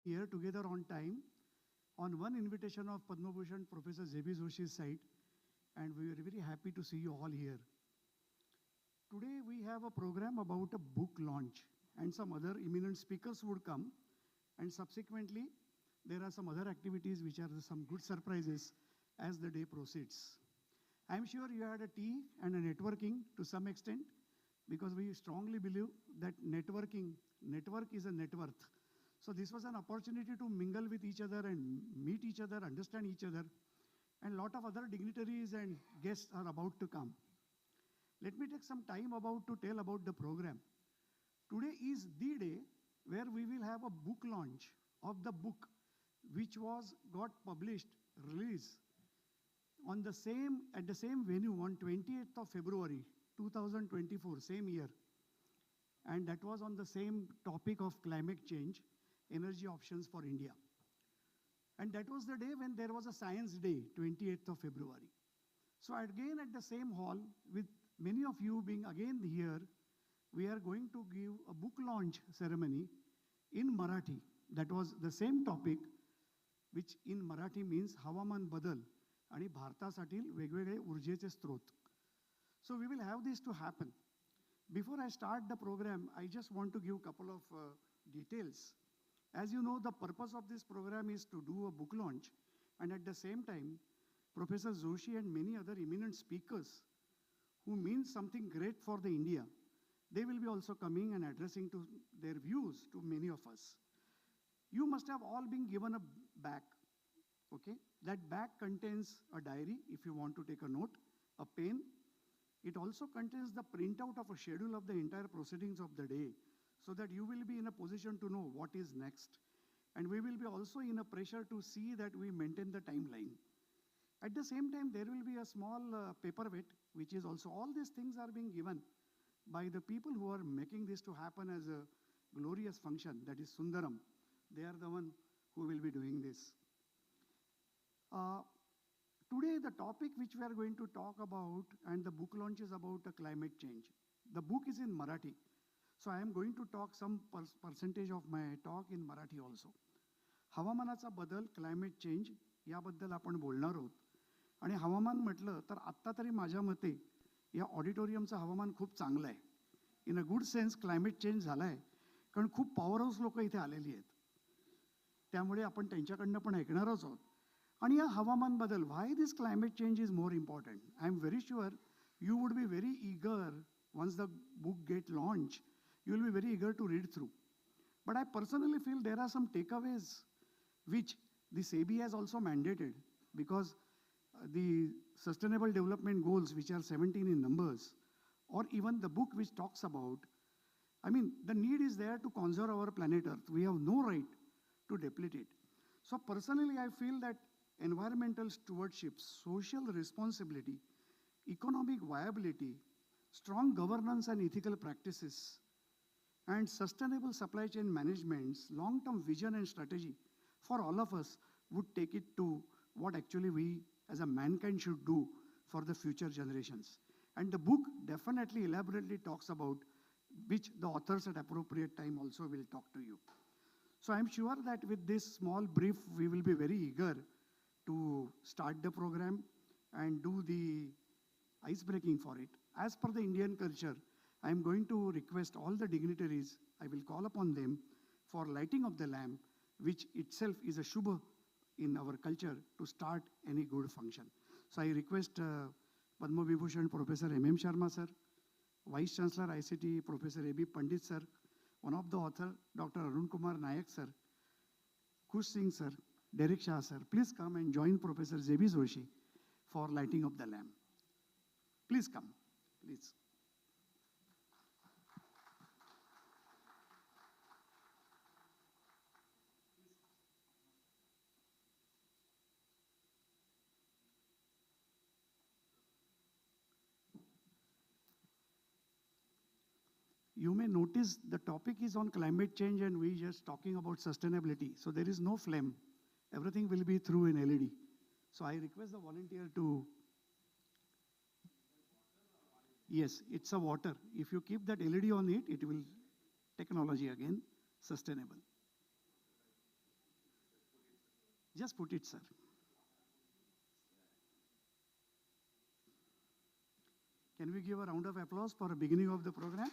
here together on time on one invitation of Padma Bhushan Professor J.B. Joshi's side, and we are very happy to see you all here. Today we have a program about a book launch, and some other eminent speakers would come, and subsequently there are some other activities which are some good surprises as the day proceeds. I am sure you had a tea and a networking to some extent, because we strongly believe that network is a net worth. So this was an opportunity to mingle with each other and meet each other, understand each other, and a lot of other dignitaries and guests are about to come. Let me take some time to tell about the program. Today is the day where we will have a book launch of the book which got published, released at the same venue on 28th of February 2024, same year. And that was on the same topic of climate change, energy options for India. And that was the day when there was a Science Day, 28th of February. So again at the same hall, with many of you being again here, we are going to give a book launch ceremony in Marathi. That was the same topic, which in Marathi means हवामान बदल आणि भारतासाठी वेगवेगळे ऊर्जेचे स्रोत. So we will have this to happen. Before I start the program, I just want to give a couple of details. As you know, the purpose of this program is to do a book launch, and at the same time, Professor Joshi and many other eminent speakers who mean something great for the India, they will be also coming and addressing to their views to many of us. You must have all been given a bag, okay? That bag contains a diary if you want to take a note, a pen. It also contains the printout of a schedule of the entire proceedings of the day, so that you will be in a position to know what is next. And we will be also in a pressure to see that we maintain the timeline. At the same time, there will be a small paperweight, which is also, all these things are being given by the people who are making this to happen as a glorious function, that is Sundaram. They are the one who will be doing this. Today, the topic which we are going to talk about, and the book launch is about climate change. The book is in Marathi. So I am going to talk some percentage of my talk in Marathi also. हवामानाचा बदल, climate change याबद्दल आपण बोलणार आहोत. आणि हवामान म्हटलं तर आत्ता तरी माझ्या मते या ऑडिटोरियमचं हवामान खूप चांगलं आहे. In a good sense climate change झाला आहे, कारण खूप पॉवर हाऊस लोक इथे आलेली आहेत. त्यामुळे आपण त्यांच्याकडनं पण ऐकणारच आहोत. आणि या हवामान बदल, why this climate change is more important. I am very sure you would be very eager once the book get launch. You will be very eager to read through. But I personally feel there are some takeaways which the SEBI has also mandated, because the Sustainable Development Goals, which are 17 in numbers, or even the book which talks about, I mean, the need is there to conserve our planet Earth. We have no right to deplete it. So personally, I feel that environmental stewardship, social responsibility, economic viability, strong governance and ethical practices, and sustainable supply chain management's long-term vision and strategy for all of us would take it to what actually we as a mankind should do for the future generations. And the book definitely elaborately talks about, which the authors at appropriate time also will talk to you. So I'm sure that with this small brief, we will be very eager to start the program and do the ice breaking for it. As per the Indian culture, I am going to request all the dignitaries, I will call upon them for lighting of the lamp, which itself is a shubha in our culture to start any good function. So I request Padma Vibhushan Professor M.M. Sharma sir, Vice Chancellor ICT Professor A.B. Pandit sir, one of the author Dr. Arun Kumar Nayak sir, Kush Singh sir, Derek Shah sir, please come and join Professor J.B. Joshi for lighting of the lamp. Please come, please. You may notice the topic is on climate change and we just talking about sustainability. So there is no flame. Everything will be through in LED. So I request the volunteer to... Yes, it's a water. If you keep that LED on it, it will technology again, sustainable. Just put it, sir. Can we give a round of applause for the beginning of the program?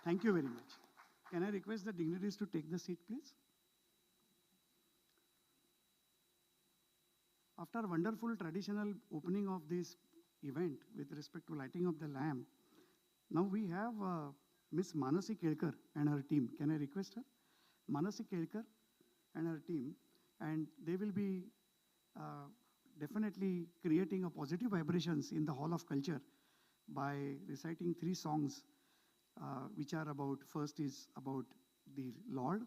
Thank you very much. Can I request the dignitaries to take the seat, please? After a wonderful traditional opening of this event with respect to lighting of the lamp, now we have Miss Manasi Kelkar and her team. Can I request her? Manasi Kelkar and her team, and they will be definitely creating a positive vibrations in the Hall of Culture by reciting 3 songs which are about, first is about the Lord,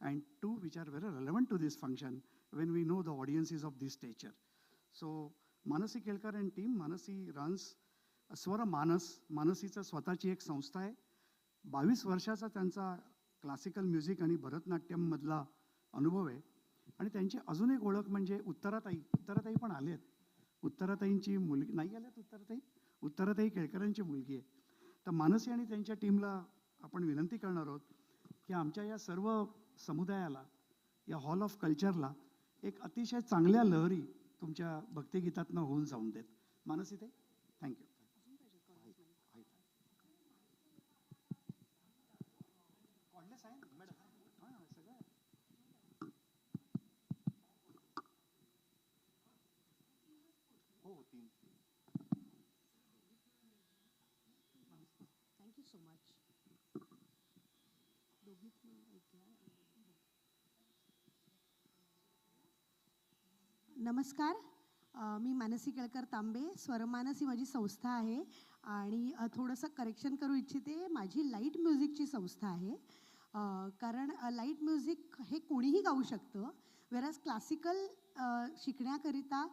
and 2 which are very relevant to this function when we know the audience is of this stature. So Manasi Kelkar and team, Manasi runs स्वर मानस, मानसीचा स्वतःची एक संस्था आहे. 22 वर्षाचा त्यांचा classical music आणि भरतनाट्यममधला अनुभव आहे. आणि त्यांची अजून एक ओळख म्हणजे उत्तराताई पण आलेत. उत्तराताईंची मुलगी नाही आल्यात, उत्तराताई केळकरांची मुलगी आहे. तर मानसी आणि त्यांच्या टीमला आपण विनंती करणार आहोत की आमच्या या सर्व समुदायाला, या हॉल ऑफ कल्चरला एक अतिशय चांगल्या लहरी तुमच्या भक्तिगीतातनं होऊन जाऊन देत. मानसीताई, thank you. Thank you so much. नमस्कार, मी मानसी केळकर तांबे. स्वरमानस ही माझी संस्था आहे आणि थोडंसं करेक्शन करू इच्छिते. माझी लाईट म्युझिकची संस्था आहे. कारण लाईट म्युझिक हे कोणीही गाऊ शकतं, वेराज क्लासिकल शिकण्याकरिता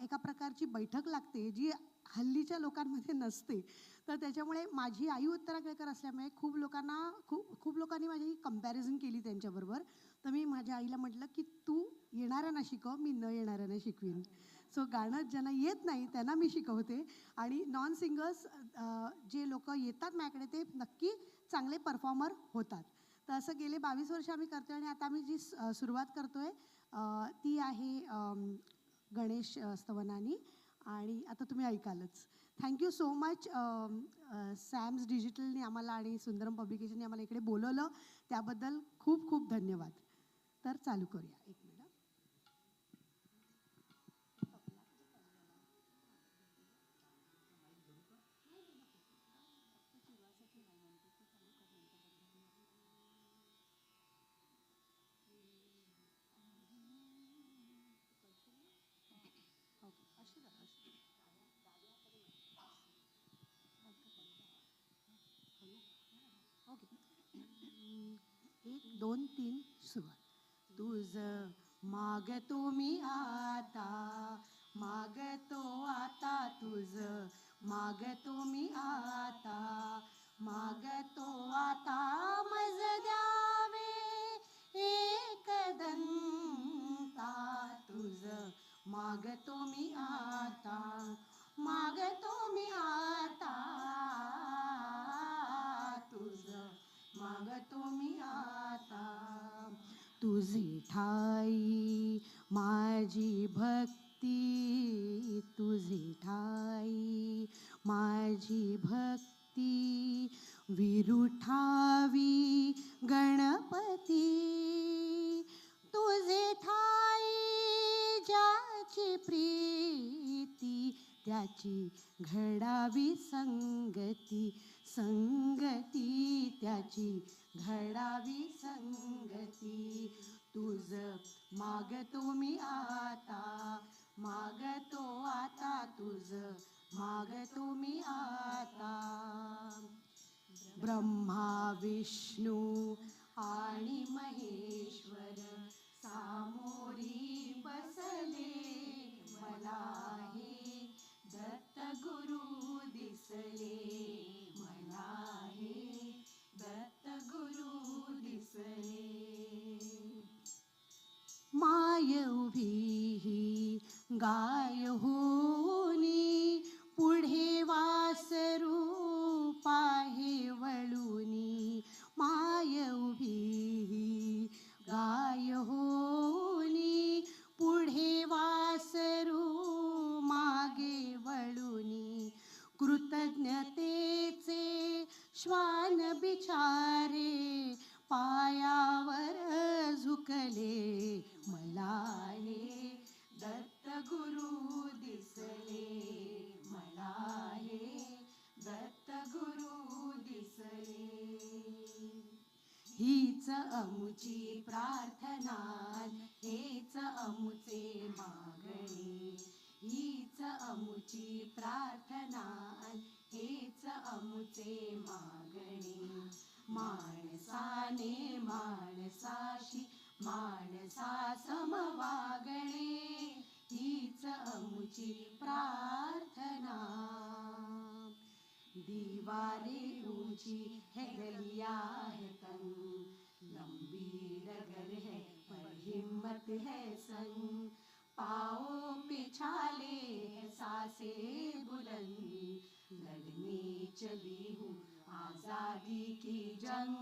एका प्रकारची बैठक लागते जी हल्लीच्या लोकांमध्ये नसते. तर त्याच्यामुळे माझी आई उत्तरा केळकर असल्यामुळे खूप लोकांनी माझी कंपॅरिझन केली त्यांच्याबरोबर. तर मी माझ्या आईला म्हटलं की तू येणाऱ्यांना शिकव, मी न येणाऱ्यांना शिकवीन. सो गाणं ज्यांना येत नाही त्यांना मी शिकवते आणि नॉन सिंगर्स जे लोक येतात माझ्याकडे ते नक्की चांगले परफॉर्मर होतात. तर असं गेले 22 वर्ष आम्ही करतो आहे. आणि आता आम्ही जी सुरुवात करतो आहे ती आहे गणेश स्तवनानी, आणि आता तुम्ही ऐकालच. Thank you so much. सॅम्स डिजिटलने आम्हाला आणि सुंदरम पब्लिकेशनने आम्हाला इकडे बोलवलं, त्याबद्दल खूप खूप धन्यवाद. तर चालू करूया. एक मिनिट. ओके, 1 2 3 सुरुवात. तुझं मागतो मी आता, मागतो आता, तुझं मागतो मी आता, मागतो आता, मज द्यावे एकदंता. तुझं मागतो मी आता, मागतो मी आता, तुझं मागतो मी आता. तुझी ठाई माझी भक्ती, तुझी ठाई माझी भक्ती, विरुठावी गणपती. तुझे ठाई ज्याची प्रीती, त्याची त्याची घडावी संगती, संगती त्याची घडावी संगती. तुझ मागतो मी आता, मागतो आता तुझ मागतो मी आता. ब्रह्मा विष्णू आणि महेश्वर सामोरी बसले, मला हे दत्त गुरु दिसले, मला हे दत्त गुरु दिसले. माय उभी ही गाय होनी, पुढे वासरू पाहे वळुनी. माय उभी ही गाय होनी, पुढे वासरू मागे वळुनी. कृतज्ञतेचे श्वान बिचारे पायावर झुकले, मला हे दत्त गुरु दिसले, मला हे दत्त गुरु दिसले. हीच अमुची प्रार्थना, हेच अमुचे मागणे, हीच अमुची प्रार्थना, हेच अमुचे मागणे. माणसाने माणसाशी माणसा सम वागणे, हीच अमुची प्रार्थना. दीवारे ऊंची है गलिया है तंग, लंबी डगर है पर हिम्मत है संग. पाओ पे छाले है सासे बुलंद, लड़ने चली हूँ आजादी की जंग.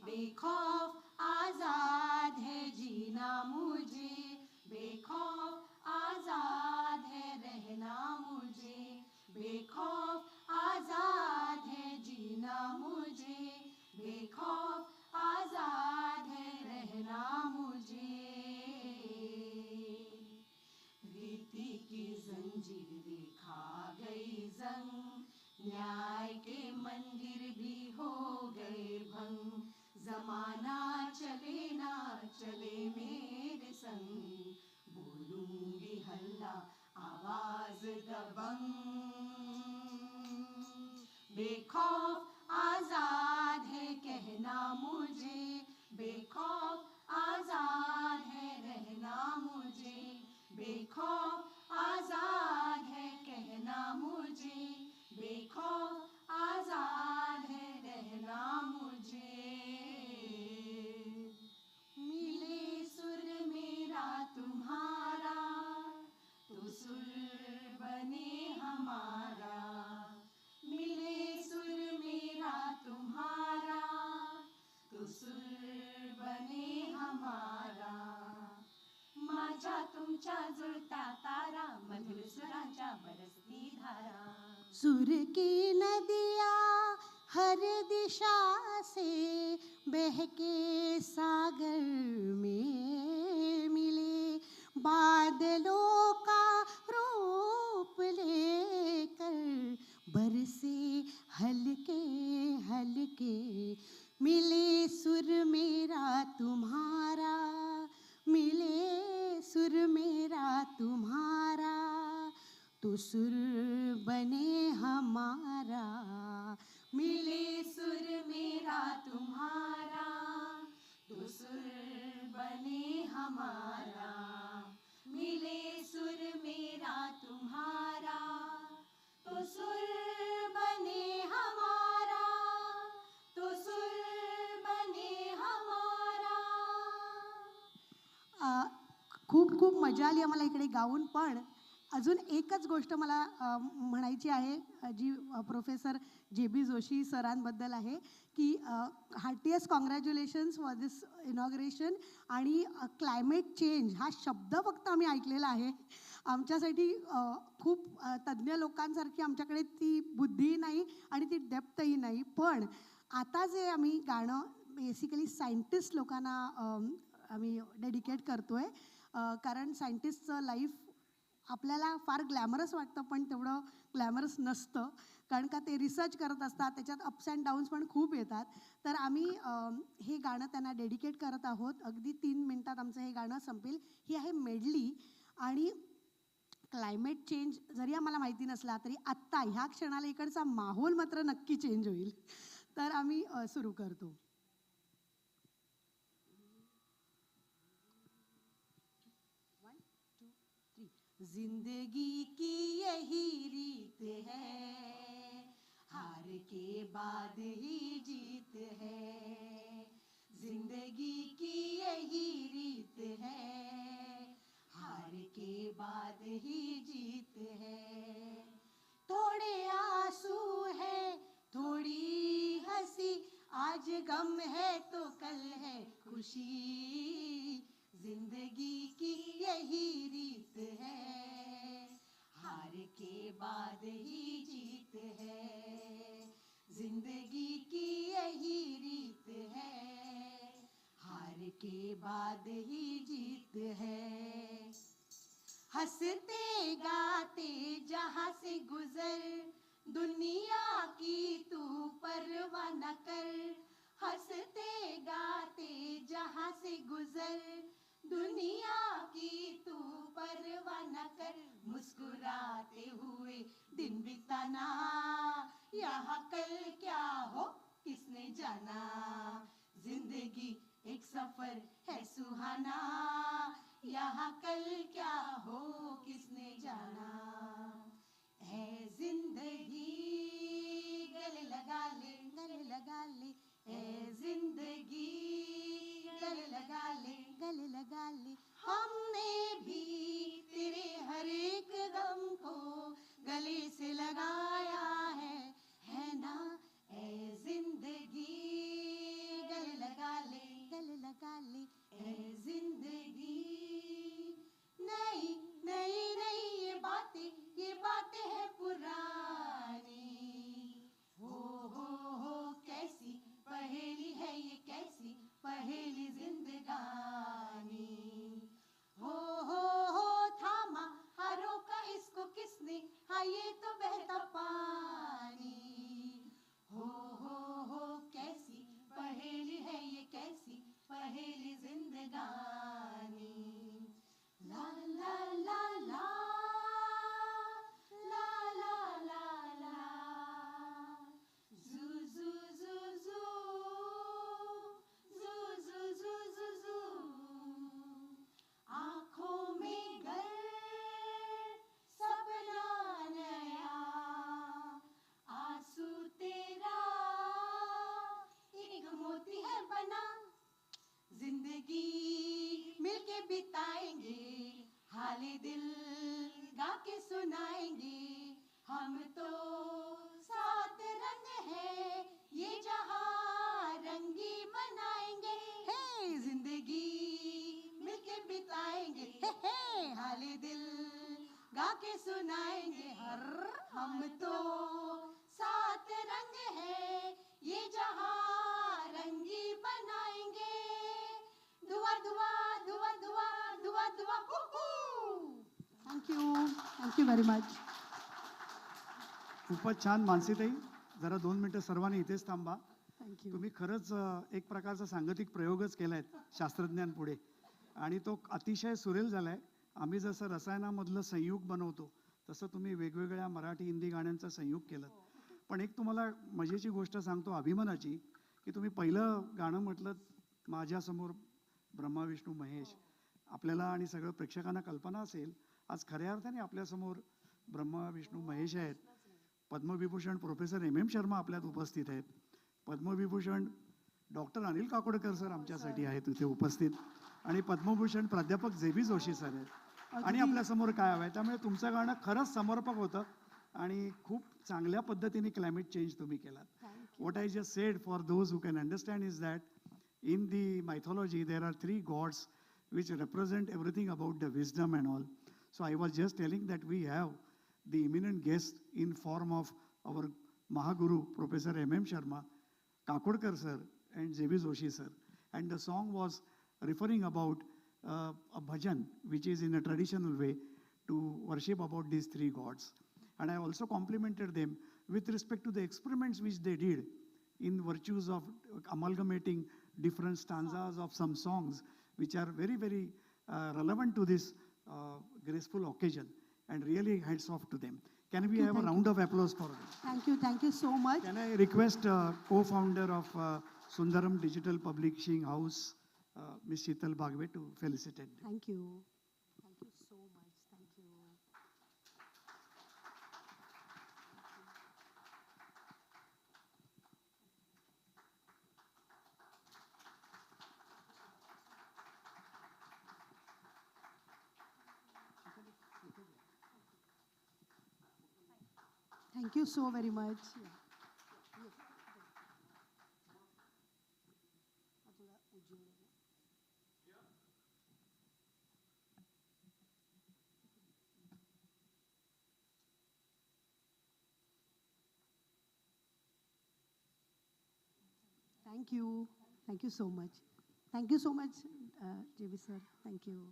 बेखौफ आजाद है जीना मुझे, बेखौफ आजाद है रहना मुझे, बेखौफ आजाद है जीना मुझे, बेखौफ आजाद है रहना मुझे. रीति की जंजीरें खा गई जंग, न्याय के मंदिर भी हो गए भंग. जमाना चले ना चले मेरे संग, बोलूंगी हल्ला आवाज दबंग. बेखौफ आजाद है कहना मुझे, बेखौफ आजाद है रहना मुझे, बेखौफ आजाद है कहना मुझे, बेखौफ आजाद है रहना मुझे. मिले सुर मेरा तुम्हारा, तो सुर बने हमारा. मिले सुर मेरा तुम्हारा, तो सुर बने हमारा. माझ्या तुमच्या जुळता तारा, मधुर सुरांच्या बरसती धारा. सुर की नदिया हर दिशा से बहके सागर में मिले, बादलों का रूप लेकर बरसे हल्के हल्के. मिले सुर मेरा तुम्हारा, मिले सुर मेरा तुम्हारा, तो सुर बने हमारा. मिले सुर मेरा तुम्हारा, तो सुर बने हमारा. मिले सुर मेरा तुम्हारा, तो सुर बने हमारा, तो सुर बने हमारा. खूप खूप मजा आली आम्हाला इकडे गाऊन. पण अजून एकच गोष्ट मला म्हणायची आहे, जी प्रोफेसर जे बी जोशी सरांबद्दल आहे, की heartiest congratulations for this inauguration. आणि क्लायमेट चेंज हा शब्द फक्त आम्ही ऐकलेला आहे. आमच्यासाठी खूप तज्ज्ञ लोकांसारखी आमच्याकडे ती बुद्धी नाही आणि ती डेप्थही नाही. पण आता जे आम्ही गाणं बेसिकली सायंटिस्ट लोकांना आम्ही डेडिकेट करतो आहे, कारण सायंटिस्टचं लाईफ आपल्याला फार ग्लॅमरस वाटतं पण तेवढं ग्लॅमरस नसतं, कारण का ते रिसर्च करत असतात, त्याच्यात अप्स अँड डाऊन्स पण खूप येतात. तर आम्ही हे गाणं त्यांना डेडिकेट करत आहोत. अगदी 3 मिनिटात आमचं हे गाणं संपेल. ही आहे मेडली. आणि क्लायमेट चेंज जरी आम्हाला माहिती नसला तरी आत्ता ह्या क्षणाला इकडचा माहोल मात्र नक्की चेंज होईल. तर आम्ही सुरू करतो. जिंदगी की यही रीत है, हार के बाद ही जीत है. जिंदगी की यही रीत है, हार के बाद ही जीत है. थोड़े आंसू है, थोड़ी हंसी, आज गम है तो कल है खुशी. जिंदगी की यही रीत है, हार के बाद ही जीत है. जिंदगी की यही रीत है, हार के बाद ही जीत है. हंसते गाते जहाँ से गुजर, दुनिया की तू परवाह न कर. हंसते गाते जहाँ से गुजर, दुनिया की तू परवाह न कर. मुस्कुराते हुए दिन बिताना, यहाँ कल क्या हो किसने जाना. जिंदगी एक सफर है सुहाना, यहाँ कल क्या हो किसने जाना. है जिंदगी गले लगा ले, गले लगा ले. है जिंदगी गले लगा ले, गले लगा ले. हमने भी तेरे हर एक गम को गले से लगाया है ना. है जिंदगी गले लगा ले, गले लगा ले. है जिंदगी नई नई नई ये बातें हैं पुरानी. हो कैसी पहेली है ये, कैसी पहेली जिंदगानी. हो थामा हारों का इसको किसने, हाँ ये तो बहता पानी. हो कैसी पहेली है ये, कैसी पहेली जिंदगानी. ला ला ला ला ला ला ला ला. Zoo zoo zoo zoo zoo zoo zoo zoo zoo. आँखों में गर सपना नया, आंसू तेरा एक मोती है बना. जिंदगी मिलके बिताएंगे, हाले दिल गा के सुनाएंगे. हम तो सात रंग है ये जहां रंगी बनाएंगे. हे जिंदगी मिलके बिताएंगे, हे हाले दिल गा के सुनाएंगे. हम तो सात रंग है ये जहां रंगी बनाएंगे. दुआ दुआ दुआ दुआ दुआ दुआ. Thank you very much. खूपच छान मानसीताई. जरा 2 मिनिटं सर्वांनी इथेच थांबा. थँक्यू. तुम्ही खरंच एक प्रकारचा सांगतिक प्रयोगच केलाय शास्त्रज्ञांपुढे आणि तो अतिशय सुरेल झालाय. आम्ही जसं रसायनामधलं संयुग बनवतो तसं तुम्ही वेगवेगळ्या मराठी हिंदी गाण्यांचा संयुग केलं. पण एक तुम्हाला मजेची गोष्ट सांगतो अभिमानाची, की तुम्ही पहिलं गाणं म्हटलं माझ्यासमोर ब्रह्मा विष्णू महेश. आपल्याला आणि सगळं प्रेक्षकांना कल्पना असेल आज खऱ्या अर्थाने आपल्यासमोर ब्रह्मा विष्णू महेश आहेत. पद्मविभूषण प्रोफेसर M शर्मा आपल्यात उपस्थित आहेत. पद्मविभूषण डॉक्टर अनिल काकोडकर सर आमच्यासाठी आहेत इथे उपस्थित. आणि पद्मभूषण प्राध्यापक जेबी जोशी सर आहेत. आणि आपल्यासमोर काय हवं आहे. त्यामुळे तुमचं गाणं खरंच समर्पक होतं आणि खूप चांगल्या पद्धतीने क्लायमेट चेंज तुम्ही केलात. What I just said for those who can understand is that in the mythology there are 3 gods which represent everything about the wisdom and all. So I was just telling that we have the eminent guest in form of our Mahaguru Professor M Sharma, Kakodkar sir and J.B. Joshi sir. And the song was referring about a bhajan which is in a traditional way to worship about these three gods. And I also complimented them with respect to the experiments which they did in virtues of amalgamating different stanzas of some songs, which are very, very relevant to this graceful occasion. And really hats off to them. Can we have a round of applause for them? Thank you so much. Can I request co-founder of Sundaram Digital Publishing House, Ms. Sheetal Bhagwe, to felicitate them? Thank you. Thank you so much. Thank you. Thank you so very much. Thank you. Thank you so much. Thank you so much, JB sir. Thank you.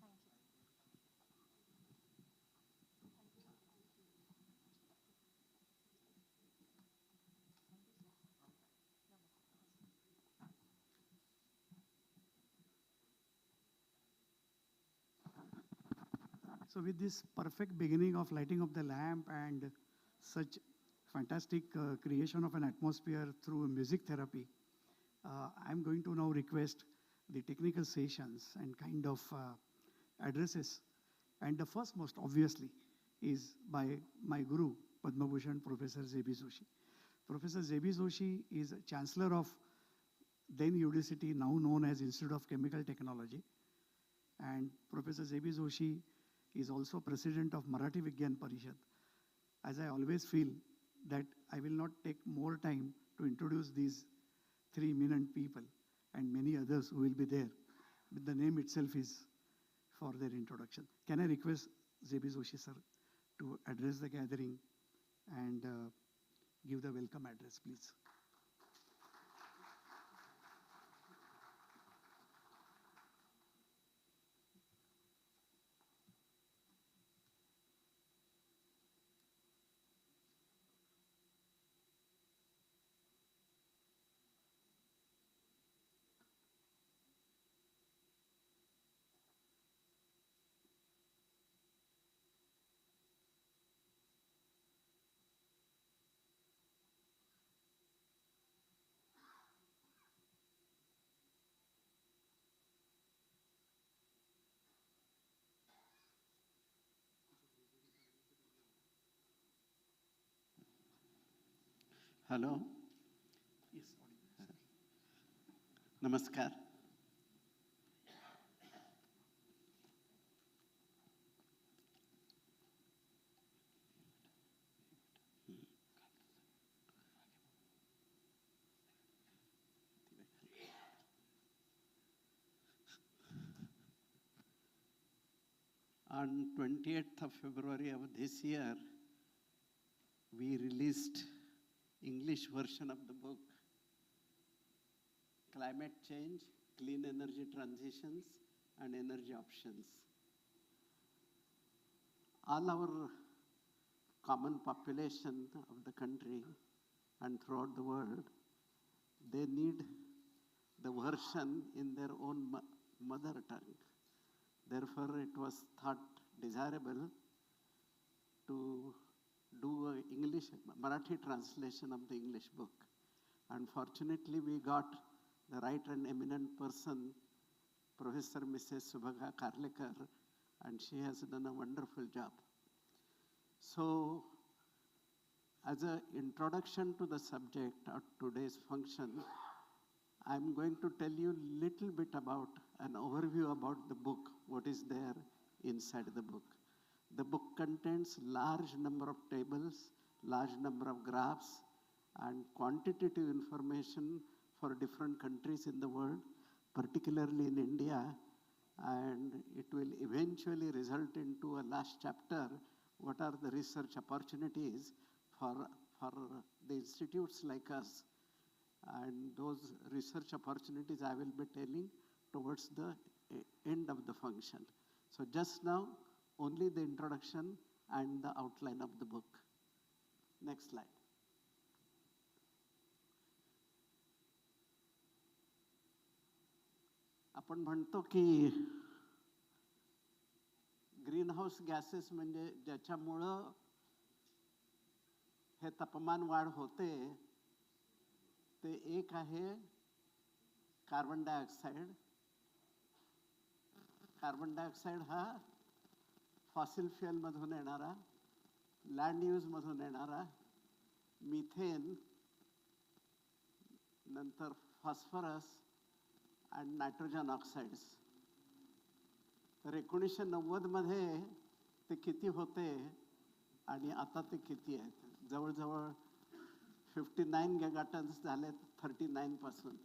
So with this perfect beginning of lighting of the lamp and such fantastic creation of an atmosphere through music therapy, I'm going to now request the technical sessions and kind of addresses. And the first most obviously is by my guru, Padma Bhushan Professor J.B. Joshi. Professor J.B. Joshi is Chancellor of then UDCT, now known as Institute of Chemical Technology. And Professor J.B. Joshi is also President of Marathi Vigyan Parishad. As I always feel that I will not take more time to introduce these three eminent people and many others who will be there, but the name itself is for their introduction. Can I request J.B. Joshi sir to address the gathering and give the welcome address, please? Hello. Yes. Namaskar. On 28th of February of this year, we released English version of the book, Climate Change, Clean Energy Transitions, and Energy Options. All our common population of the country and throughout the world, they need the version in their own mother tongue. Therefore, it was thought desirable to do a Marathi translation of the English book. Unfortunately, we got the right and eminent person, Professor Mrs. Subhaga Karlekar, and she has done a wonderful job. So, as an introduction to the subject of today's function, I'm going to tell you a little bit about an overview about the book, what is there inside the book. The book contains large number of tables, large number of graphs, and quantitative information for different countries in the world, particularly in India, and it will eventually result into a last chapter, what are the research opportunities for the institutes like us. And those research opportunities I will be telling towards the end of the function. So just now, only the introduction and the outline of the book. Next slide. आपण म्हणतो की green house gases म्हणजे ज्याच्यामुळं हे तापमान वाढ होते ते एक आहे कार्बन डायऑक्साईड. कार्बन डायऑक्साईड हा फॉसिल फ्युएलमधून येणारा, लँड यूजमधून येणारा, मिथेन, नंतर फॉस्फरस आणि नायट्रोजन ऑक्साइड्स. तर 1990 मध्ये ते किती होते आणि आता ते किती आहेत? जवळजवळ 59 गिगाटन्स झालेत 39 पासून,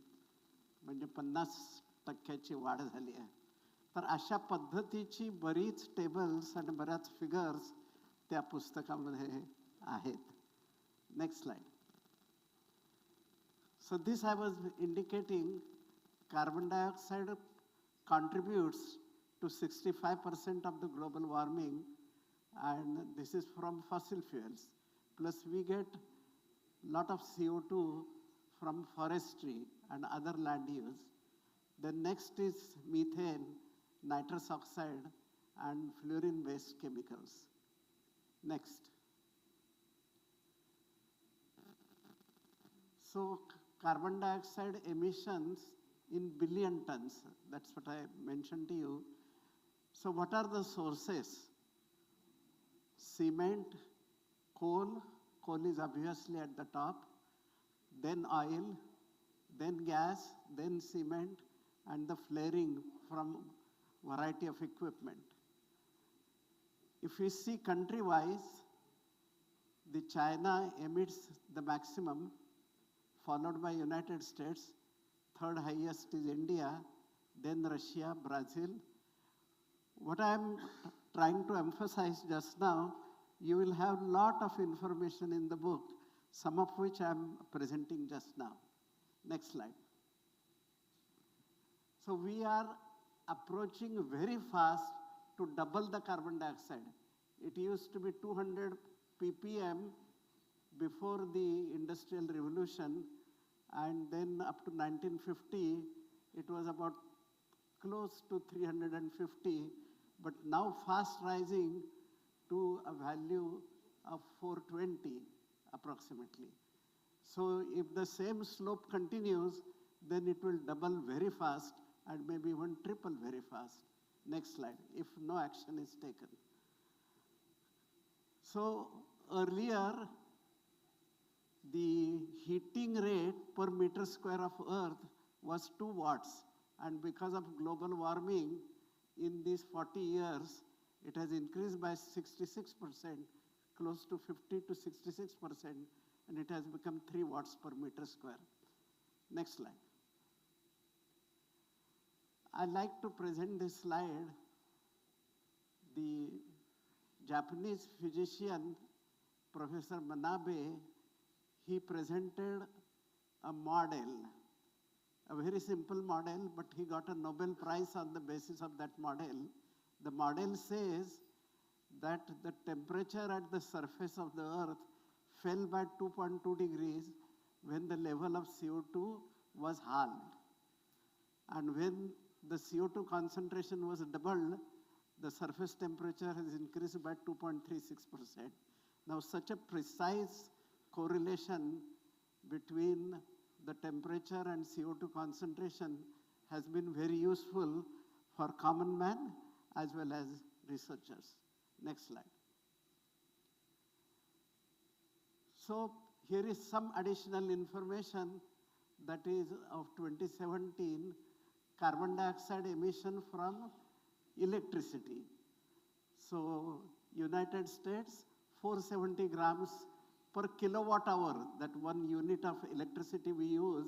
म्हणजे 50% वाढ झाली आहे. तर अशा पद्धतीची बरीच टेबल्स आणि बऱ्याच फिगर्स त्या पुस्तकामध्ये आहेत. Next slide. So this I was indicating, carbon dioxide contributes to 65% of the global warming, and this is from fossil fuels. Plus we get lot of CO2 from forestry and other land use. Then next is methane, nitrous oxide, and fluorine-based chemicals. Next. So carbon dioxide emissions in billion tons, that's what I mentioned to you. So what are the sources? Cement, coal is obviously at the top, then oil, then gas, then cement, and the flaring from variety of equipment. If we see country-wise, the China emits the maximum, followed by United States, third highest is India, then Russia, Brazil. What I am trying to emphasize just now, you will have lot of information in the book, some of which I am presenting just now. Next slide. So we are approaching very fast to double the carbon dioxide. It used to be 200 ppm before the Industrial Revolution, and then up to 1950, it was about close to 350, but now fast rising to a value of 420 approximately. So if the same slope continues, then it will double very fast and maybe even triple very fast. Next slide, if no action is taken. So earlier, the heating rate per meter square of Earth was 2 watts, and because of global warming in these 40 years, it has increased by 66%, close to 50 to 66%, and it has become 3 watts per meter square. Next slide. I'd like to present this slide. The Japanese physician, Professor Manabe, he presented a model, a very simple model, but he got a Nobel Prize on the basis of that model. The model says that the temperature at the surface of the Earth fell by 2.2 degrees when the level of CO2 was halved. And when the CO2 concentration was doubled, the surface temperature has increased by 2.36%. Now, such a precise correlation between the temperature and CO2 concentration has been very useful for common man as well as researchers. Next slide. So here is some additional information that is of 2017 carbon dioxide emission from electricity. So United States, 470 grams per kilowatt hour, that one unit of electricity we use,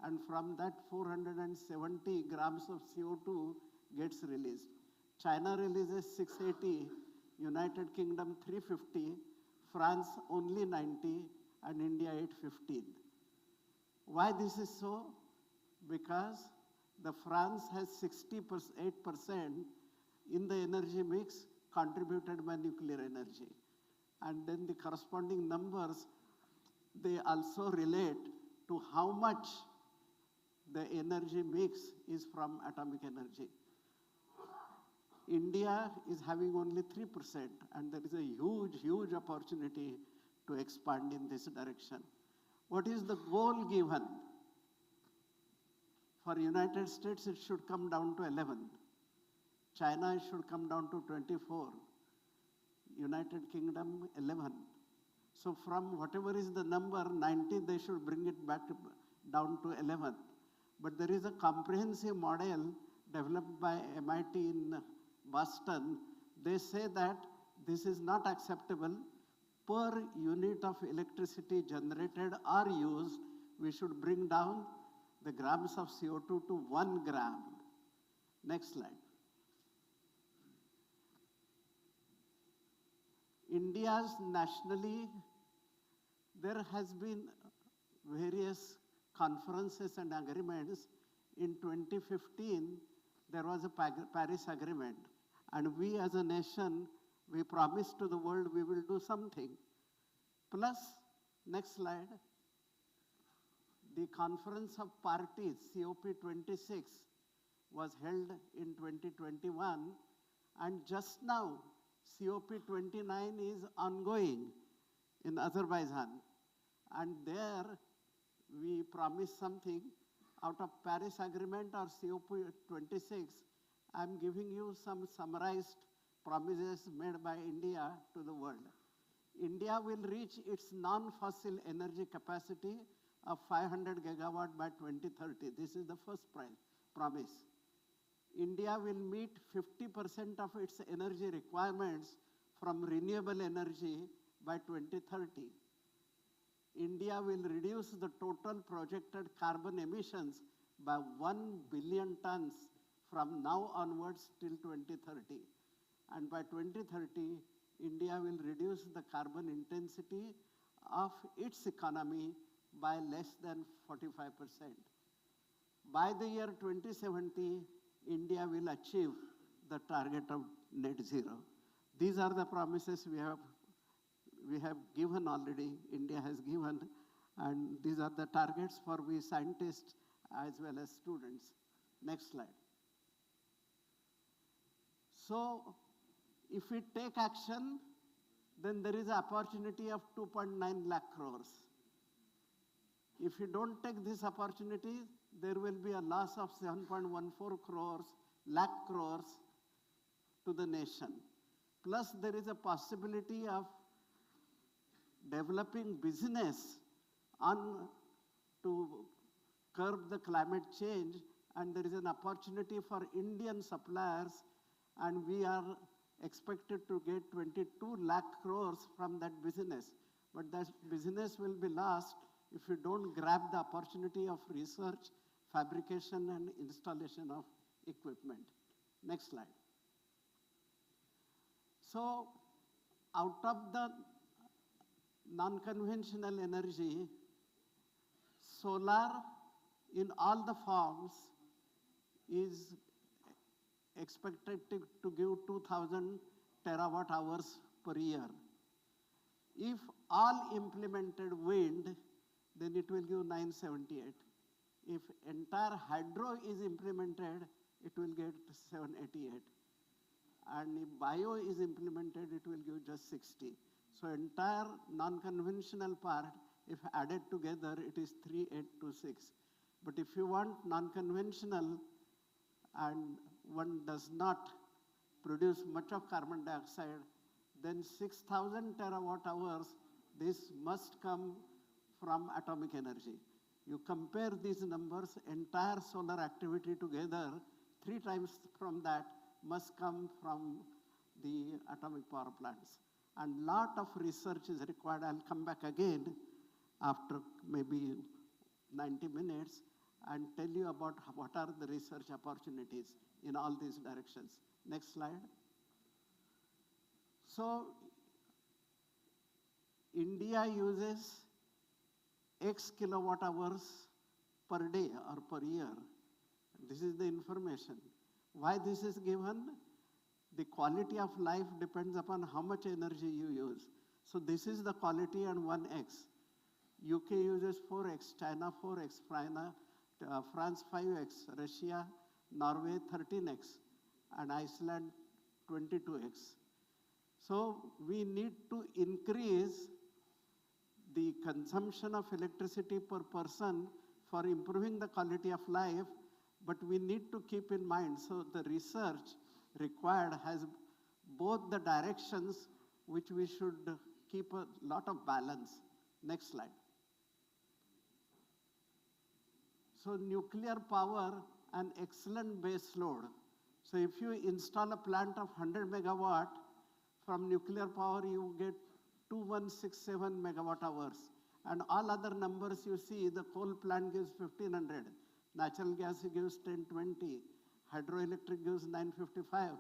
and from that 470 grams of CO2 gets released. China releases 680, United Kingdom 350, France only 90, and India 815. Why this is so? Because the France has 68% in the energy mix contributed by nuclear energy. And then the corresponding numbers, they also relate to how much the energy mix is from atomic energy. India is having only 3%, and there is a huge, huge opportunity to expand in this direction. What is the goal given? For United States, it should come down to 11. China should come down to 24. United Kingdom, 11. So from whatever is the number, 90, they should bring it back down to 11. But there is a comprehensive model developed by MIT in Boston. They say that this is not acceptable. Per unit of electricity generated or used, we should bring down the grams of CO2 to 1 gram. Next slide. India's nationally, there has been various conferences and agreements. In 2015, there was a Paris Agreement. And we as a nation, we promised to the world we will do something. Plus, next slide, the Conference of Parties, COP26, was held in 2021. And just now, COP29 is ongoing in Azerbaijan. And there, we promised something. Out of Paris Agreement or COP26, I'm giving you some summarized promises made by India to the world. India will reach its non-fossil energy capacity of 500 gigawatt by 2030. This is the first promise. India will meet 50% of its energy requirements from renewable energy by 2030. India will reduce the total projected carbon emissions by 1 billion tons from now onwards till 2030. And by 2030, India will reduce the carbon intensity of its economy by less than 45%. By the year 2070, India will achieve the target of net zero. These are the promises we have given already, India has given, and these are the targets for we scientists as well as students. Next slide. So, if we take action, then there is an opportunity of 2.9 lakh crores. If you don't take this opportunity, there will be a loss of 7.14 lakh crores to the nation. Plus, there is a possibility of developing business to curb the climate change, and there is an opportunity for Indian suppliers, and we are expected to get 22 lakh crores from that business. But that business will be lost if you don't grab the opportunity of research, fabrication, and installation of equipment. Next slide. So, out of the non-conventional energy, solar in all the forms is expected to give 2,000 terawatt hours per year. If all implemented wind, then it will give 978. If entire hydro is implemented, it will get 788. And if bio is implemented, it will give just 60. So entire non-conventional part, if added together, it is 3826. But if you want non-conventional and one does not produce much of carbon dioxide, then 6,000 terawatt hours, this must come from atomic energy. You compare these numbers, entire solar activity together, 3 times from that must come from the atomic power plants. And lot of research is required. I'll come back again after maybe 90 minutes and tell you about what are the research opportunities in all these directions. Next slide. So, India uses X kilowatt hours per day or per year. This is the information. Why this is given? the quality of life depends upon how much energy you use. So this is the quality and 1x. UK uses 4x, China 4x, France 5x, Russia, Norway 13x, and Iceland 22x. So we need to increase the consumption of electricity per person for improving the quality of life, but we need to keep in mind, so the research required has both the directions which we should keep a lot of balance. Next slide. So nuclear power, an excellent base load. So if you install a plant of 100 megawatt, from nuclear power you get 2167 megawatt hours. And all other numbers you see, the coal plant gives 1500, natural gas gives 1020, hydroelectric gives 955,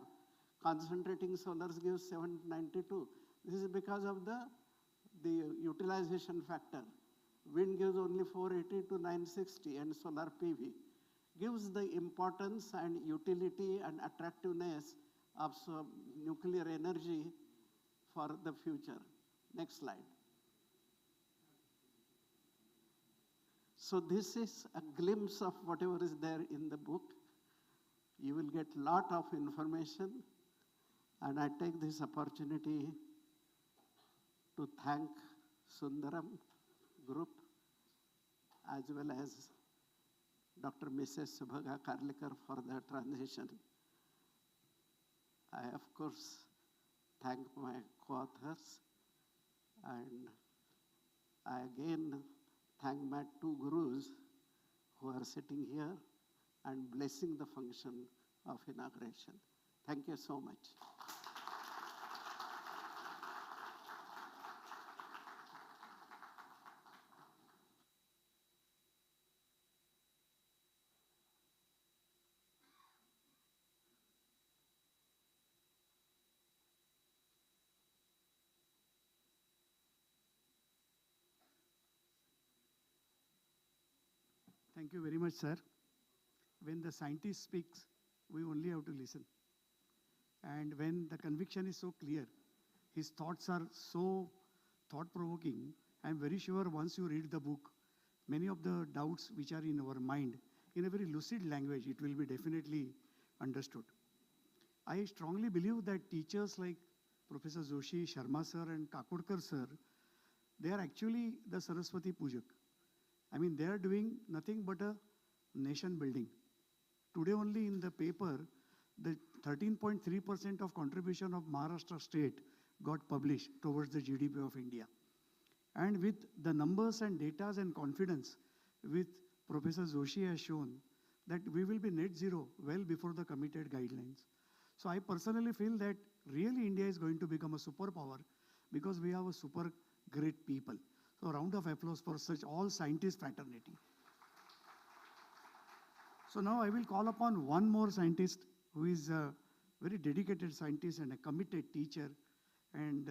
concentrating solars gives 792. This is because of the utilization factor. Wind gives only 480 to 960, and solar PV gives the importance and utility and attractiveness of nuclear energy for the future. Next slide. So this is a glimpse of whatever is there in the book. You will get lot of information, and I take this opportunity to thank Sundaram Group as well as Dr. Mrs. Subhaga Karlikar for the transition. I, of course, thank my co-authors, and I again thank my two gurus who are sitting here and blessing the function of inauguration. Thank you so much. Thank you very much, sir. When the scientist speaks, we only have to listen. And when the conviction is so clear, his thoughts are so thought-provoking, I'm very sure once you read the book, many of the doubts which are in our mind, in a very lucid language, it will be definitely understood. I strongly believe that teachers like Professor Joshi, Sharma sir and Kakodkar sir, they are actually the Saraswati Pujak. I mean, they are doing nothing but a nation building. Today only in the paper, the 13.3% of contribution of Maharashtra state got published towards the GDP of India. And with the numbers and data and confidence with Professor Joshi has shown that we will be net zero well before the committed guidelines. So I personally feel that really India is going to become a superpower because we have a super great people. So round of applause for such all scientist fraternity. So now I will call upon one more scientist who is a very dedicated scientist and a committed teacher and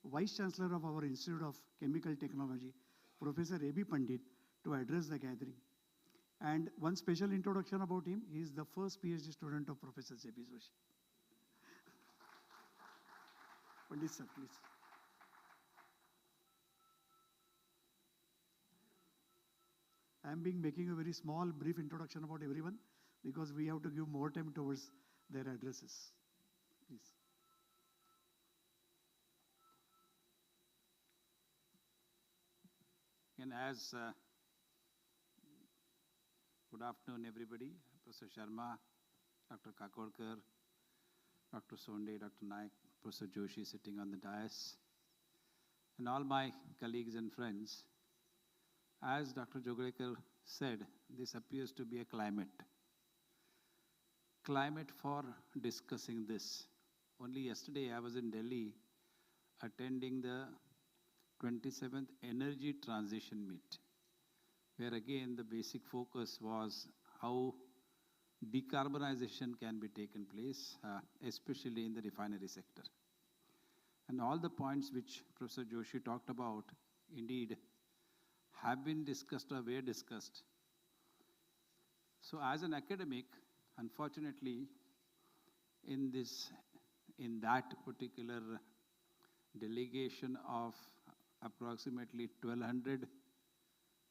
Vice Chancellor of our Institute of Chemical Technology, Professor A.B. Pandit, to address the gathering. And one special introduction about him, he is the first PhD student of Professor J.B. Joshi. Pandit sir, please. I am making a very small, brief introduction about everyone because we have to give more time towards their addresses. Please. And good afternoon, everybody. Professor Sharma, Dr. Kakodkar, Dr. Sonde, Dr. Nayak, Professor Joshi sitting on the dais, and all my colleagues and friends. As Dr. Jogalekar said, this appears to be a climate for discussing this. Only yesterday I was in Delhi attending the 27th Energy Transition Meet, where again the basic focus was how decarbonization can be taken place, especially in the refinery sector. And all the points which Professor Joshi talked about, indeed, have been discussed or were discussed. So as an academic, unfortunately, in this in that particular delegation of approximately 1,200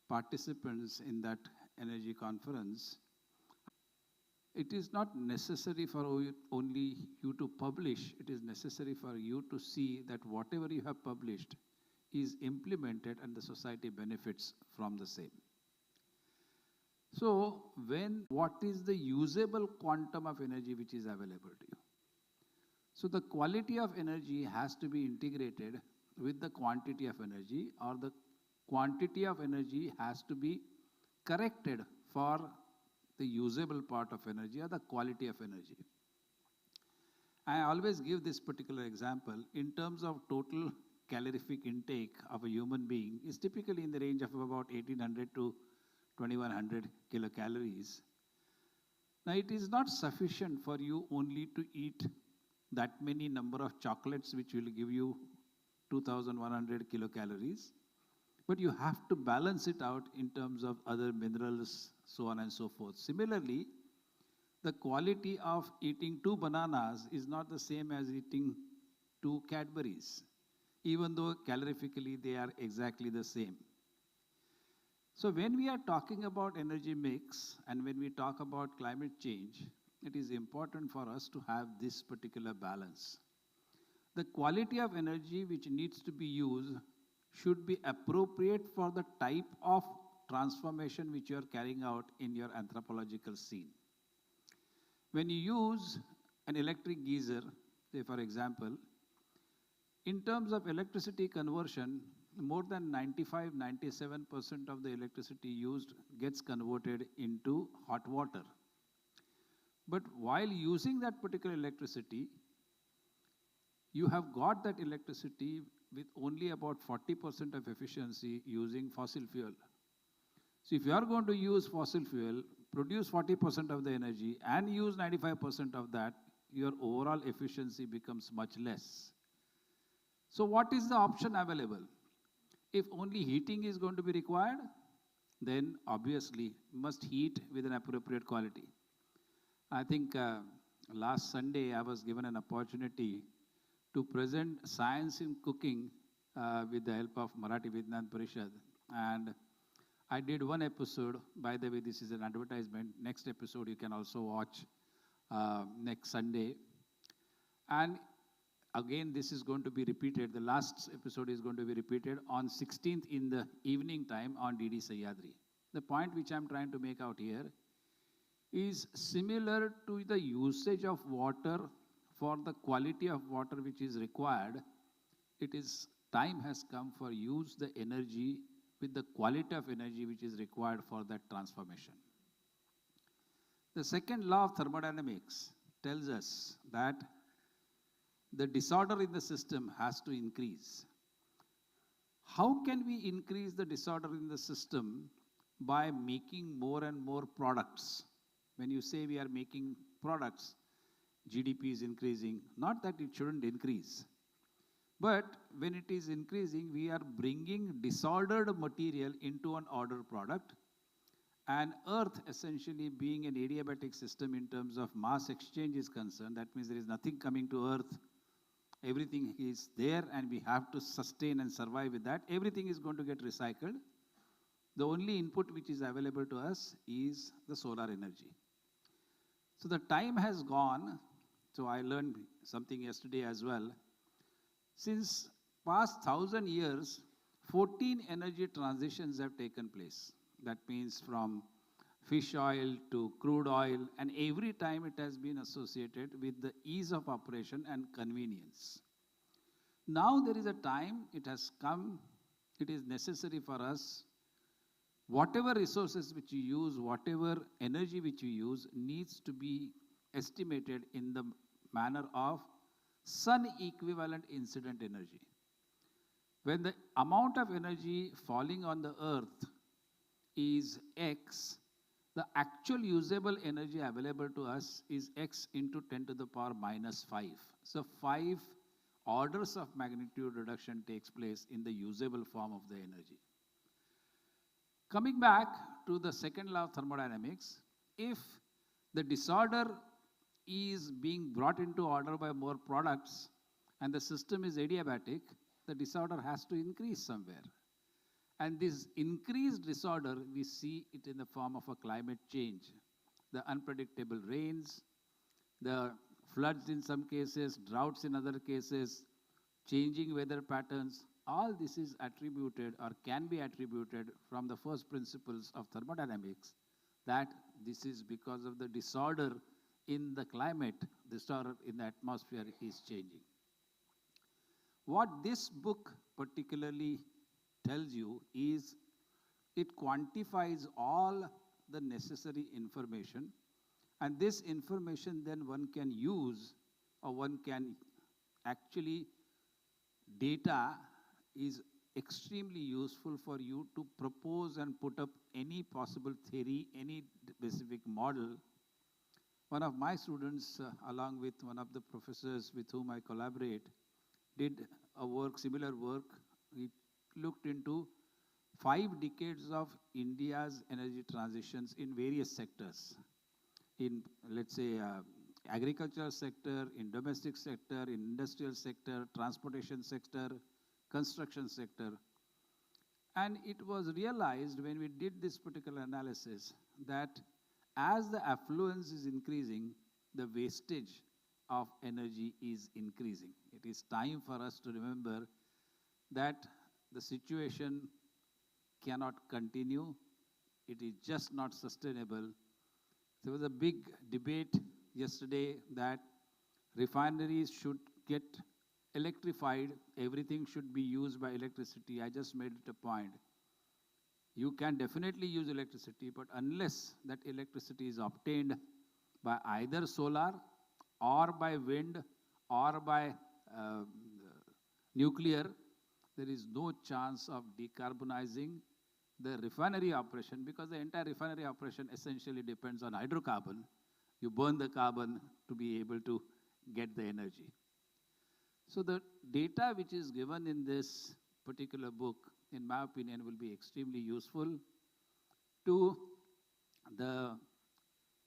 participants in that energy conference, it is not necessary for only you to publish, it is necessary for you to see that whatever you have published is implemented and the society benefits from the same. So, what is the usable quantum of energy which is available to you? So, the quality of energy has to be integrated with the quantity of energy, or the quantity of energy has to be corrected for the usable part of energy or the quality of energy. I always give this particular example in terms of total calorific intake of a human being is typically in the range of about 1800 to 2100 kilocalories. Now, it is not sufficient for you only to eat that many number of chocolates which will give you 2100 kilocalories, but you have to balance it out in terms of other minerals, so on and so forth. Similarly, the quality of eating 2 bananas is not the same as eating 2 Cadburies, even though calorifically they are exactly the same. So when we are talking about energy mix and when we talk about climate change, it is important for us to have this particular balance. The quality of energy which needs to be used should be appropriate for the type of transformation which you are carrying out in your anthropological scene. When you use an electric geyser, say for example, in terms of electricity conversion, more than 95-97% of the electricity used gets converted into hot water. But while using that particular electricity, you have got that electricity with only about 40% of efficiency using fossil fuel. So if you are going to use fossil fuel, produce 40% of the energy and use 95% of that, your overall efficiency becomes much less. So what is the option available? If only heating is going to be required, then obviously must heat with an appropriate quality. I think last Sunday I was given an opportunity to present science in cooking with the help of Marathi Vidyan Parishad. And I did one episode. By the way, this is an advertisement. Next episode you can also watch next Sunday. And again, this is going to be repeated. The last episode is going to be repeated on 16th in the evening time on DD Sahyadri. The point which I'm trying to make out here is similar to the usage of water for the quality of water which is required. It is time has come for use the energy with the quality of energy which is required for that transformation. The second law of thermodynamics tells us that the disorder in the system has to increase. How can we increase the disorder in the system? By making more and more products. When you say we are making products, GDP is increasing. Not that it shouldn't increase. But when it is increasing, we are bringing disordered material into an ordered product. And Earth essentially being an adiabatic system in terms of mass exchange is concerned, that means there is nothing coming to Earth. Everything is there and we have to sustain and survive with that. Everything is going to get recycled. The only input which is available to us is the solar energy. So the time has gone. So I learned something yesterday as well. Since past 1,000 years, 14 energy transitions have taken place. That means from fish oil to crude oil, and every time it has been associated with the ease of operation and convenience. Now there is a time, it has come, it is necessary for us, whatever resources which you use, whatever energy which you use needs to be estimated in the manner of sun equivalent incident energy. When the amount of energy falling on the earth is X, the actual usable energy available to us is X into 10 to the power minus 5. So 5 orders of magnitude reduction takes place in the usable form of the energy. Coming back to the second law of thermodynamics, if the disorder is being brought into order by more products and the system is adiabatic, the disorder has to increase somewhere. And this increased disorder, we see it in the form of a climate change. The unpredictable rains, the floods in some cases, droughts in other cases, changing weather patterns, all this is attributed or can be attributed from the first principles of thermodynamics, that this is because of the disorder in the climate, disorder in the atmosphere is changing. What this book particularly tells you is it quantifies all the necessary information, and this information then one can use, or one can actually, data is extremely useful for you to propose and put up any possible theory, any specific model. One of my students, along with one of the professors with whom I collaborate, did a work, similar work. He looked into 5 decades of India's energy transitions in various sectors. In, let's say, agricultural sector, in domestic sector, in industrial sector, transportation sector, construction sector. And it was realized when we did this particular analysis that as the affluence is increasing, the wastage of energy is increasing. It is time for us to remember that the situation cannot continue. It is just not sustainable. There was a big debate yesterday that refineries should get electrified, everything should be used by electricity. I just made it a point. You can definitely use electricity, but unless that electricity is obtained by either solar or by wind or by nuclear, there is no chance of decarbonizing the refinery operation, because the entire refinery operation essentially depends on hydrocarbon. You burn the carbon to be able to get the energy. So the data which is given in this particular book, in my opinion, will be extremely useful to the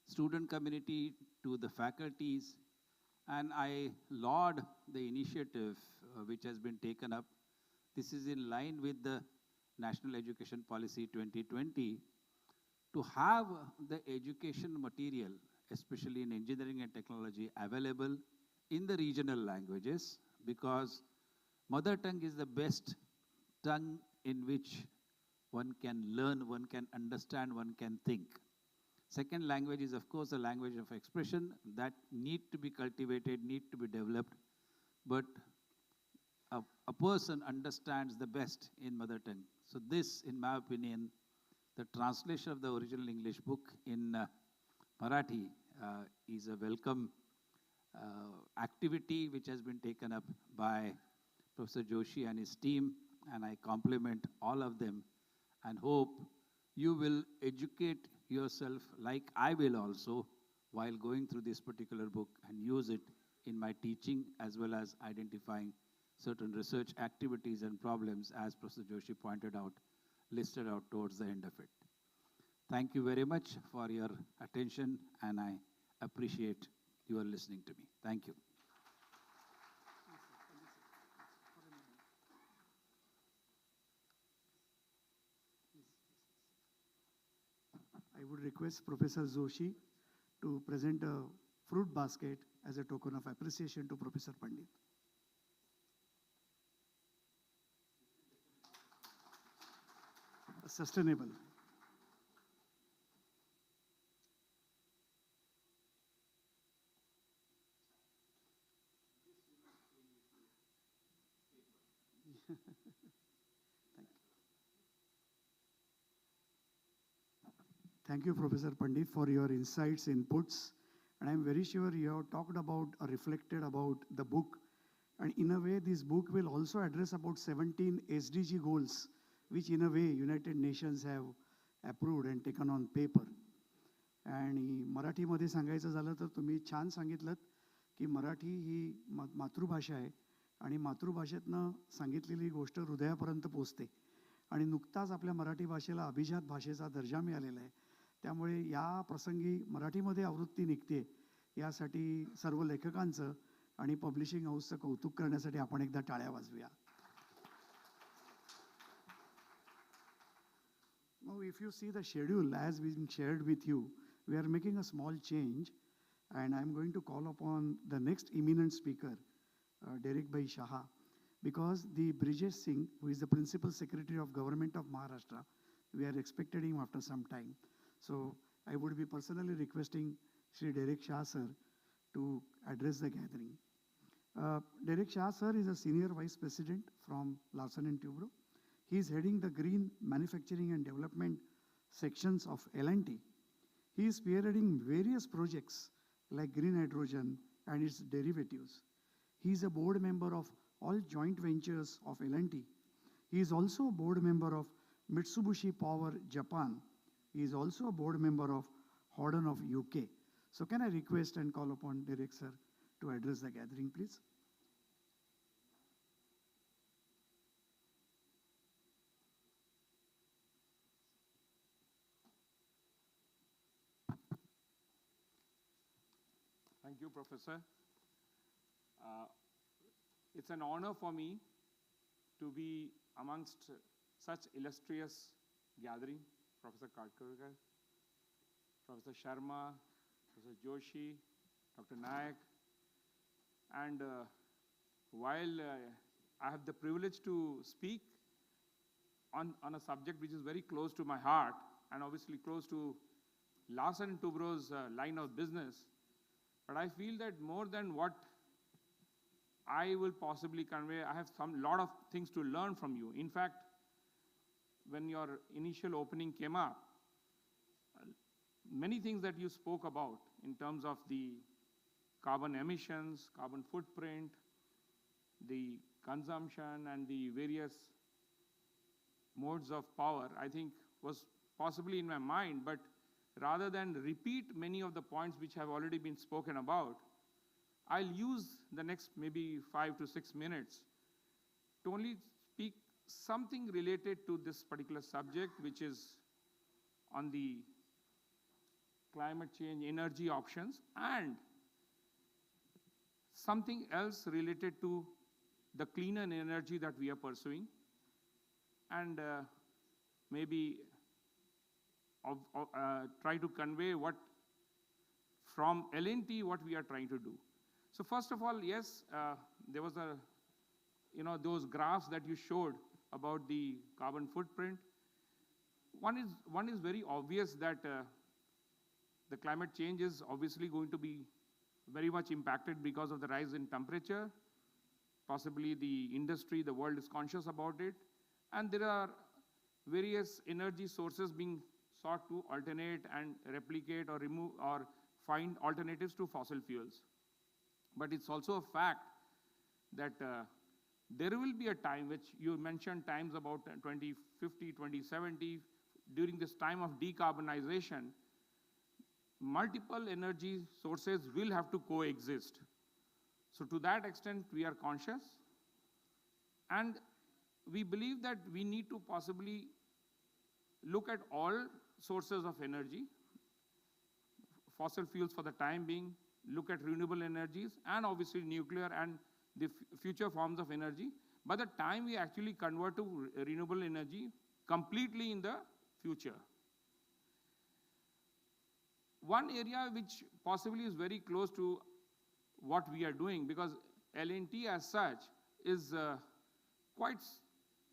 student community, to the faculties, and I laud the initiative which has been taken up. This is in line with the National Education Policy 2020 to have the education material, especially in engineering and technology, available in the regional languages, because mother tongue is the best tongue in which one can learn, one can understand, one can think. Second language is, of course, a language of expression that need to be cultivated, need to be developed, but a person understands the best in mother tongue. So this, in my opinion, the translation of the original English book in Marathi is a welcome activity which has been taken up by Professor Joshi and his team, and I compliment all of them and hope you will educate yourself like I will also while going through this particular book and use it in my teaching, as well as identifying certain research activities and problems, as Professor Joshi pointed out, listed out towards the end of it. Thank you very much for your attention, and I appreciate your listening to me. Thank you. I would request Professor Joshi to present a fruit basket as a token of appreciation to Professor Pandit. Sustainable. Thank you, Professor Pandit, for your insights, inputs. And I'm very sure you have talked about or reflected about the book. And in a way, this book will also address about 17 SDG goals, which in a way United Nations have approved and taken on paper. आणि मराठीमध्ये सांगायचं झालं तर तुम्ही छान सांगितलं की मराठी ही मातृभाषा आहे आणि मातृभाषेतनं सांगितलेली गोष्ट हृदयापर्यंत पोचते. आणि नुकताच आपल्या मराठी भाषेला अभिजात भाषेचा दर्जा मिळालेला आहे. त्यामुळे या प्रसंगी मराठीमध्ये आवृत्ती निघते यासाठी सर्व लेखकांचं आणि पब्लिशिंग हाऊसचं कौतुक करण्यासाठी आपण एकदा टाळ्या वाजवूया. Now, if you see the schedule as we shared with you, we are making a small change, and I'm going to call upon the next eminent speaker, Derek Bhai Shaha, because the Brijesh Singh, who is the Principal Secretary of Government of Maharashtra, we are expecting him after some time. So I would be personally requesting Shri Derek Shah sir to address the gathering. Derek Shah sir is a Senior Vice President from Larsen & Toubro. He is heading the Green Manufacturing and Development sections of L&T. He is spearheading various projects like green hydrogen and its derivatives. He is a board member of all joint ventures of L&T. He is also a board member of Mitsubishi Power Japan. He is also a board member of Horden of UK. So can I request and call upon Derek sir to address the gathering, please? Thank you, Professor. It's an honor for me to be amongst such illustrious gathering. Professor Katkurkar, Professor Sharma, Professor Joshi, Dr. Nayak. And while I have the privilege to speak on a subject which is very close to my heart and obviously close to Larsen & Toubro's line of business, but I feel that more than what I will possibly convey, I have lot of things to learn from you. In fact, when your initial opening came up, many things that you spoke about in terms of the carbon emissions, carbon footprint, the consumption, and the various modes of power, I think was possibly in my mind, but rather than repeat many of the points which have already been spoken about, I'll use the next maybe 5 to 6 minutes to only speak something related to this particular subject, which is on the climate change energy options, and something else related to the cleaner energy that we are pursuing, and maybe try to convey what from L&T what we are trying to do. So first of all, yes, there was those graphs that you showed about the carbon footprint. One is very obvious that the climate change is obviously going to be very much impacted because of the rise in temperature. Possibly the industry, the world is conscious about it, and there are various energy sources being sought to alternate and replicate or remove or find alternatives to fossil fuels. But it's also a fact that there will be a time, which you mentioned times about 2050, 2070, during this time of decarbonization, multiple energy sources will have to coexist. So to that extent, we are conscious. And we believe that we need to possibly look at all sources of energy, fossil fuels for the time being, look at renewable energies, and obviously nuclear and the future forms of energy. By the time we actually convert to renewable energy completely in the future. One area which possibly is very close to what we are doing, because L&T as such is quite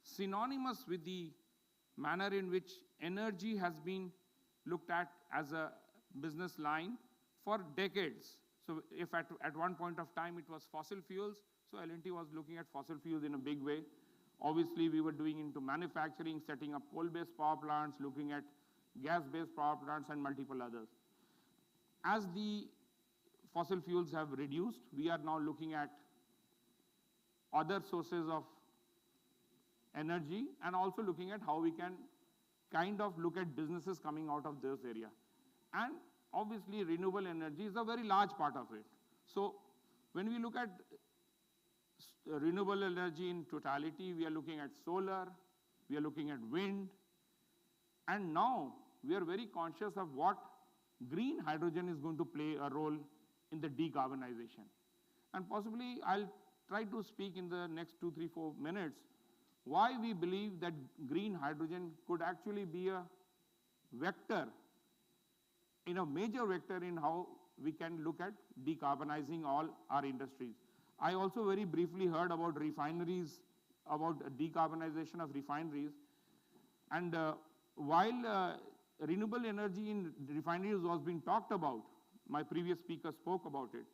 synonymous with the manner in which energy has been looked at as a business line for decades. So if at one point of time it was fossil fuels, so L&T was looking at fossil fuels in a big way. Obviously we were doing into manufacturing, setting up coal-based power plants, looking at gas-based power plants and multiple others. As the fossil fuels have reduced, we are now looking at other sources of energy and also looking at how we can kind of look at businesses coming out of this area. And obviously renewable energy is a very large part of it. So when we look at renewable energy in totality, we are looking at solar, we are looking at wind, and now we are very conscious of what green hydrogen is going to play a role in the decarbonization. And possibly I'll try to speak in the next 2, 3, 4 minutes why we believe that green hydrogen could actually be a vector, major vector in how we can look at decarbonizing all our industries. I also very briefly heard about refineries, about decarbonization of refineries. And while renewable energy in refineries was being talked about, my previous speaker spoke about it,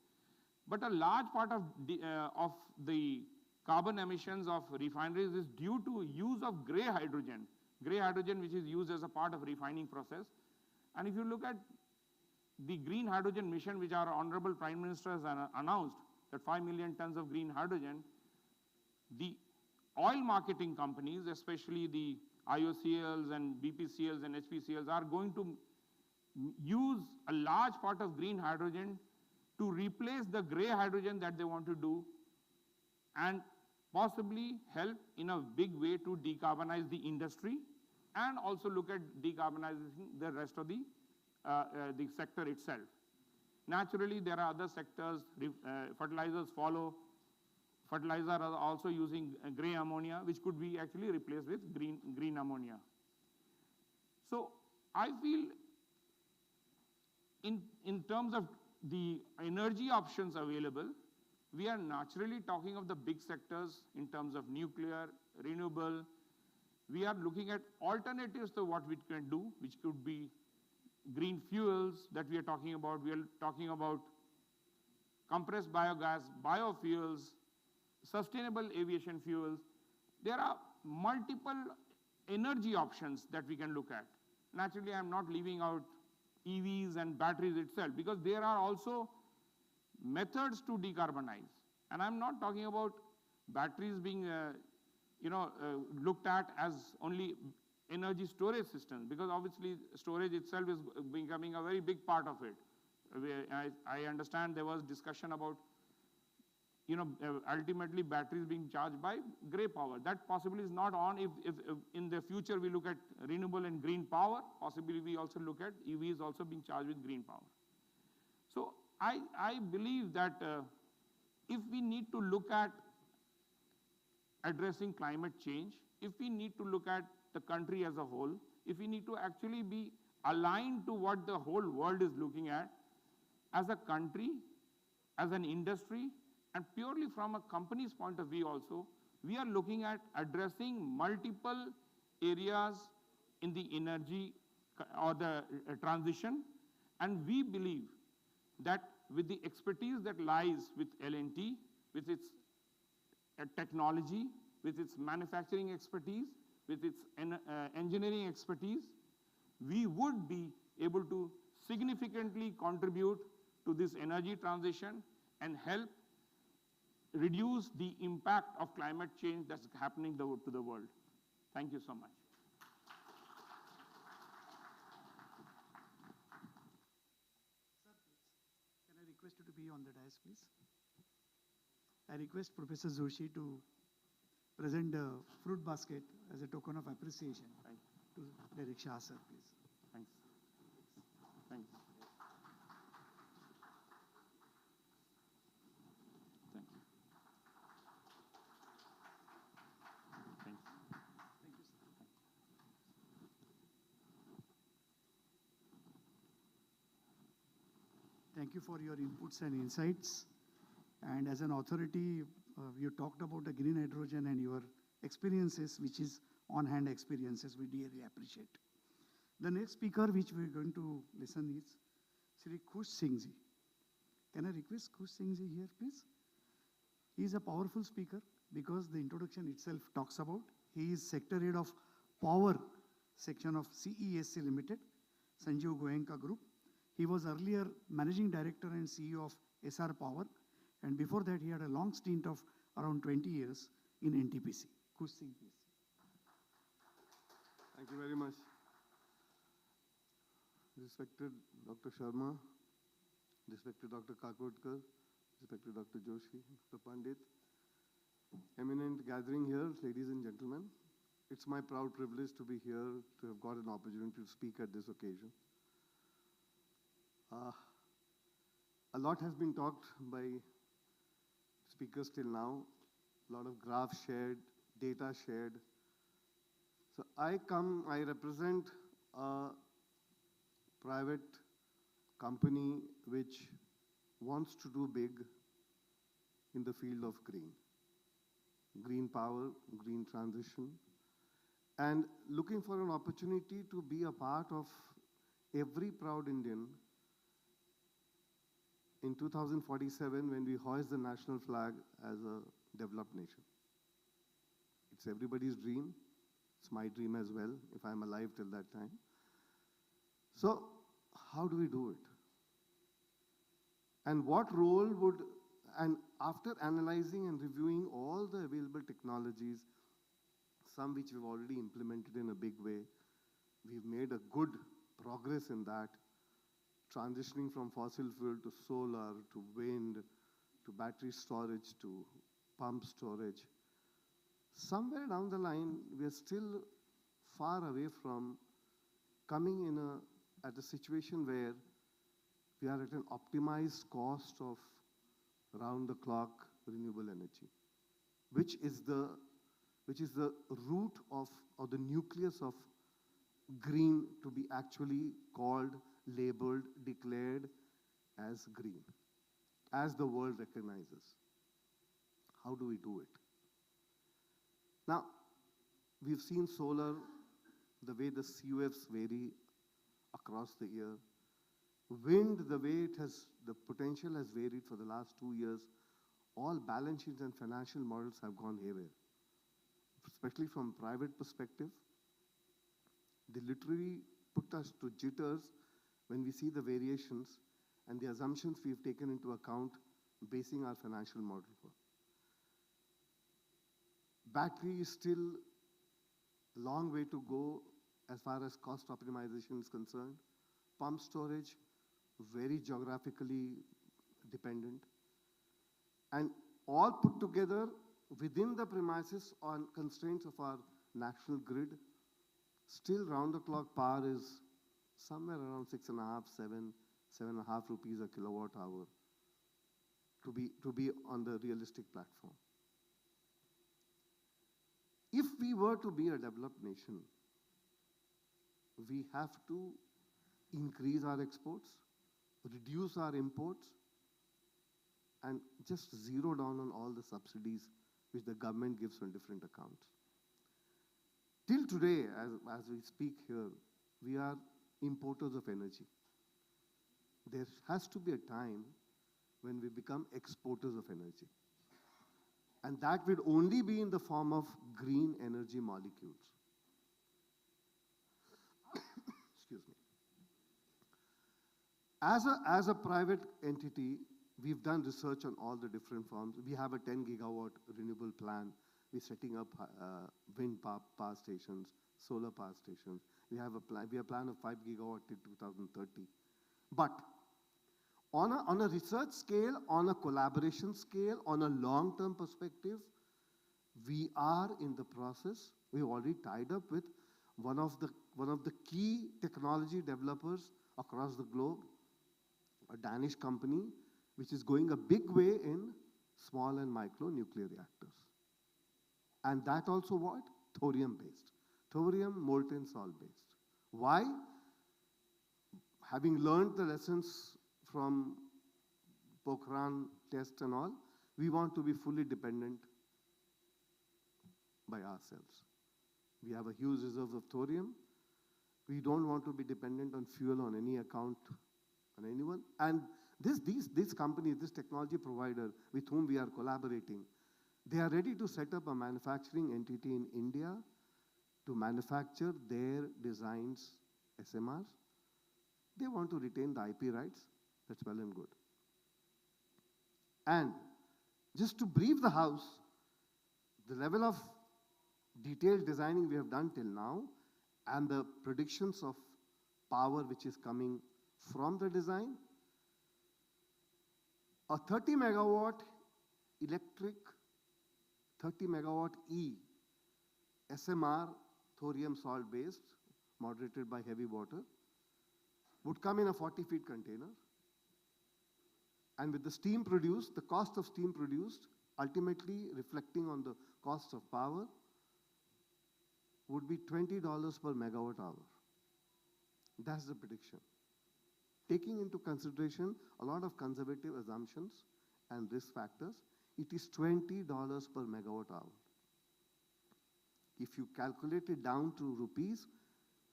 but a large part of the carbon emissions of refineries is due to use of gray hydrogen which is used as a part of refining process. And if you look at the green hydrogen mission which our Honorable Prime Minister has announced, that 5 million tons of green hydrogen, the oil marketing companies, especially the IOCLs and BPCLs and HPCLs, are going to use a large part of green hydrogen to replace the gray hydrogen that they want to do and possibly help in a big way to decarbonize the industry and also look at decarbonizing the rest of the sector itself. Naturally, there are other sectors, fertilizers follow. Fertilizers are also using gray ammonia, which could be actually replaced with green ammonia. So I feel in terms of the energy options available, we are naturally talking of the big sectors in terms of nuclear, renewable. We are looking at alternatives to what we can do, which could be green fuels that we are talking about. We are talking about compressed biogas, biofuels, sustainable aviation fuels. There are multiple energy options that we can look at. Naturally, I'm not leaving out EVs and batteries itself, because there are also methods to decarbonize. And I'm not talking about batteries being looked at as only energy storage systems, because obviously storage itself is becoming a very big part of it. I understand there was discussion about ultimately batteries being charged by gray power. That possibly is not on. If in the future we look at renewable and green power, possibly we also look at EVs also being charged with green power. So I believe that if we need to look at addressing climate change, if we need to look at the country as a whole, if we need to actually be aligned to what the whole world is looking at, as a country, as an industry, and purely from a company's point of view also, we are looking at addressing multiple areas in the energy or the transition. And we believe that with the expertise that lies with L&T, with its technology, with its manufacturing expertise, with its engineering expertise, we would be able to significantly contribute to this energy transition and help reduce the impact of climate change that's happening to the world. Thank you so much. Sir, please. Can I request you to be on the dais, please? I request Professor Joshi to present the fruit basket as a token of appreciation to Derek Shah, sir, please. Thanks. Thanks. Thank you. Thanks. Thank you, sir. Thank you for your inputs and insights. And as an authority, you talked about the green hydrogen and your experiences, which is on-hand experiences we dearly appreciate. The next speaker which we're going to listen is Sri Khush Singh Ji. Can I request Khush Singh Ji here, please? He is a powerful speaker because the introduction itself talks about. He is Sector Head of Power section of CESC Limited, Sanjeev Goenka Group. He was earlier Managing Director and CEO of SR Power, and before that he had a long stint of around 20 years in NTPC. Khush Singh, please. Thank you very much. Respected Dr. Sharma, respected Dr. Kakodkar, respected Dr. Joshi, Dr. Pandit, eminent gathering here, ladies and gentlemen, it's my proud privilege to be here, to have got an opportunity to speak at this occasion. A lot has been talked by speakers till now, a lot of graphs shared, data shared. So I represent a private company which wants to do big in the field of green power, green transition, and looking for an opportunity to be a part of every proud Indian in 2047 when we hoist the national flag as a developed nation. It's everybody's dream. It's my dream as well, if I'm alive till that time. So, how do we do it? And what role would, and after analyzing and reviewing all the available technologies, some which we've already implemented in a big way, we've made a good progress in that, transitioning from fossil fuel to solar, to wind, to battery storage, to pump storage. Somewhere down the line, we are still far away from coming at a situation where we are at an optimized cost of round-the-clock renewable energy, which is the root of, or the nucleus of green to be actually called, labeled, declared as green, as the world recognizes. How do we do it? Now, we've seen solar, the way the CUFs vary across the year. Wind, the way the potential has varied for the last 2 years. All balance sheets and financial models have gone haywire, especially from private perspective. They literally put us to jitters when we see the variations and the assumptions we've taken into account basing our financial model for. Battery is still a long way to go as far as cost optimization is concerned. Pump storage, very geographically dependent. And all put together within the premises on constraints of our national grid, still round-the-clock power is somewhere around 6.5, 7.5 rupees a kilowatt hour to be on the realistic platform. If we were to be a developed nation, we have to increase our exports, reduce our imports, and just zero down on all the subsidies which the government gives on different accounts. Till today, as we speak here, we are importers of energy. There has to be a time when we become exporters of energy. And that will only be in the form of green energy molecules. Excuse me. As a private entity, we've done research on all the different forms. We have a 10 gigawatt renewable plan. We're setting up wind power stations, solar power stations. We have a plan of 5 gigawatt till 2030. But on a research scale, on a collaboration scale, on a long-term perspective, we are in the process. We've already tied up with one of the key technology developers across the globe, a Danish company, which is going a big way in small and micro nuclear reactors. And that also what? Thorium-based. Thorium molten salt-based. Why? Having learned the lessons from Pokhran test and all, we want to be fully dependent by ourselves. We have a huge reserve of thorium. We don't want to be dependent on fuel on any account, on anyone. And this company, this technology provider with whom we are collaborating, they are ready to set up a manufacturing entity in India to manufacture their designs, SMRs. They want to retain the IP rights. That's well and good. And just to brief the house, the level of detailed designing we have done till now and the predictions of power which is coming from the design, a 30 megawatt electric, 30 megawatt E SMR, thorium salt based, moderated by heavy water, would come in a 40 feet container. And with the steam produced, the cost of steam produced, ultimately reflecting on the cost of power, would be $20 per megawatt hour. That's the prediction. Taking into consideration a lot of conservative assumptions and risk factors, it is $20 per megawatt hour. If you calculate it down to rupees,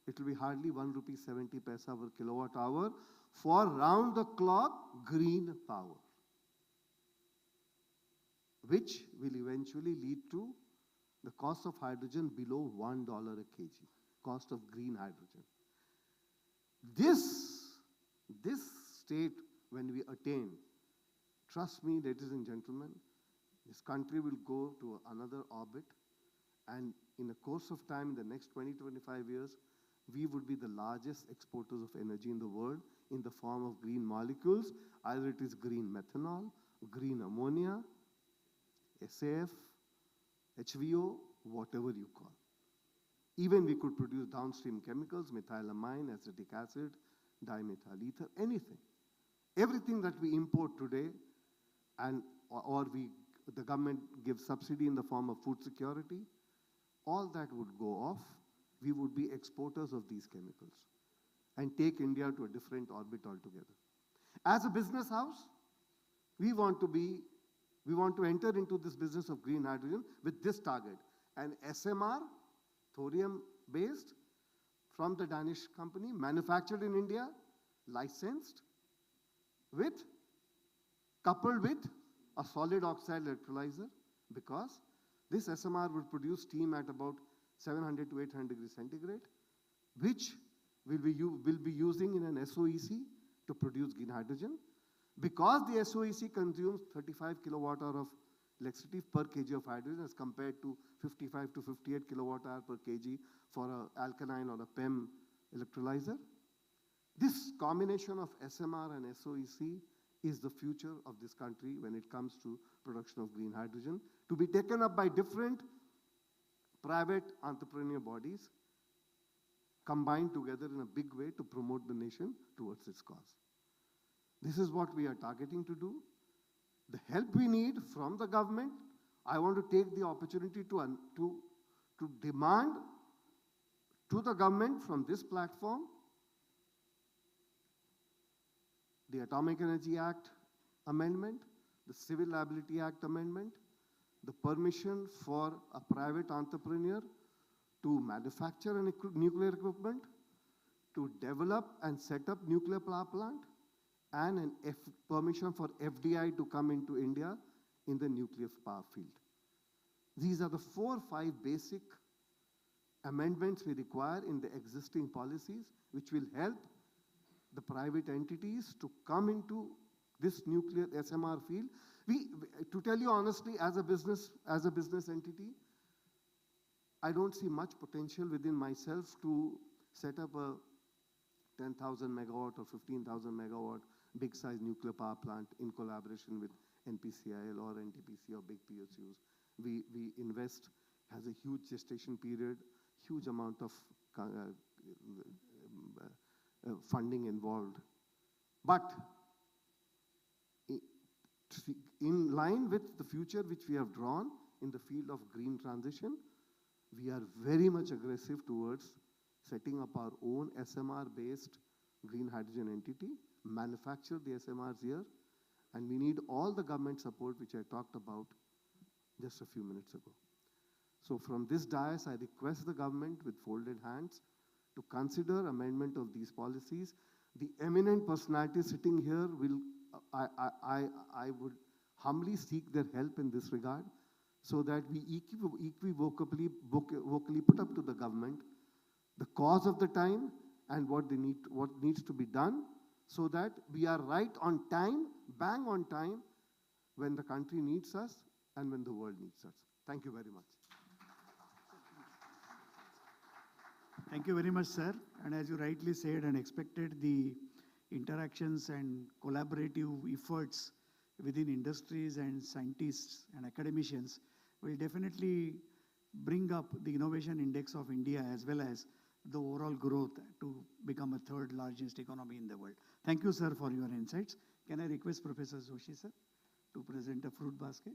it will be hardly 1 rupee 70 paisa per kilowatt hour for round-the-clock green power, which will eventually lead to the cost of hydrogen below $1 a kg, cost of green hydrogen. This state, when we attain, trust me, ladies and gentlemen, this country will go to another orbit, and in the course of time, in the next 20-25 years, we would be the largest exporters of energy in the world in the form of green molecules, either it is green methanol, green ammonia, SAF, HVO, whatever you call. Even we could produce downstream chemicals, methylamine, acetic acid, dimethyl ether, anything. Everything that we import today, and the government gives subsidy in the form of food security, all that would go off. We would be exporters of these chemicals and take India to a different orbit altogether. As a business house, we want to enter into this business of green hydrogen with this target. An SMR, thorium-based, from the Danish company, manufactured in India, licensed, coupled with a solid oxide electrolyzer, because this SMR will produce steam at about 700 to 800 degrees centigrade, which will be using in an SOEC to produce green hydrogen. Because the SOEC consumes 35 kilowatt hour of electricity per kg of hydrogen as compared to 55 to 58 kilowatt hour per kg for an alkaline or a PEM electrolyzer. This combination of SMR and SOEC is the future of this country when it comes to production of green hydrogen, to be taken up by different private entrepreneurial bodies combined together in a big way to promote the nation towards its cause. This is what we are targeting to do. The help we need from the government, I want to take the opportunity to demand to the government from this platform the Atomic Energy Act amendment, the Civil Liability Act amendment, the permission for a private entrepreneur to manufacture nuclear equipment, to develop and set up nuclear power plant, and an permission for FDI to come into India in the nuclear power field. These are the 4 or 5 basic amendments we require in the existing policies, which will help the private entities to come into this nuclear SMR field. To tell you honestly, as a business entity, I don't see much potential within myself to set up a 10,000 megawatt or 15,000 megawatt big size nuclear power plant in collaboration with NPCIL or NTPC or big PSUs. We invest, has a huge gestation period, huge amount of funding involved. But in line with the future which we have drawn in the field of green transition, we are very much aggressive towards setting up our own SMR-based green hydrogen entity, manufacture the SMRs here, and we need all the government support which I talked about just a few minutes ago. So from this dais, I request the government with folded hands to consider amendment of these policies. The eminent personalities sitting here I would humbly seek their help in this regard, so that we vocally put up to the government the cause of the time and what needs to be done, so that we are right on time, bang on time, when the country needs us and when the world needs us. Thank you very much. Thank you very much, sir. And as you rightly said and expected, the interactions and collaborative efforts within industries and scientists and academicians will definitely bring up the innovation index of India as well as the overall growth to become a third largest economy in the world. Thank you, sir, for your insights. Can I request Professor Joshi, sir, to present a fruit basket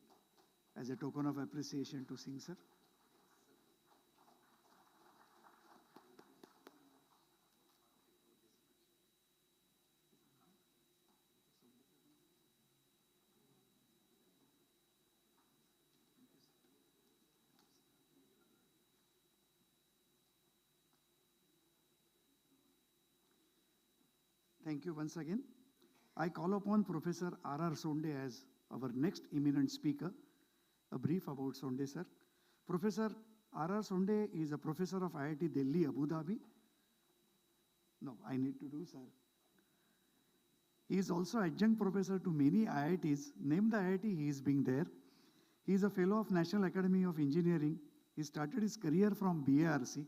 as a token of appreciation to Singh, sir? Thank you once again. I call upon Professor R.R. Sonde as our next eminent speaker. A brief about Sonde, sir. Professor R.R. Sonde is a professor of IIT Delhi, Abu Dhabi. No, I need to do, sir. He is also adjunct professor to many IITs. Name the IIT, he is being there. He is a fellow of National Academy of Engineering. He started his career from BARC.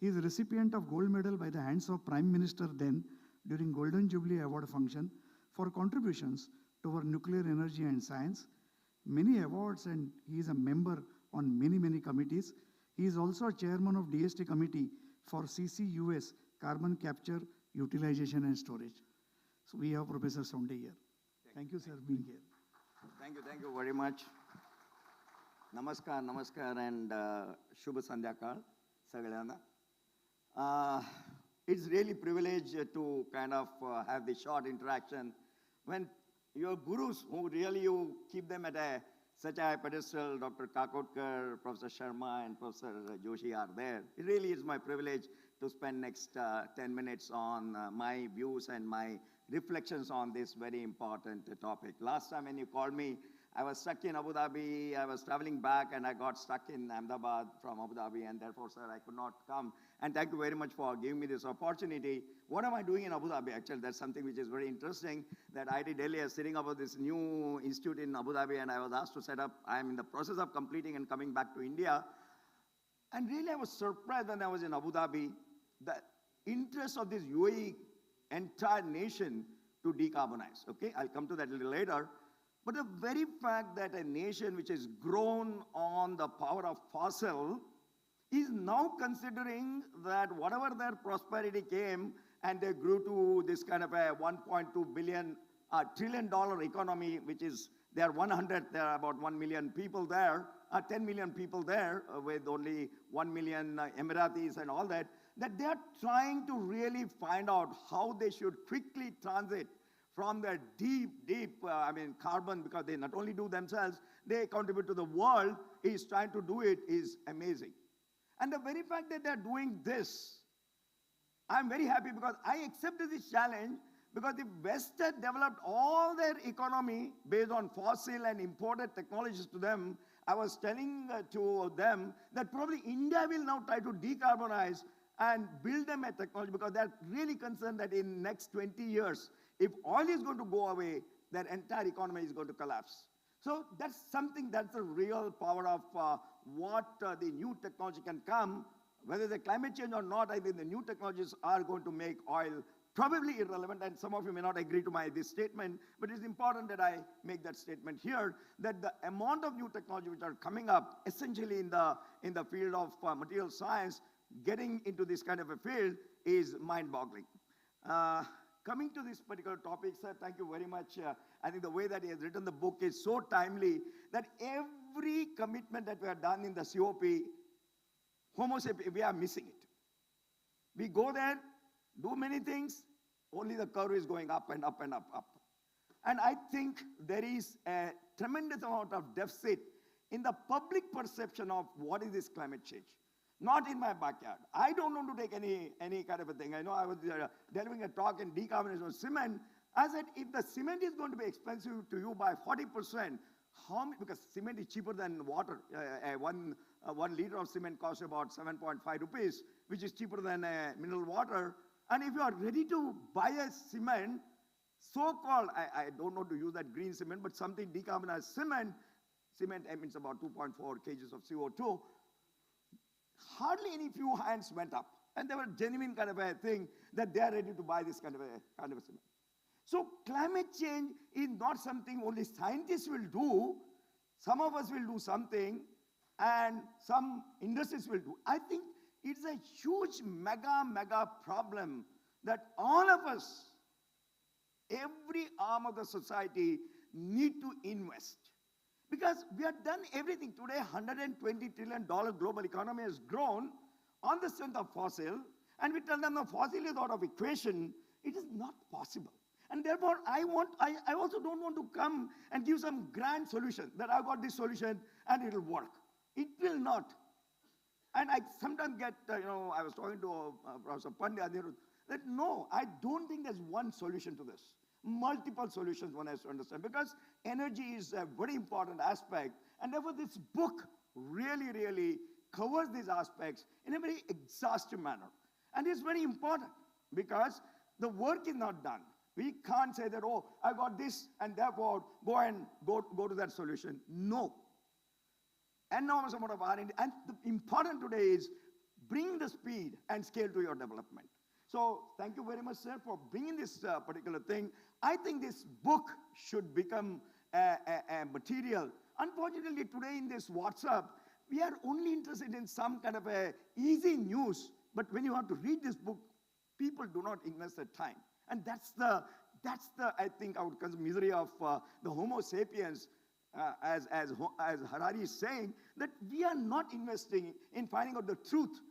He is a recipient of gold medal by the hands of Prime Minister then during Golden Jubilee Award function for contributions toward nuclear energy and science. Many awards, and he is a member on many committees. He is also a chairman of DST committee for CCUS, carbon capture, utilization and storage. So we have Professor Sonde here. Thank you, sir, being here. Thank you very much. Namaskar, and Shubh Sandhyakal, Sagalana. It's really privilege to kind of have this short interaction when your gurus, who really you keep them at such a high pedestal, Dr. Kakotkar, Professor Sharma, and Professor Joshi are there. It really is my privilege to spend next 10 minutes on my views and my reflections on this very important topic. Last time when you called me, I was stuck in Abu Dhabi. I was traveling back and I got stuck in Ahmedabad from Abu Dhabi, and therefore, sir, I could not come. And thank you very much for giving me this opportunity. What am I doing in Abu Dhabi? Actually, that's something which is very interesting, that IIT Delhi is setting up this new institute in Abu Dhabi, and I was asked to set up. I am in the process of completing and coming back to India. And really, I was surprised when I was in Abu Dhabi, the interest of this UAE entire nation to decarbonize. Okay, I'll come to that a little later. But the very fact that a nation which has grown on the power of fossil is now considering that whatever their prosperity came and they grew to this kind of a 1.2 billion trillion dollar economy, which is, there are about 1 million people there, 10 million people there with only 1 million Emiratis and all that, that they are trying to really find out how they should quickly transit from the deep, carbon, because they not only do themselves, they contribute to the world, is trying to do it is amazing. And the very fact that they're doing this, I'm very happy because I accepted this challenge because the West had developed all their economy based on fossil and imported technologies to them. I was telling to them that probably India will now try to decarbonize and build them a technology because they're really concerned that in next 20 years, if oil is going to go away, their entire economy is going to collapse. So that's something, that's the real power of what the new technology can come. Whether the climate change or not, I think the new technologies are going to make oil probably irrelevant, and some of you may not agree to this statement, but it's important that I make that statement here, that the amount of new technology which are coming up, essentially in the field of material science, getting into this kind of a field is mind-boggling. Coming to this particular topic, sir, thank you very much. I think the way that he has written the book is so timely that every commitment that we have done in the COP, Homo sapiens, we are missing it. We go there, do many things, only the curve is going up and up and up. And I think there is a tremendous amount of deficit in the public perception of what is this climate change. Not in my backyard. I don't want to take any kind of a thing. I know I was delivering a talk in decarbonization of cement. I said, if the cement is going to be expensive to you by 40%, because cement is cheaper than water. One liter of cement costs about 7.5 rupees, which is cheaper than mineral water. And if you are ready to buy a cement, so-called, I don't know to use that green cement, but something decarbonized cement emits about 2.4 kgs of CO2. Hardly any few hands went up. And they were genuine kind of a thing that they are ready to buy this kind of a cement. So climate change is not something only scientists will do. Some of us will do something, and some industries will do. I think it's a huge, mega problem that all of us Every arm of the society need to invest. Because we have done everything. Today, $120 trillion global economy has grown on the strength of fossil, and we tell them the fossil is out of equation. It is not possible. And therefore, I also don't want to come and give some grand solution that I've got this solution and it'll work. It will not. And I sometimes get, I was talking to Professor Pandya, that no, I don't think there's one solution to this. Multiple solutions one has to understand, because energy is a very important aspect, and therefore this book really, really covers these aspects in a very exhaustive manner. And it's very important because the work is not done. We can't say that, oh, I got this, and therefore go to that solution. No. Enormous amount of R&D. And the important today is bring the speed and scale to your development. So thank you very much, sir, for bringing this particular thing. I think this book should become a material. Unfortunately, today in this WhatsApp, we are only interested in some kind of a easy news. But when you have to read this book, people do not invest their time. And that's the I think, I would consider misery of the Homo sapiens, as Harari is saying, that we are not investing in finding out the truth.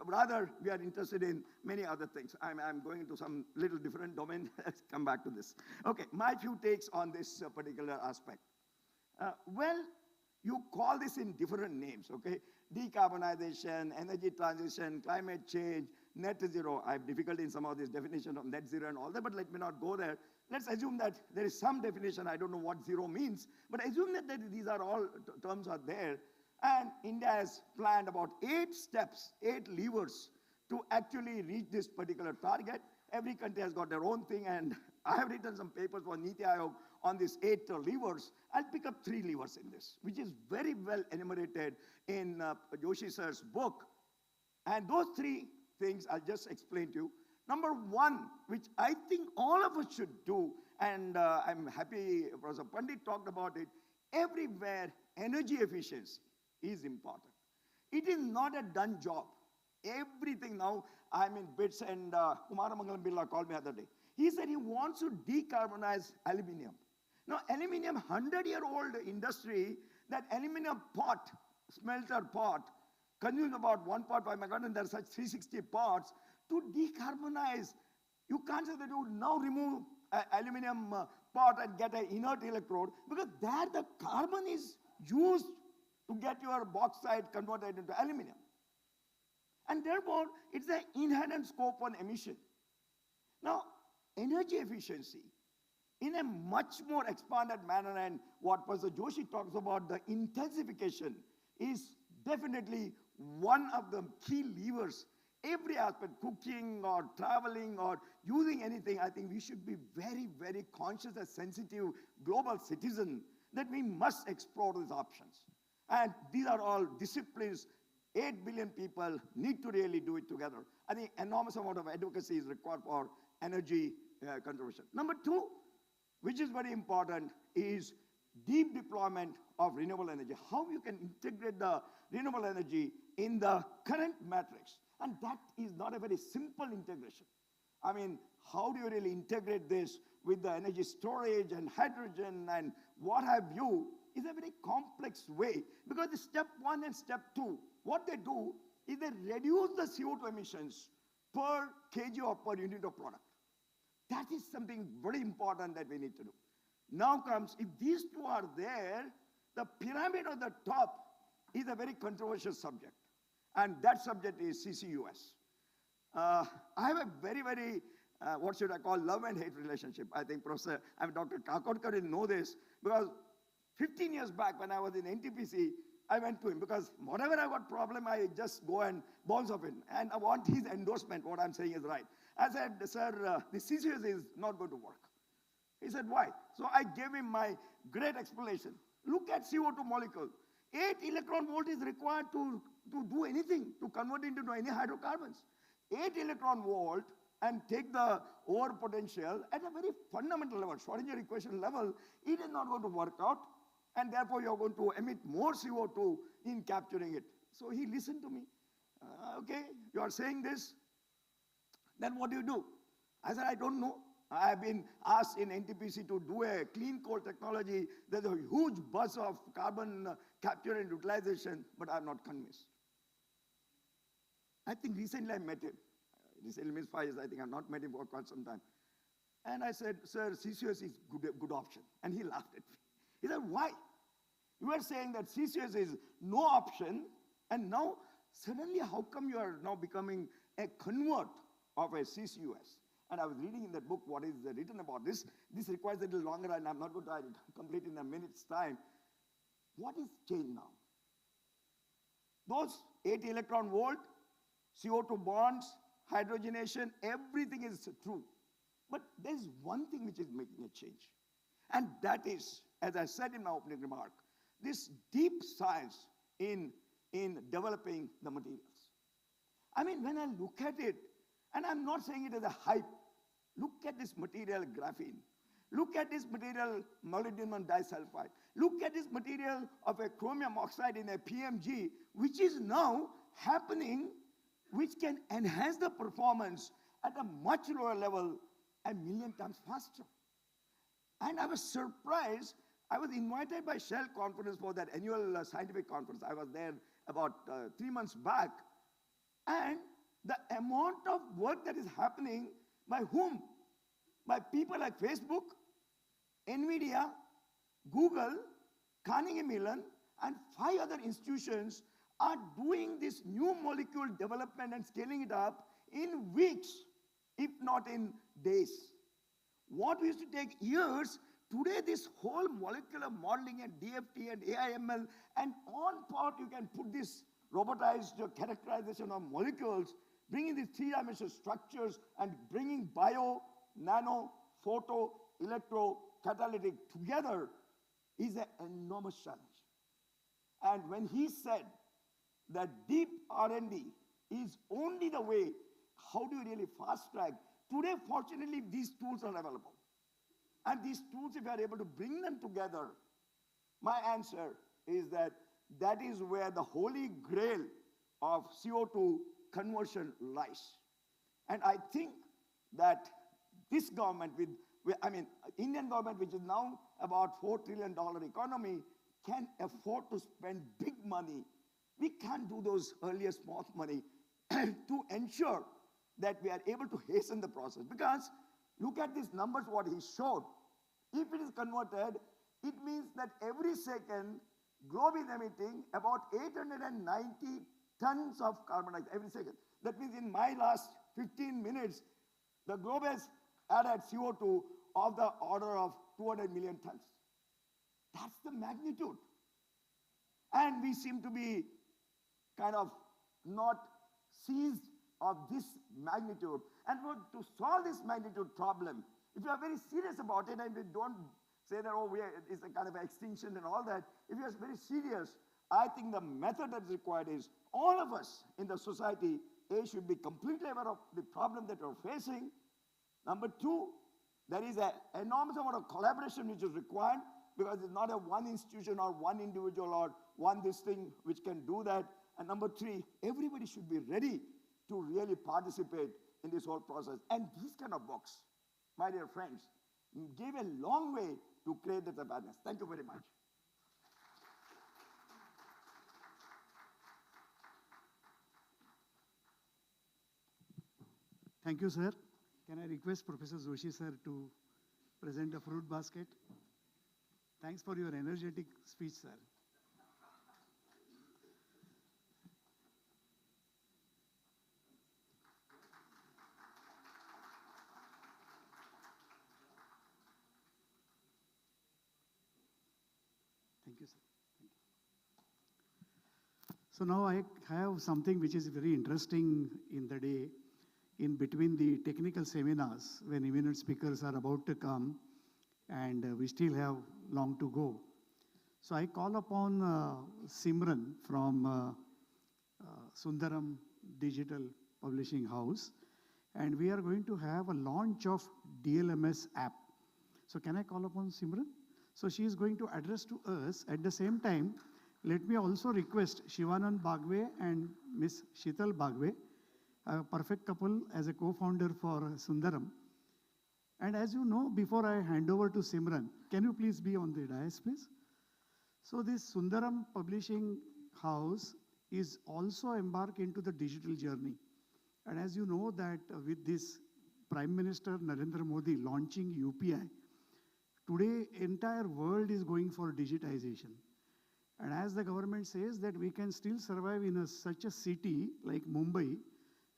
Rather, we are interested in many other things. I'm going into some little different domain. Let's come back to this. Okay, my few takes on this particular aspect. Well, you call this in different names, okay? Decarbonization, energy transition, climate change, net zero. I have difficulty in some of this definition of net zero and all that, but let me not go there. Let's assume that there is some definition. I don't know what zero means, but assume that these are all terms are there. And India has planned about 8 steps, 8 levers to actually reach this particular target. Every country has got their own thing, and I have written some papers for Niti Aayog on these 8 levers. I'll pick up 3 levers in this, which is very well enumerated in Joshi sir's book. And those 3 things I'll just explain to you. Number 1, which I think all of us should do, and I'm happy Professor Pandit talked about it, everywhere energy efficiency is important. It is not a done job. Everything now, I'm in bits, and Kumaramangalam Birla called me the other day. He said he wants to decarbonize aluminium. Now, aluminium, 100-year-old industry, that aluminium pot, smelter pot, consumes about 1.5 megaton, and there are such 360 pots. To decarbonize, you can't say that you now remove aluminium pot and get an inert electrode, because there the carbon is used to get your bauxite converted into aluminum. And therefore, it's an inherent scope on emission. Now, energy efficiency, in a much more expanded manner, and what Professor Joshi talks about, the intensification, is definitely one of the key levers. Every aspect, cooking or traveling or using anything, I think we should be very, very conscious and sensitive global citizen that we must explore these options. And these are all disciplines. 8 billion people need to really do it together. I think enormous amount of advocacy is required for energy conservation. Number 2, which is very important, is deep deployment of renewable energy. How you can integrate the renewable energy in the current matrix. And that is not a very simple integration. I mean, how do you really integrate this with the energy storage and hydrogen and what have you, is a very complex way. Because the step 1 and step 2, what they do is they reduce the CO2 emissions per kg or per unit of product. That is something very important that we need to do. Now comes, if these 2 are there, the pyramid on the top is a very controversial subject. And that subject is CCUS. I have a very, very, what should I call, love and hate relationship. I think Dr. Kakodkar will know this, because 15 years back when I was in NTPC, I went to him, because whatever I got problem, I just go and bounce off him. And I want his endorsement, what I'm saying is right. I said, sir, the CCUS is not going to work. He said, why? So I gave him my great explanation. Look at CO2 molecule. 8 electron volt is required to do anything, to convert it into any hydrocarbons. 8 electron volt and take the over potential at a very fundamental level, Schrodinger equation level, it is not going to work out, and therefore you are going to emit more CO2 in capturing it. So he listened to me. Okay, you are saying this, then what do you do? I said, I don't know. I have been asked in NTPC to do a clean coal technology. There's a huge buzz of carbon capture and utilization, but I'm not convinced. I think recently I met him. Recently means 5 years, I think I've not met him for quite some time. And I said, sir, CCUS is a good option. And he laughed at me. He said, why? You were saying that CCUS is no option, and now suddenly how come you are now becoming a convert of a CCUS? And I was reading in that book what is written about this. This requires a little longer, and I'm not going to complete in a minute's time. What is changed now? Those 80 electron volt, CO2 bonds, hydrogenation, everything is true. But there's one thing which is making a change. And that is, as I said in my opening remark, this deep science in developing the materials. I mean, when I look at it, and I'm not saying it as a hype, look at this material graphene. Look at this material molybdenum disulfide. Look at this material of a chromium oxide in a PMG, which is now happening, which can enhance the performance at a much lower level, 1,000,000 times faster. And I was surprised. I was invited by Shell conference for that annual scientific conference. I was there about 3 months back. And the amount of work that is happening by whom? By people like Facebook, NVIDIA, Google, Carnegie Mellon, and 5 other institutions are doing this new molecule development and scaling it up in weeks, if not in days. What used to take years, today this whole molecular modeling and DFT and AIML, and on part you can put this robotized characterization of molecules, bringing these 3-dimensional structures and bringing bio, nano, photo, electro, catalytic together is an enormous challenge. And when he said that deep R&D is only the way, how do you really fast track? Today, fortunately, these tools are available. And these tools, if you are able to bring them together, my answer is that that is where the holy grail of CO2 conversion lies. And I think that this government, Indian government, which is now about $4 trillion economy, can afford to spend big money. We can't do those earlier small money to ensure that we are able to hasten the process. Because look at these numbers, what he showed. If it is converted, it means that every second, globe is emitting about 890 tons of carbon dioxide every second. That means in my last 15 minutes, the globe has added CO2 of the order of 200 million tons. That's the magnitude. And we seem to be kind of not seized of this magnitude. And to solve this magnitude problem, if you are very serious about it and we don't say that, oh, it's a kind of extinction and all that, if you are very serious, I think the method that is required is all of us in the society, A, should be completely aware of the problem that we're facing. Number 2, there is an enormous amount of collaboration which is required, because it's not a one institution or one individual or one this thing which can do that. And number 3, everybody should be ready to really participate in this whole process. And these kind of books, my dear friends, gave a long way to create that awareness. Thank you very much. Thank you, sir. Can I request Professor Joshi, sir, to present a fruit basket? Thanks for your energetic speech, sir. Thank you, sir. Thank you. So now I have something which is very interesting in the day. In between the technical seminars, when eminent speakers are about to come, and we still have long to go. So I call upon Simran from Sundaram Digital Publishing House, and we are going to have a launch of DLMS app. So can I call upon Simran? So she is going to address to us. At the same time, let me also request Shivanand Bagwe and Miss Shital Bagwe, a perfect couple as a co-founder for Sundaram. And as you know, before I hand over to Simran, can you please be on the dais, please? So this Sundaram Publishing House is also embarked into the digital journey. And as you know that with this Prime Minister Narendra Modi launching UPI, today entire world is going for digitization. And as the government says that we can still survive in such a city like Mumbai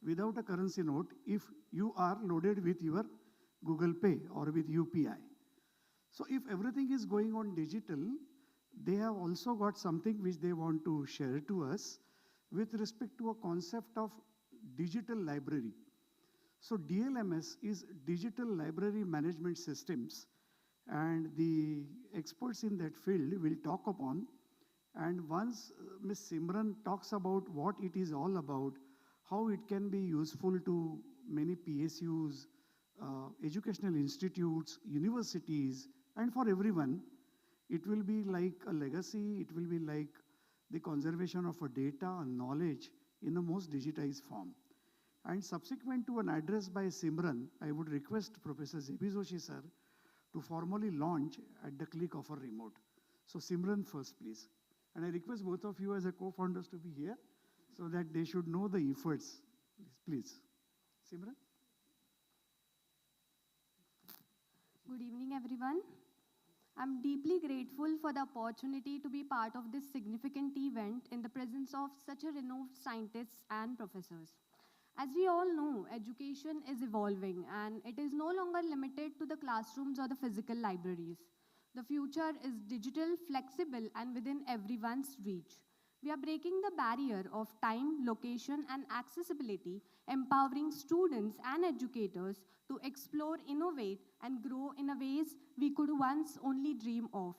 without a currency note if you are loaded with your Google Pay or with UPI. So if everything is going on digital, they have also got something which they want to share to us with respect to a concept of digital library. So DLMS is Digital Library Management Systems, and the experts in that field will talk upon. And once Ms. Simran talks about what it is all about, how it can be useful to many PSUs, educational institutes, universities, and for everyone, it will be like a legacy, it will be like the conservation of a data and knowledge in the most digitized form. And subsequent to an address by Simran, I would request Professor J.B. Joshi sir to formally launch at the click of a remote. So Simran first, please. And I request both of you as a co-founders to be here so that they should know the efforts. Please. Simran? Good evening, everyone. I'm deeply grateful for the opportunity to be part of this significant event in the presence of such a renowned scientists and professors. As we all know, education is evolving and it is no longer limited to the classrooms or the physical libraries. The future is digital, flexible, and within everyone's reach. We are breaking the barrier of time, location, and accessibility, empowering students and educators to explore, innovate, and grow in a ways we could once only dream of.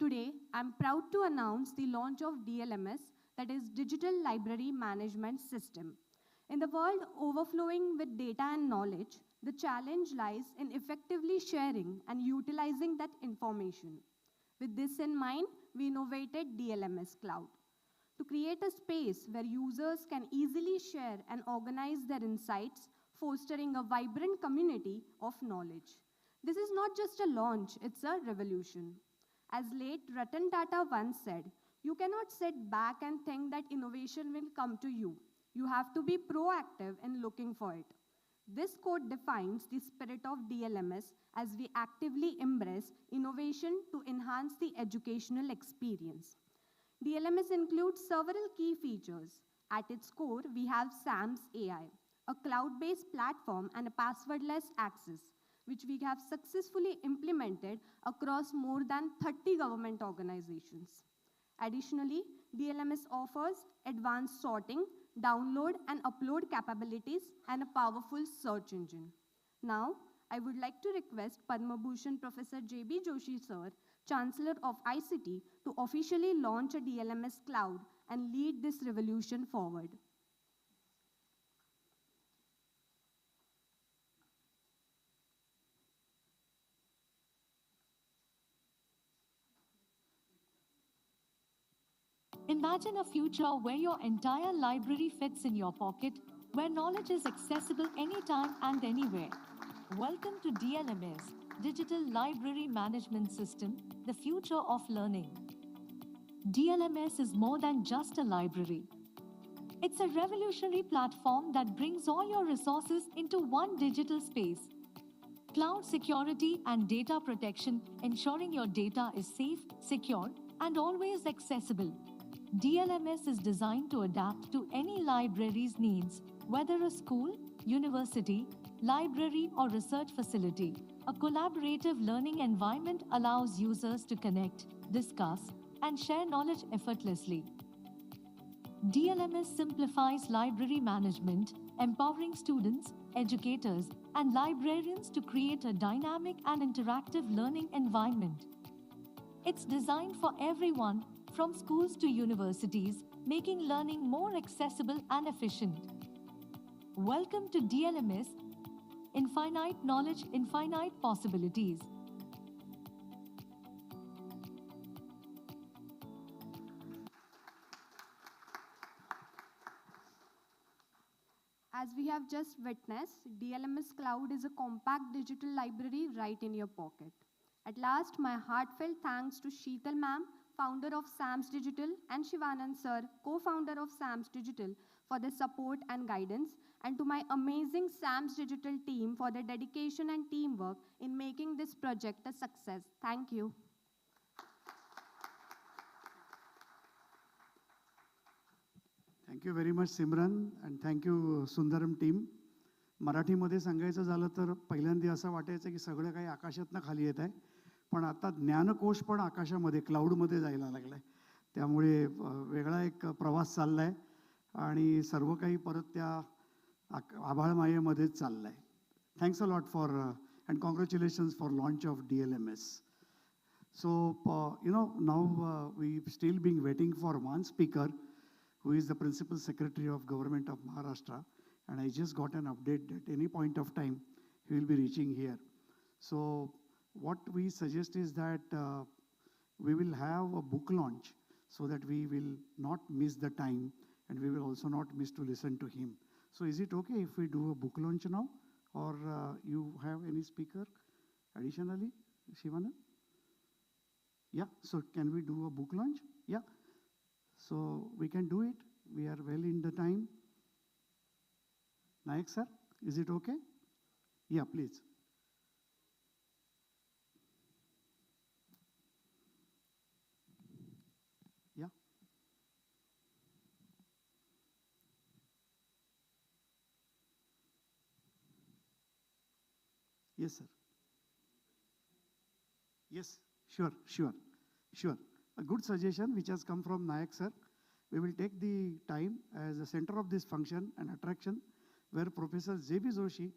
Today, I'm proud to announce the launch of DLMS, that is Digital Library Management System. In the world overflowing with data and knowledge, the challenge lies in effectively sharing and utilizing that information. With this in mind, we innovated DLMS Cloud to create a space where users can easily share and organize their insights, fostering a vibrant community of knowledge. This is not just a launch, it's a revolution. As late Ratan Tata once said, you cannot sit back and think that innovation will come to you. You have to be proactive in looking for it. This quote defines the spirit of DLMS as we actively embrace innovation to enhance the educational experience. DLMS includes several key features. At its core, we have SAMS AI, a cloud-based platform and a passwordless access, which we have successfully implemented across more than 30 government organizations. Additionally, DLMS offers advanced sorting, download and upload capabilities, and a powerful search engine. Now, I would like to request Padma Bhushan Professor J.B. Joshi sir, Chancellor of ICT, to officially launch a DLMS cloud and lead this revolution forward. Imagine a future where your entire library fits in your pocket, where knowledge is accessible anytime and anywhere. Welcome to DLMS, Digital Library Management System, the future of learning. DLMS is more than just a library. It's a revolutionary platform that brings all your resources into one digital space. Cloud security and data protection, ensuring your data is safe, secure, and always accessible. DLMS is designed to adapt to any library's needs, whether a school, university, library, or research facility. A collaborative learning environment allows users to connect, discuss, and share knowledge effortlessly. DLMS simplifies library management, empowering students, educators, and librarians to create a dynamic and interactive learning environment. It's designed for everyone, from schools to universities, making learning more accessible and efficient. Welcome to DLMS, Infinite Knowledge, Infinite Possibilities. As we have just witnessed, DLMS Cloud is a compact digital library right in your pocket. At last, my heartfelt thanks to Sheetal ma'am, founder of SAMS Digital, and Shivanand sir, co-founder of SAMS Digital, for their support and guidance, and to my amazing SAMS Digital team for their dedication and teamwork in making this project a success. Thank you. Thank you very much, Simran, and thank you, Sundaram team. मराठीमध्ये सांगायचं झालं तर पहिल्यांदा असं वाटायचं की सगळं काही आकाशातनं खाली येत आहे, पण आता ज्ञानकोश पण आकाशामध्ये क्लाउडमध्ये जायला लागला आहे. त्यामुळे वेगळा एक प्रवास चालला आहे आणि सर्व काही परत त्या आभाळमायेमध्येच चाललं आहे. Thanks a lot for and congratulations for launch of DLMS. So, now we still being waiting for one speaker who is the Principal Secretary of Government of Maharashtra, and I just got an update that any point of time he will be reaching here. So what we suggest is that we will have a book launch so that we will not miss the time and we will also not miss to listen to him. So is it okay if we do a book launch now, or you have any speaker additionally, Shivana? Yeah, so can we do a book launch? Yeah, so we can do it. We are well in the time. Nayak sir, is it okay? Yeah, please. Yeah. Yes, sir. Yes, sure. A good suggestion which has come from Nayak sir. We will take the time as the center of this function and attraction, where Professor J.B. Joshi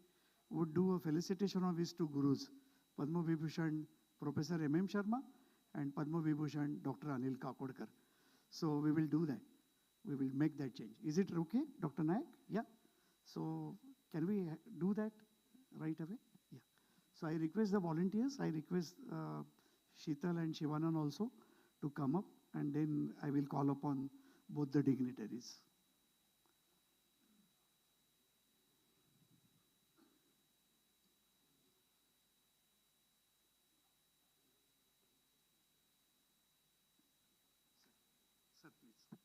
would do a felicitation of his two gurus, Padma Vibhushan Professor M.M. Sharma and Padma Vibhushan Dr. Anil Kakodkar. So we will do that. We will make that change. Is it okay, Dr. Nayak? Yeah. So can we do that right away? Yeah. So I request the volunteers, I request Sheetal and Shivanan also to come up, and then I will call upon both the dignitaries. Sir, please.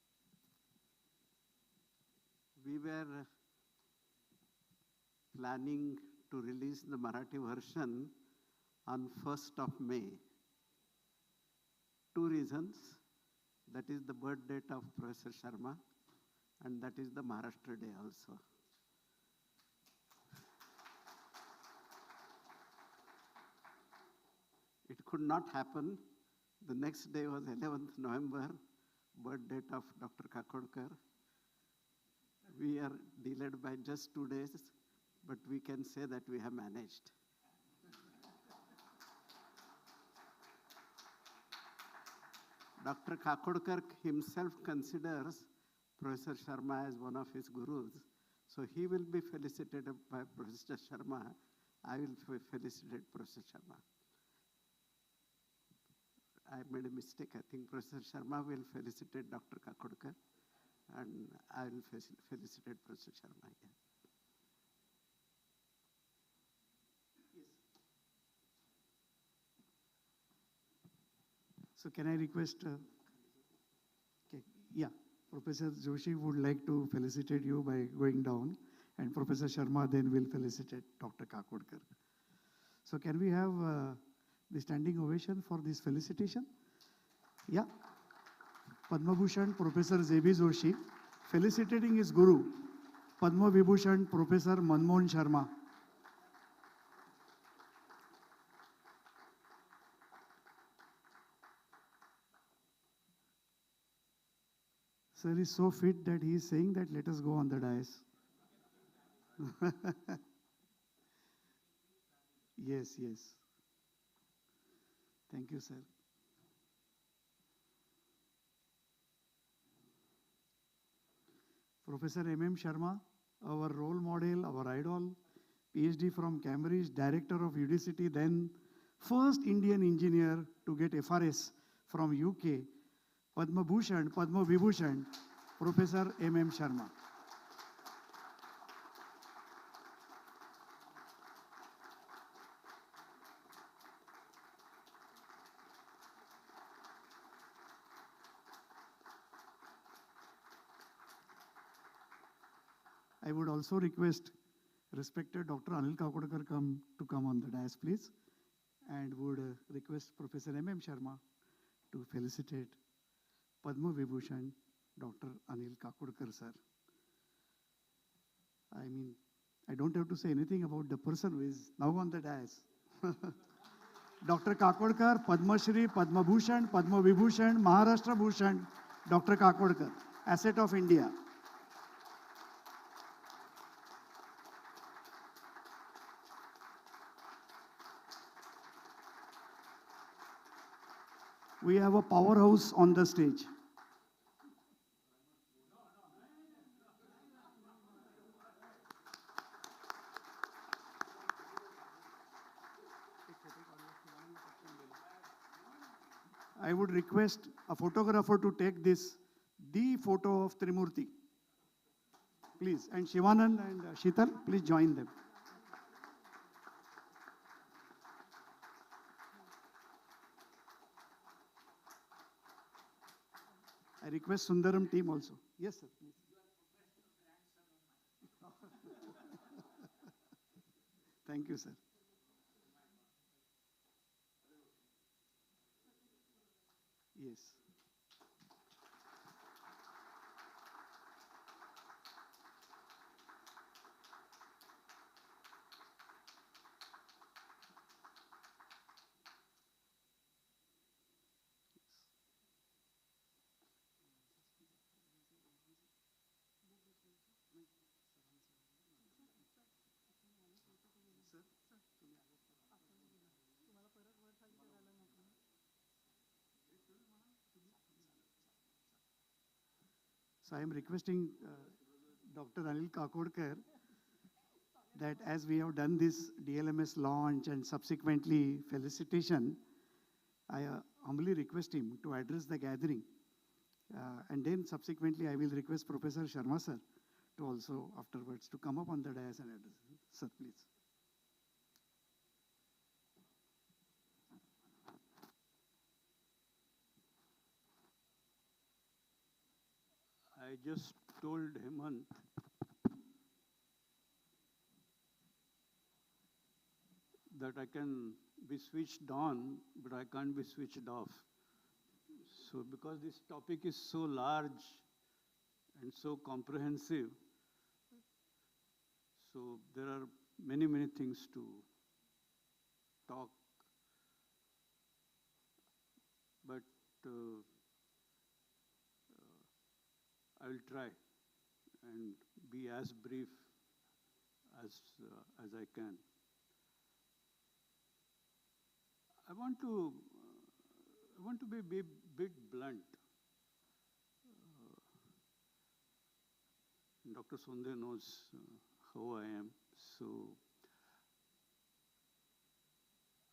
We were planning to release the Marathi version on 1st of May. Two reasons. That is the birth date of Professor Sharma, and that is the Maharashtra Day also. It could not happen. The next day was 11th November, birth date of Dr. Kakodkar. We are delayed by just 2 days, but we can say that we have managed. Dr. Kakodkar himself considers Professor Sharma as one of his gurus. So he will be felicitated by Professor Sharma. I will felicitate Professor Sharma. I made a mistake. I think Professor Sharma will felicitate Dr. Kakodkar, and I will felicitate Professor Sharma. Yeah. So can I request, okay, yeah, Professor Joshi would like to felicitate you by going down, and Professor Sharma then will felicitate Dr. Kakodkar. So can we have the standing ovation for this felicitation? Yeah. Padma Bhushan Professor J.B. Joshi felicitating his guru, Padma Vibhushan Professor Manmohan Sharma. Sir is so fit that he is saying that let us go on the dais. Yes. Thank you, sir. Professor M.M. Sharma, our role model, our idol, PhD from Cambridge, director of UDCT, then first Indian engineer to get FRS from UK, Padma Bhushan, Padma Vibhushan, Professor M.M. Sharma. I would also request respected Dr. Anil Kakodkar to come on the dais, please, and would request Professor M.M. Sharma to felicitate Padma Vibhushan Dr. Anil Kakodkar, sir. I mean, I don't have to say anything about the person who is now on the dais. Dr. Kakodkar, Padma Shri, Padma Bhushan, Padma Vibhushan, Maharashtra Bhushan, Dr. Kakodkar, asset of India. We have a powerhouse on the stage. I would request a photographer to take the photo of Trimurti. Please, and Shivanand and Sheetal, please join them. I request Sundaram team also. Yes, sir, please. Thank you, sir. Yes. So I am requesting Dr. Anil Kakodkar that as we have done this DLMS launch and subsequently felicitation, I humbly request him to address the gathering. And then subsequently I will request Professor Sharma sir to also afterwards to come up on the dais and address. Sir, please. I just told Hemant that I can be switched on, but I can't be switched off. So because this topic is so large and so comprehensive, so there are many, many things to talk. But I will try and be as brief as I can. I want to be a bit blunt. Dr. Sonde knows how I am. So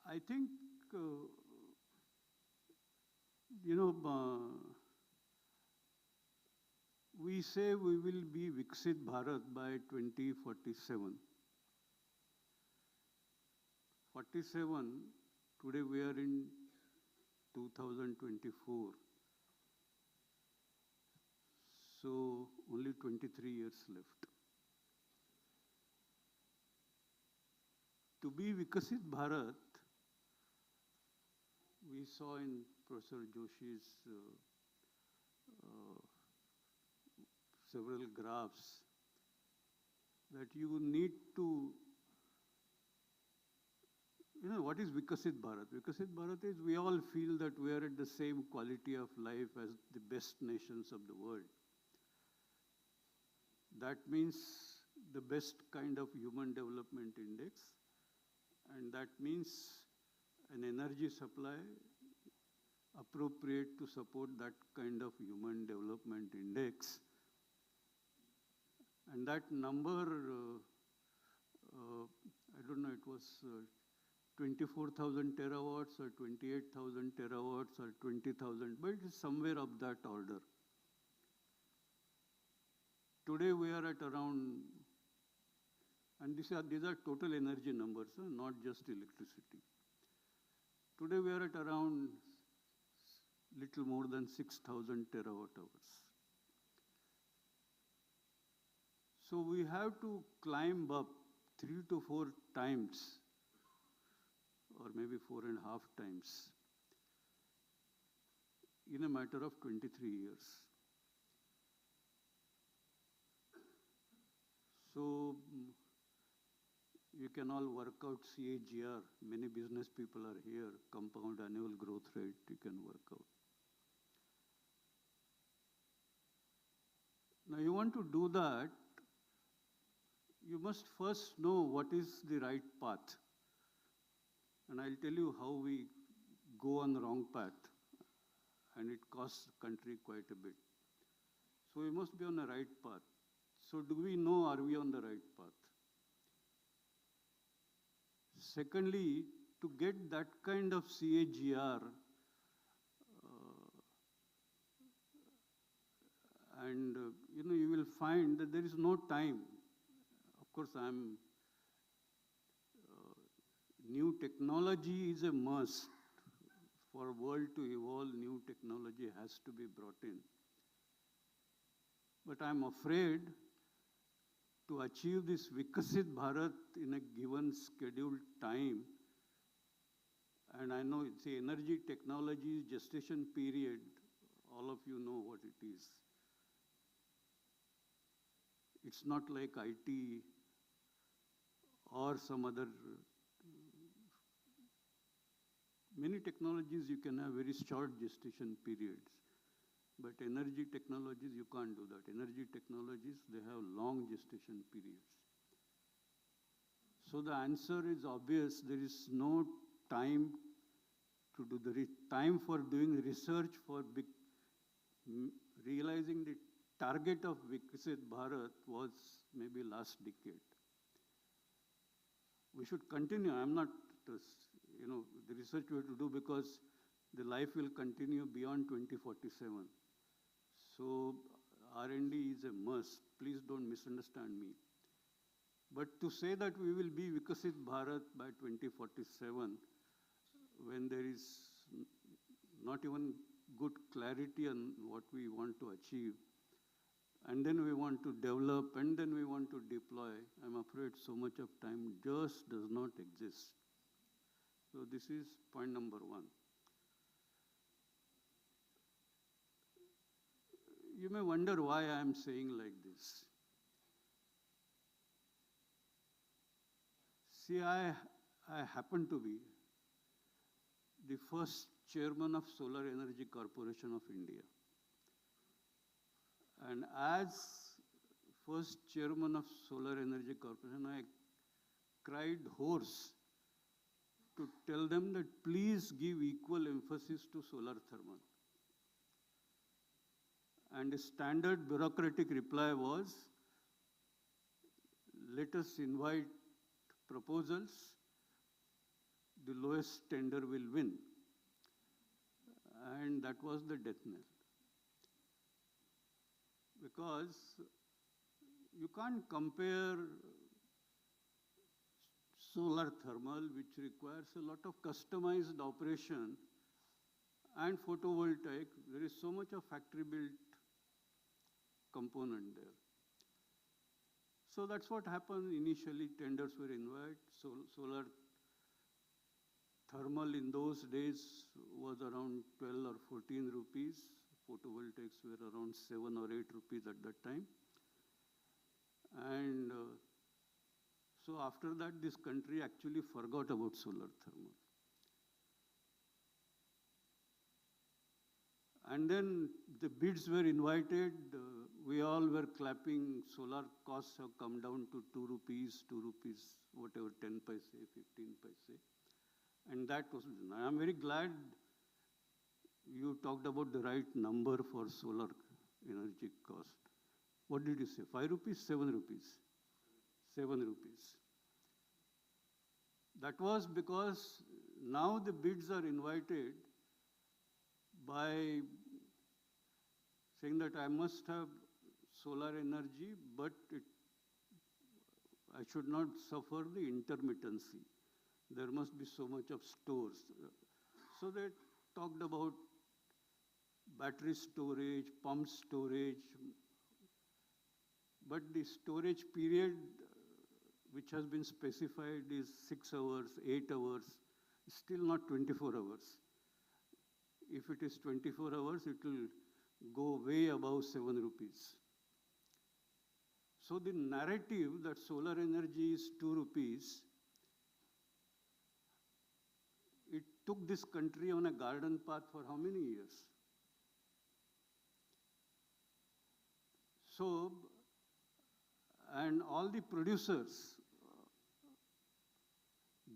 I think, we say we will be Viksit Bharat by 2047. 47, today we are in 2024. So only 23 years left. To be Vikasit Bharat, we saw in Professor Joshi's several graphs that you need to, what is Vikasit Bharat? Vikasit Bharat is we all feel that we are at the same quality of life as the best nations of the world. That means the best kind of human development index, and that means an energy supply appropriate to support that kind of human development index. And that number, I don't know, it was 24,000 terawatts or 28,000 terawatts or 20,000, but it is somewhere of that order. Today we are at around, and these are total energy numbers, not just electricity. Today we are at around little more than 6,000 terawatt hours. So we have to climb up 3 to 4 times, or maybe 4.5 times, in a matter of 23 years. So you can all work out CAGR. Many business people are here. Compound annual growth rate, you can work out. Now you want to do that, you must first know what is the right path. And I'll tell you how we go on the wrong path. And it costs the country quite a bit. So we must be on the right path. So do we know, are we on the right path? Secondly, to get that kind of CAGR, you will find that there is no time. Of course, new technology is a must. For world to evolve, new technology has to be brought in. But I'm afraid to achieve this Vikasit Bharat in a given scheduled time, and I know it's the energy technology gestation period, all of you know what it is. It's not like IT or some other. Many technologies you can have very short gestation periods, but energy technologies you can't do that. Energy technologies, they have long gestation periods. So the answer is obvious. There is no time to do the time for doing research for realizing the target of Vikasit Bharat was maybe last decade. We should continue. I'm not, the research we have to do because the life will continue beyond 2047. So R&D is a must. Please don't misunderstand me. But to say that we will be Vikasit Bharat by 2047, when there is not even good clarity on what we want to achieve, and then we want to develop, and then we want to deploy, I'm afraid so much of time just does not exist. So this is point number one. You may wonder why I am saying like this. See, I happen to be the first chairman of Solar Energy Corporation of India. And as first chairman of Solar Energy Corporation, I cried hoarse to tell them that please give equal emphasis to solar thermal. And the standard bureaucratic reply was, let us invite proposals, the lowest tender will win. And that was the death knell. Because you can't compare solar thermal, which requires a lot of customized operation, and photovoltaic. There is so much of factory-built component there. So that's what happened. Initially, tenders were invited. Solar thermal in those days was around 12 or 14 rupees. Photovoltaics were around 7 or 8 rupees at that time. And so after that, this country actually forgot about solar thermal. And then the bids were invited. We all were clapping. Solar costs have come down to 2 rupees, whatever, 10 paise, 15 paise. And that was, I'm very glad you talked about the right number for solar energy cost. What did you say? 5 rupees, 7 rupees? 7 rupees. That was because now the bids are invited by saying that I must have solar energy, but I should not suffer the intermittency. There must be so much of stores. So they talked about battery storage, pump storage, but the storage period which has been specified is 6 hours, 8 hours, still not 24 hours. If it is 24 hours, it will go way above 7 rupees. So the narrative that solar energy is 2 rupees, it took this country on a garden path for how many years? So, and all the producers,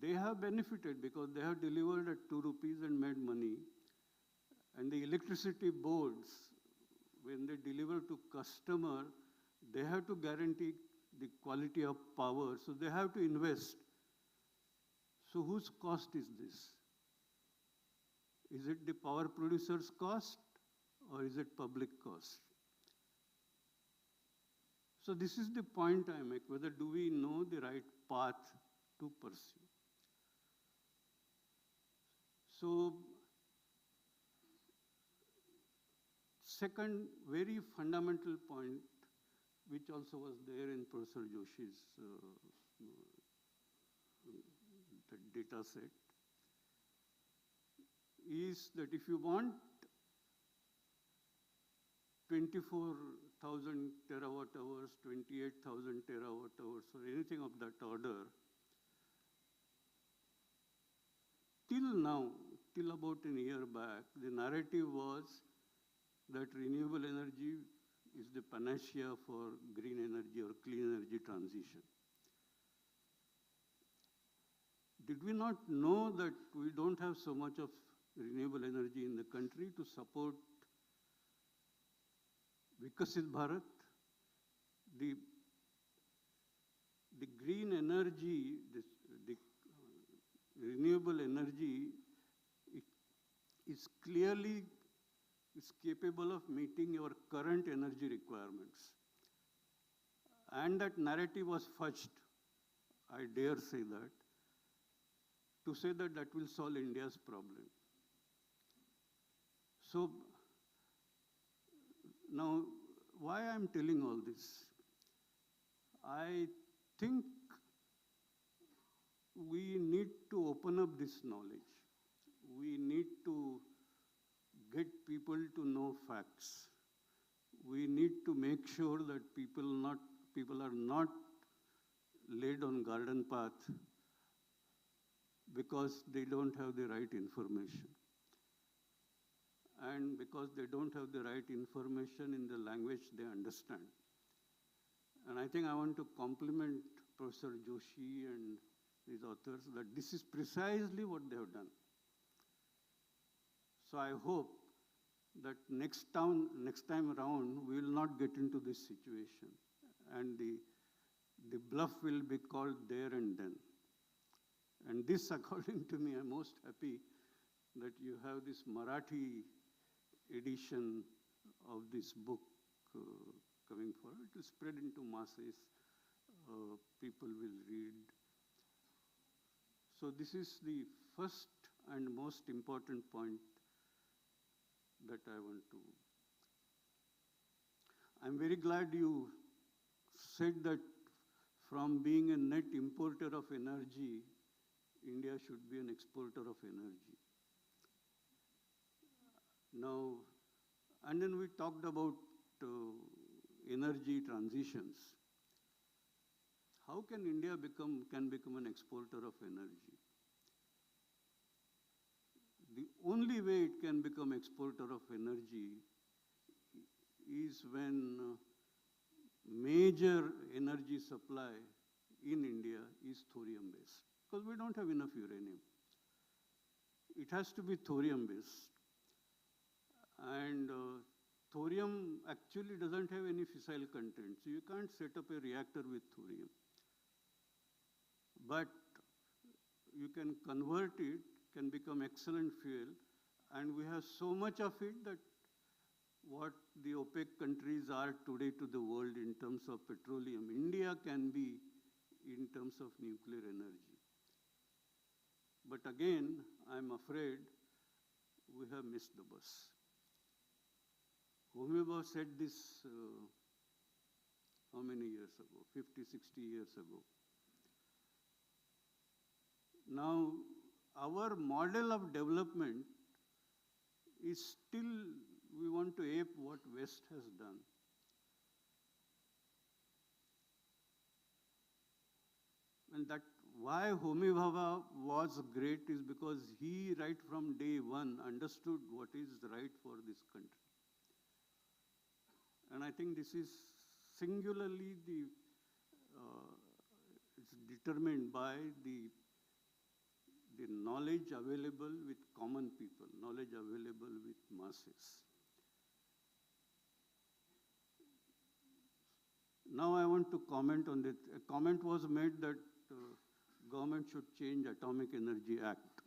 they have benefited because they have delivered at 2 rupees and made money. And the electricity boards, when they deliver to customer, they have to guarantee the quality of power, so they have to invest. So whose cost is this? Is it the power producer's cost or is it public cost? So this is the point I make, whether do we know the right path to pursue. So, second very fundamental point, which also was there in Professor Joshi's data set, is that if you want 24,000 terawatt hours, 28,000 terawatt hours, or anything of that order, till now, till about a year back, the narrative was that renewable energy is the panacea for green energy or clean energy transition. Did we not know that we don't have so much of renewable energy in the country to support Vikasit Bharat? The green energy, the renewable energy, it is clearly capable of meeting your current energy requirements. And that narrative was fudged, I dare say that, to say that that will solve India's problem. So now, why I'm telling all this? I think we need to open up this knowledge. We need to get people to know facts. We need to make sure that people are not led on garden path because they don't have the right information. And because they don't have the right information in the language they understand. And I think I want to compliment Professor Joshi and these authors that this is precisely what they have done. So I hope that next time around, we will not get into this situation. And the bluff will be called there and then. And this, according to me, I'm most happy that you have this Marathi edition of this book coming forward. It will spread into masses. People will read. So this is the first and most important point that I want to. I'm very glad you said that from being a net importer of energy, India should be an exporter of energy. Now, and then we talked about energy transitions. How can India become an exporter of energy? The only way it can become exporter of energy is when major energy supply in India is thorium based, because we don't have enough uranium. It has to be thorium based. And thorium actually doesn't have any fissile content, so you can't set up a reactor with thorium. But you can convert it, can become excellent fuel, and we have so much of it that what the OPEC countries are today to the world in terms of petroleum, India can be in terms of nuclear energy. But again, I'm afraid we have missed the bus. 'Homi Bhabha said this, 'India should be an exporter of energy. India should be an exporter of energy. But again, I'm afraid we have missed the bus. 'Homi Bhabha said this, 'India should be an exporter of energy. But again, I'm afraid we have missed the bus. 'Homi Bhabha said this, how many years ago? 50, 60 years ago. Now, our model of development is still, we want to ape what West has done. And that why Homi Bhabha was great is because he, right from day one, understood what is right for this country. And I think this is singularly it's determined by the knowledge available with common people, knowledge available with masses. Now I want to comment on that. A comment was made that government should change Atomic Energy Act.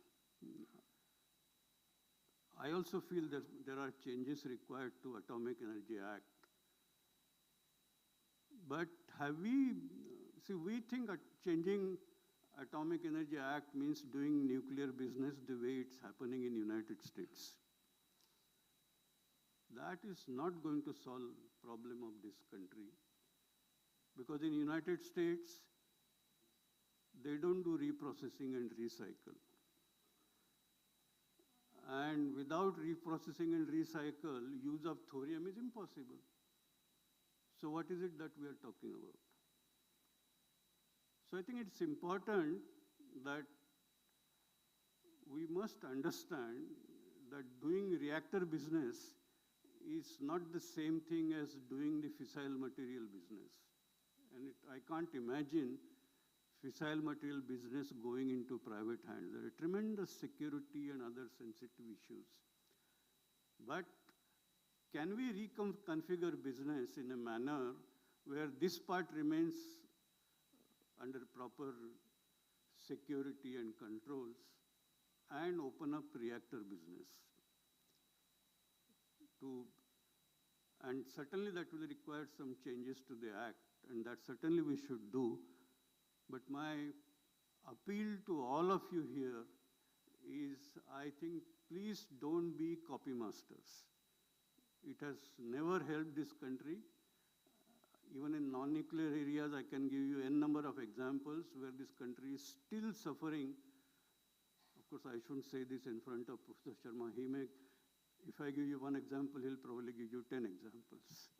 I also feel that there are changes required to Atomic Energy Act. But have we, see, we think changing Atomic Energy Act means doing nuclear business the way it's happening in United States. That is not going to solve the problem of this country. Because in United States, they don't do reprocessing and recycle. And without reprocessing and recycle, use of thorium is impossible. So what is it that we are talking about? So I think it's important that we must understand that doing reactor business is not the same thing as doing the fissile material business. And I can't imagine fissile material business going into private hands. There are tremendous security and other sensitive issues. But can we reconfigure business in a manner where this part remains under proper security and controls and open up reactor business? And certainly that will require some changes to the act, and that certainly we should do. But my appeal to all of you here is, I think, please don't be copy masters. It has never helped this country. Even in non-nuclear areas, I can give you n number of examples where this country is still suffering. Of course, I shouldn't say this in front of Professor Sharma. If I give you one example, he'll probably give you 10 examples.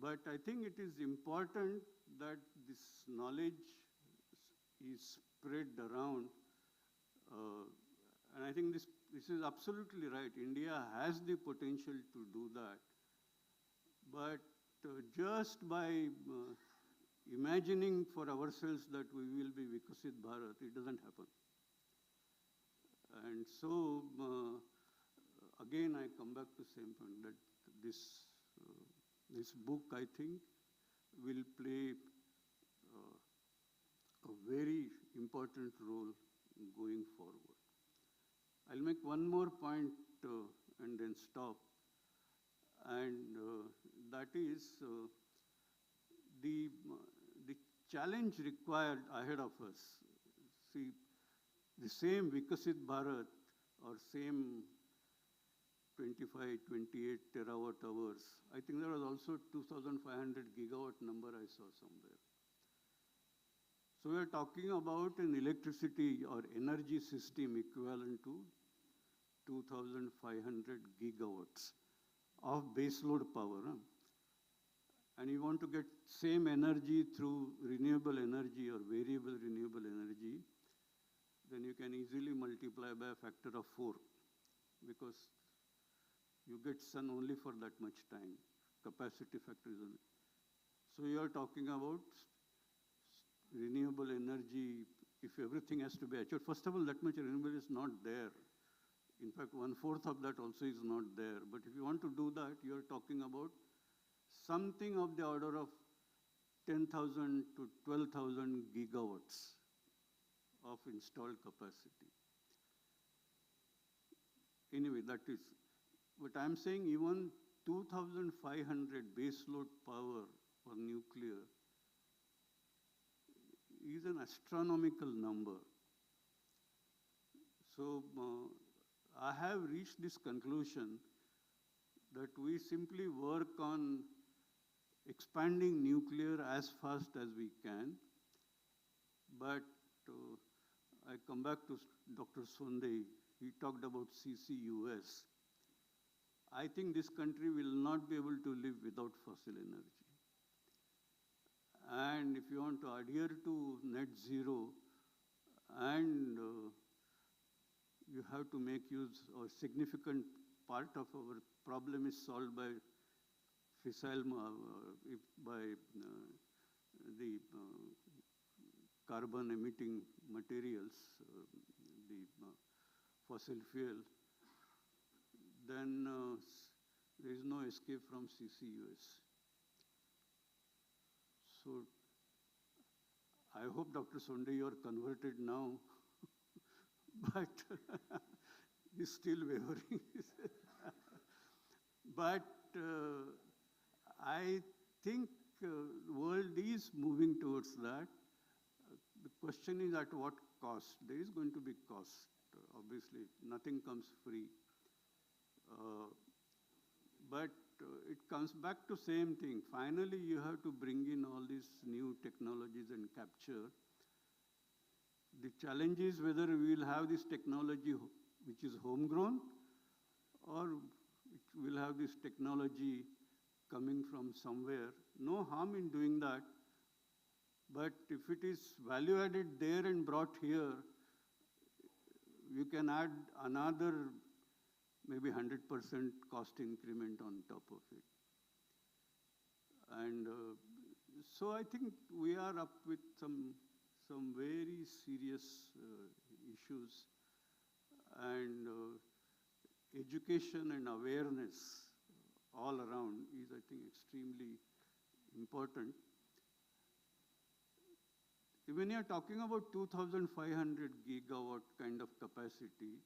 But I think it is important that this knowledge is spread around. And I think this is absolutely right. India has the potential to do that. But just by imagining for ourselves that we will be Vikasit Bharat, it doesn't happen. And so, again, I come back to the same point that this book, I think, will play a very important role going forward. I'll make one more point and then stop. And that is the challenge required ahead of us. See, the same Vikasit Bharat or same 25, 28 terawatt hours. I think there was also 2,500 gigawatt number I saw somewhere. So we are talking about an electricity or energy system equivalent to 2,500 gigawatts of baseload power. Huh? And you want to get same energy through renewable energy or variable renewable energy, then you can easily multiply by a factor of 4 because you get sun only for that much time. Capacity factor is only. So you are talking about renewable energy. If everything has to be achieved, first of all, that much renewable is not there. In fact, 1/4 of that also is not there. But if you want to do that, you are talking about something of the order of 10,000 to 12,000 gigawatts of installed capacity. Anyway, that is. But I'm saying even 2,500 baseload power for nuclear is an astronomical number. So I have reached this conclusion that we simply work on expanding nuclear as fast as we can. But I come back to Dr. Sonde. He talked about CCUS. I think this country will not be able to live without fossil energy. And if you want to adhere to net zero, and you have to make use, or significant part of our problem is solved by fissile, by the carbon emitting materials, the fossil fuel, then there is no escape from CCUS. So I hope, Dr. Sonde, you are converted now, but he's still wavering. But I think the world is moving towards that. The question is at what cost? There is going to be cost. Obviously, nothing comes free. But it comes back to same thing. Finally, you have to bring in all these new technologies and capture. The challenge is whether we will have this technology which is homegrown, or we will have this technology coming from somewhere. No harm in doing that. But if it is value added there and brought here, you can add another maybe 100% cost increment on top of it. And so I think we are up with some very serious issues, and education and awareness all around is, I think, extremely important. When you are talking about 2,500 gigawatt kind of capacity,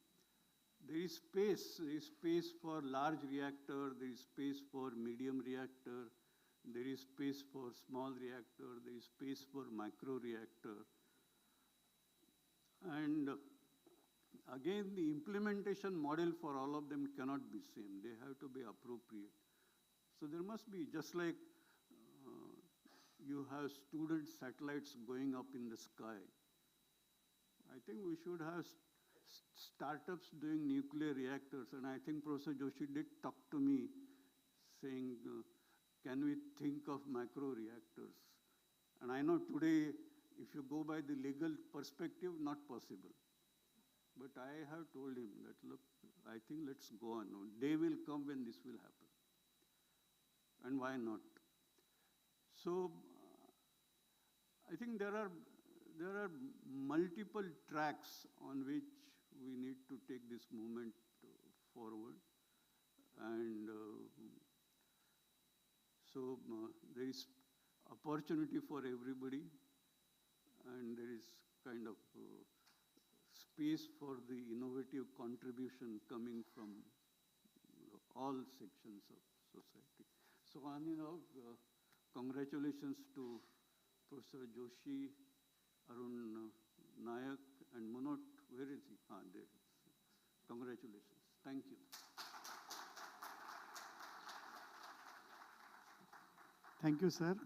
there is space for large reactor, there is space for medium reactor, there is space for small reactor, there is space for micro reactor. And again, the implementation model for all of them cannot be same. They have to be appropriate. So there must be, just like you have student satellites going up in the sky, I think we should have startups doing nuclear reactors. And I think Professor Joshi did talk to me saying, can we think of micro reactors? And I know today, if you go by the legal perspective, not possible. But I have told him that, look, I think let's go on. Day will come when this will happen. And why not? So I think there are multiple tracks on which we need to take this movement forward. And so there is opportunity for everybody, and there is kind of space for the innovative contribution coming from all sections of society. So, congratulations to Professor Joshi, Arun Nayak, and Munot. Where is he? There. Congratulations. Thank you. Thank you, sir.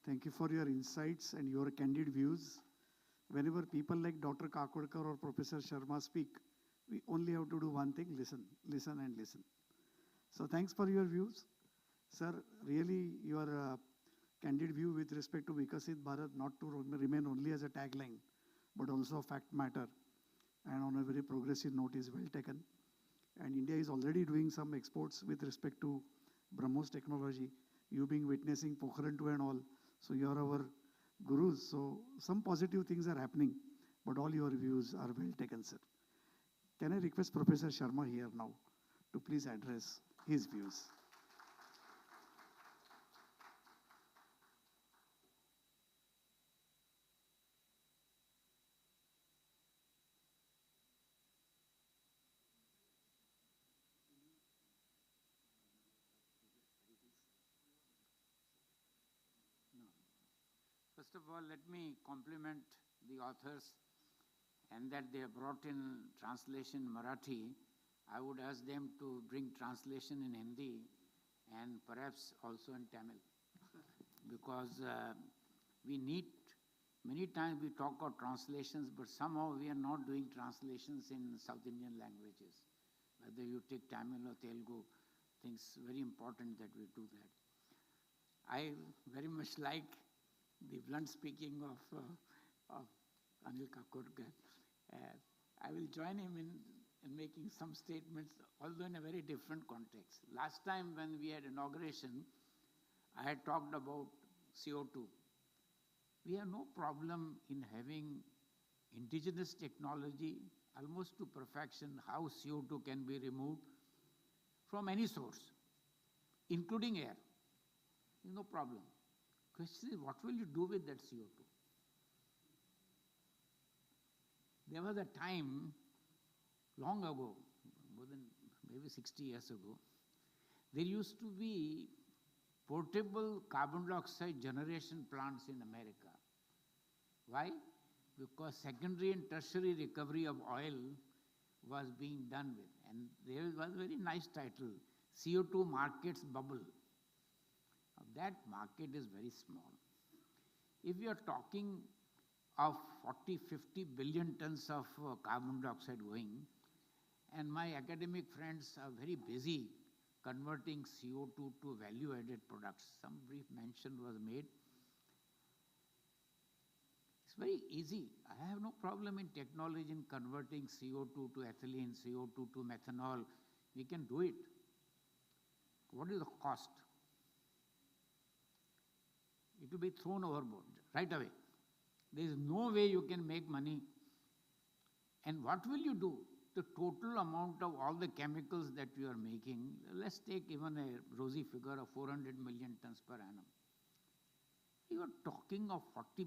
Thank you for your insights and your candid views. Whenever people like Dr. Kakodkar or Professor Sharma speak, we only have to do one thing: listen, listen, and listen. So thanks for your views. Sir, really your candid view with respect to Vikasit Bharat, not to remain only as a tagline, but also a fact matter, and on a very progressive note, is well taken. And India is already doing some exports with respect to BrahMos technology. You being witnessing Pokhran 2 and all, so you are our gurus. So some positive things are happening, but all your views are well taken, sir. Can I request Professor Sharma here now to please address his views? First of all, let me compliment the authors, and that they have brought in translation Marathi. I would ask them to bring translation in Hindi and perhaps also in Tamil. because we need, many times we talk about translations, but somehow we are not doing translations in South Indian languages. Whether you take Tamil or Telugu, I think it's very important that we do that. I very much like the blunt speaking of Anil Kakurkar. I will join him in making some statements, although in a very different context. Last time when we had inauguration, I had talked about CO2. We have no problem in having indigenous technology almost to perfection, how CO2 can be removed from any source, including air. No problem. Question is, what will you do with that CO2? There was a time, long ago, more than maybe 60 years ago, there used to be portable carbon dioxide generation plants in America. Why? Because secondary and tertiary recovery of oil was being done with. And there was a very nice title, CO2 Markets Bubble. That market is very small. If you are talking of 40, 50 billion tons of carbon dioxide going, and my academic friends are very busy converting CO2 to value-added products. Some brief mention was made. It's very easy. I have no problem in technology in converting CO2 to ethylene, CO2 to methanol. We can do it. What is the cost? It will be thrown overboard right away. There is no way you can make money. And what will you do? The total amount of all the chemicals that you are making, let's take even a rosy figure of 400 million tons per annum. You are talking of 40,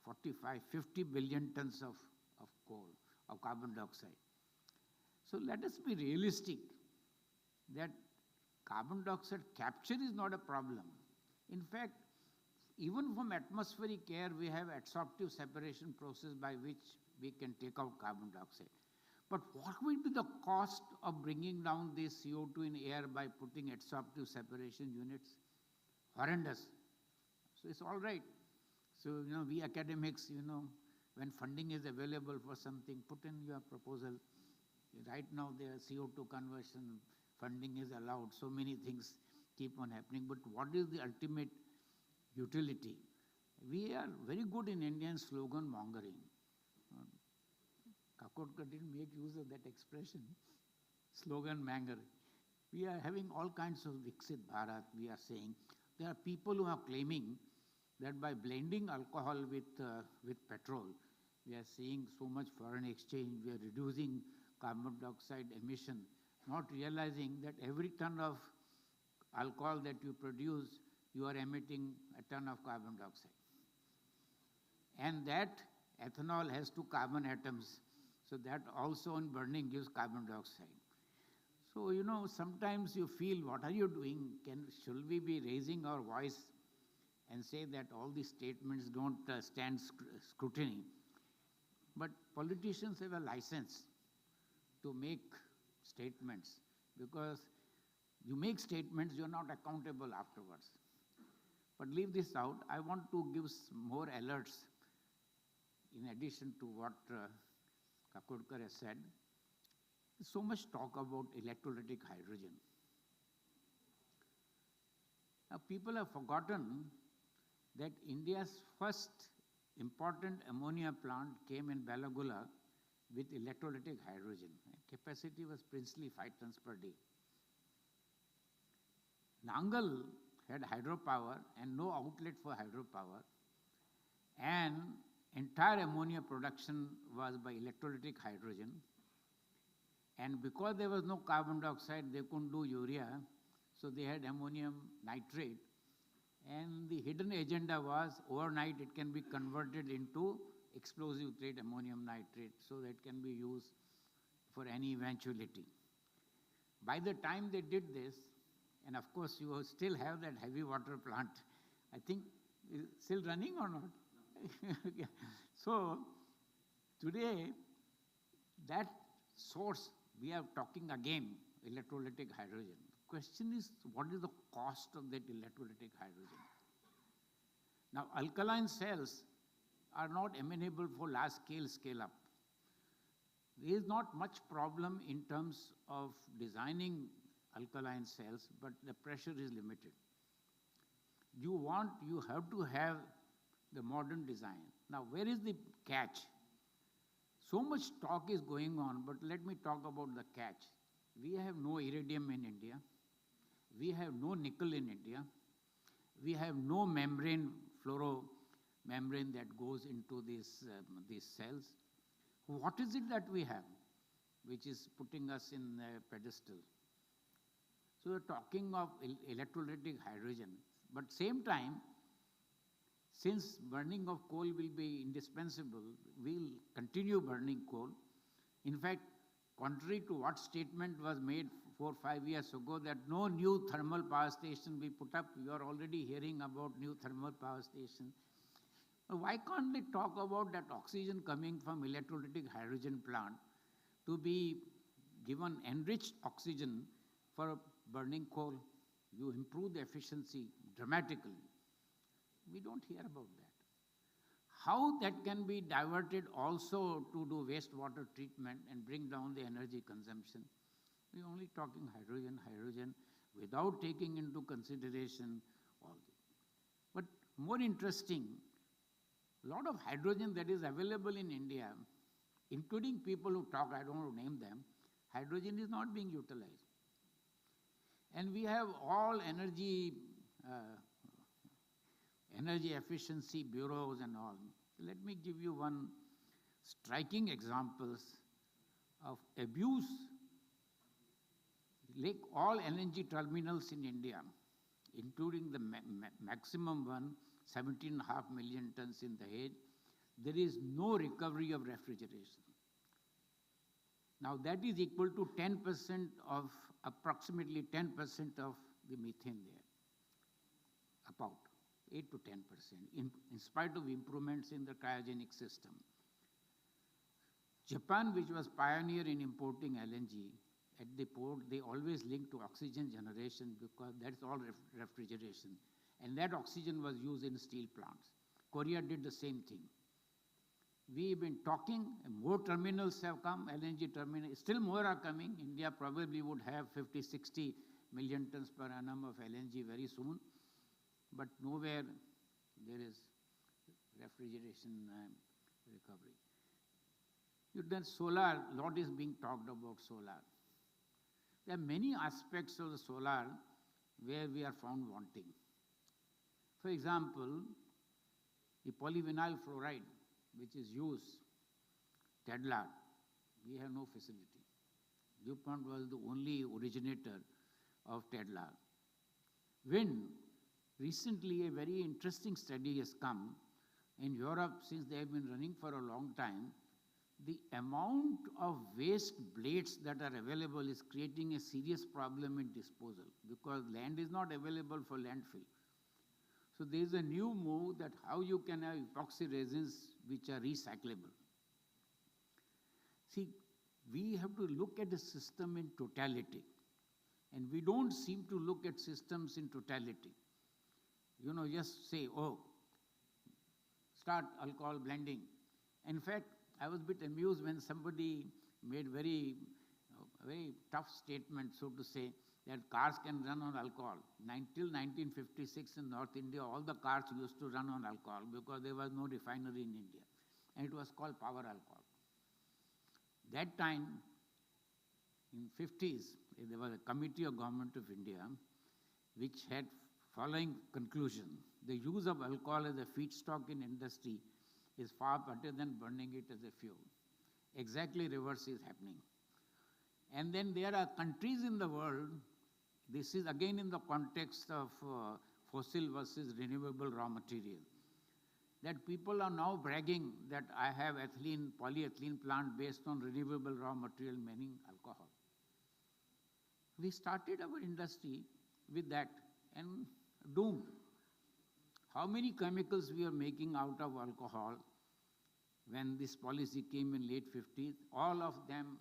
45, 50 billion tons of coal, of carbon dioxide. So let us be realistic that carbon dioxide capture is not a problem. In fact, even from atmospheric air, we have adsorptive separation process by which we can take out carbon dioxide. But what will be the cost of bringing down this CO2 in air by putting adsorptive separation units? Horrendous. So it's all right. So, we academics, when funding is available for something, put in your proposal. Right now, the CO2 conversion funding is allowed. So many things keep on happening. But what is the ultimate utility? We are very good in Indian slogan mongering. Kakodkar didn't make use of that expression, slogan monger. We are having all kinds of Viksit Bharat, we are saying. There are people who are claiming that by blending alcohol with petrol, we are seeing so much foreign exchange, we are reducing carbon dioxide emission, not realizing that every ton of alcohol that you produce, you are emitting a ton of carbon dioxide. And that ethanol has 2 carbon atoms, so that also in burning gives carbon dioxide. So, sometimes you feel, what are you doing? Should we be raising our voice and say that all these statements don't stand scrutiny? But politicians have a license to make statements, because you make statements, you're not accountable afterwards. But leave this out. I want to give more alerts in addition to what Kakodkar has said. There's so much talk about electrolytic hydrogen. Now, people have forgotten that India's first important ammonia plant came in Balagula with electrolytic hydrogen. Capacity was princely 5 tons per day. Nangal had hydropower and no outlet for hydropower, and entire ammonia production was by electrolytic hydrogen. And because there was no carbon dioxide, they couldn't do urea, so they had ammonium nitrate. And the hidden agenda was, overnight it can be converted into explosive grade ammonium nitrate, so that it can be used for any eventuality. By the time they did this, and of course you still have that heavy water plant, I think it's still running or not? Yeah. So today, that source, we are talking again, electrolytic hydrogen. The question is, what is the cost of that electrolytic hydrogen? Now, alkaline cells are not amenable for large scale up. There is not much problem in terms of designing alkaline cells, but the pressure is limited. You have to have the modern design. Now, where is the catch? So much talk is going on, but let me talk about the catch. We have no iridium in India. We have no nickel in India. We have no membrane, fluoromembrane that goes into these cells. What is it that we have, which is putting us in a pedestal? So we're talking of electrolytic hydrogen, but same time, since burning of coal will be indispensable, we'll continue burning coal. In fact, contrary to what statement was made 4 or 5 years ago that no new thermal power station will put up, you are already hearing about new thermal power station. Why can't they talk about that oxygen coming from electrolytic hydrogen plant to be given enriched oxygen for burning coal? You improve the efficiency dramatically. We don't hear about that. How that can be diverted also to do wastewater treatment and bring down the energy consumption? We're only talking hydrogen, without taking into consideration all this. But more interesting, a lot of hydrogen that is available in India, including people who talk, I don't want to name them, hydrogen is not being utilized. And we have all energy efficiency bureaus and all. Let me give you one striking examples of abuse. Like all LNG terminals in India, including the maximum one, 17.5 million tons in the Dahej, there is no recovery of refrigeration. Now that is equal to 10% of, approximately 10% of the methane there, about 8 to 10%, in spite of improvements in the cryogenic system. Japan, which was pioneer in importing LNG, at the port, they always link to oxygen generation because that's all refrigeration. And that oxygen was used in steel plants. Korea did the same thing. We've been talking, more terminals have come, LNG terminals, still more are coming. India probably would have 50, 60 million tons per annum of LNG very soon. But nowhere there is refrigeration recovery. Then solar, a lot is being talked about solar. There are many aspects of the solar where we are found wanting. For example, the polyvinyl fluoride, which is used, Tedlar, we have no facility. DuPont was the only originator of Tedlar. Wind, recently a very interesting study has come. In Europe, since they have been running for a long time, the amount of waste blades that are available is creating a serious problem in disposal because land is not available for landfill. So there is a new move that how you can have epoxy resins which are recyclable. See, we have to look at the system in totality, and we don't seem to look at systems in totality. You know, just say, oh, start alcohol blending. In fact, I was a bit amused when somebody made very tough statement, so to say, that cars can run on alcohol. Till 1956 in North India, all the cars used to run on alcohol because there was no refinery in India. And it was called power alcohol. That time, in 50s, there was a committee of Government of India which had following conclusion. The use of alcohol as a feedstock in industry is far better than burning it as a fuel. Exactly reverse is happening. And then there are countries in the world, this is again in the context of fossil versus renewable raw material, that people are now bragging that I have ethylene, polyethylene plant based on renewable raw material, meaning alcohol. We started our industry with that and doomed. How many chemicals we are making out of alcohol when this policy came in late 50s, all of them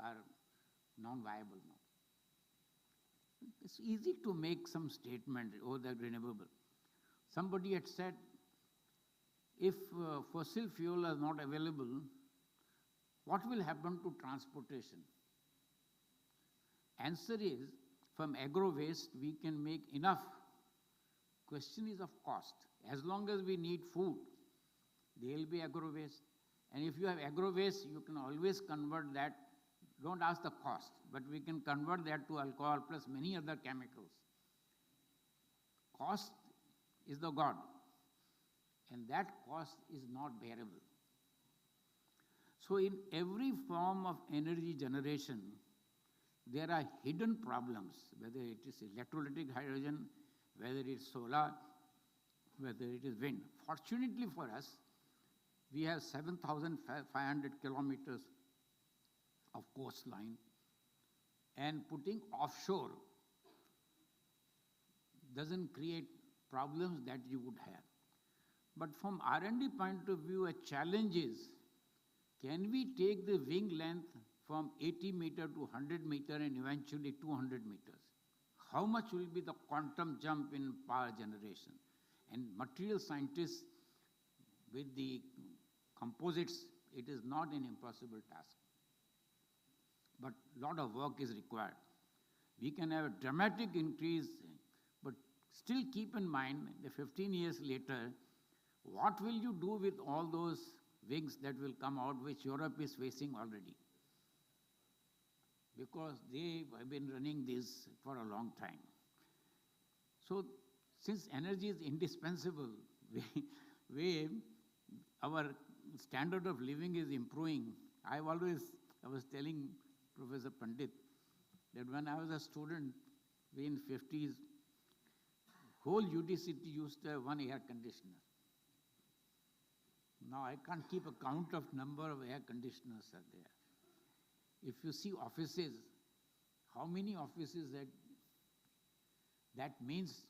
are non-viable now. It's easy to make some statement, oh, they're renewable. Somebody had said, if fossil fuel is not available, what will happen to transportation? Answer is, from agro waste, we can make enough. Question is of cost. As long as we need food, there will be agro waste. And if you have agro waste, you can always convert that. Don't ask the cost, but we can convert that to alcohol plus many other chemicals. Cost is the God, and that cost is not bearable. So in every form of energy generation, there are hidden problems, whether it is electrolytic hydrogen, whether it is solar, whether it is wind. Fortunately for us, we have 7,500 kilometers of coastline, and putting offshore doesn't create problems that you would have. But from R&D point of view, a challenge is, can we take the wing length from 80 meter to 100 meter and eventually 200 meters? How much will be the quantum jump in power generation? And material scientists, with the composites, it is not an impossible task. But a lot of work is required. We can have a dramatic increase, but still keep in mind that 15 years later, what will you do with all those wings that will come out, which Europe is facing already? Because they have been running this for a long time. So, since energy is indispensable, our standard of living is improving. I was telling Professor Pandit that when I was a student in 50s, whole UD city used to have one air conditioner. Now I can't keep a count of number of air conditioners are there. If you see offices, how many offices that means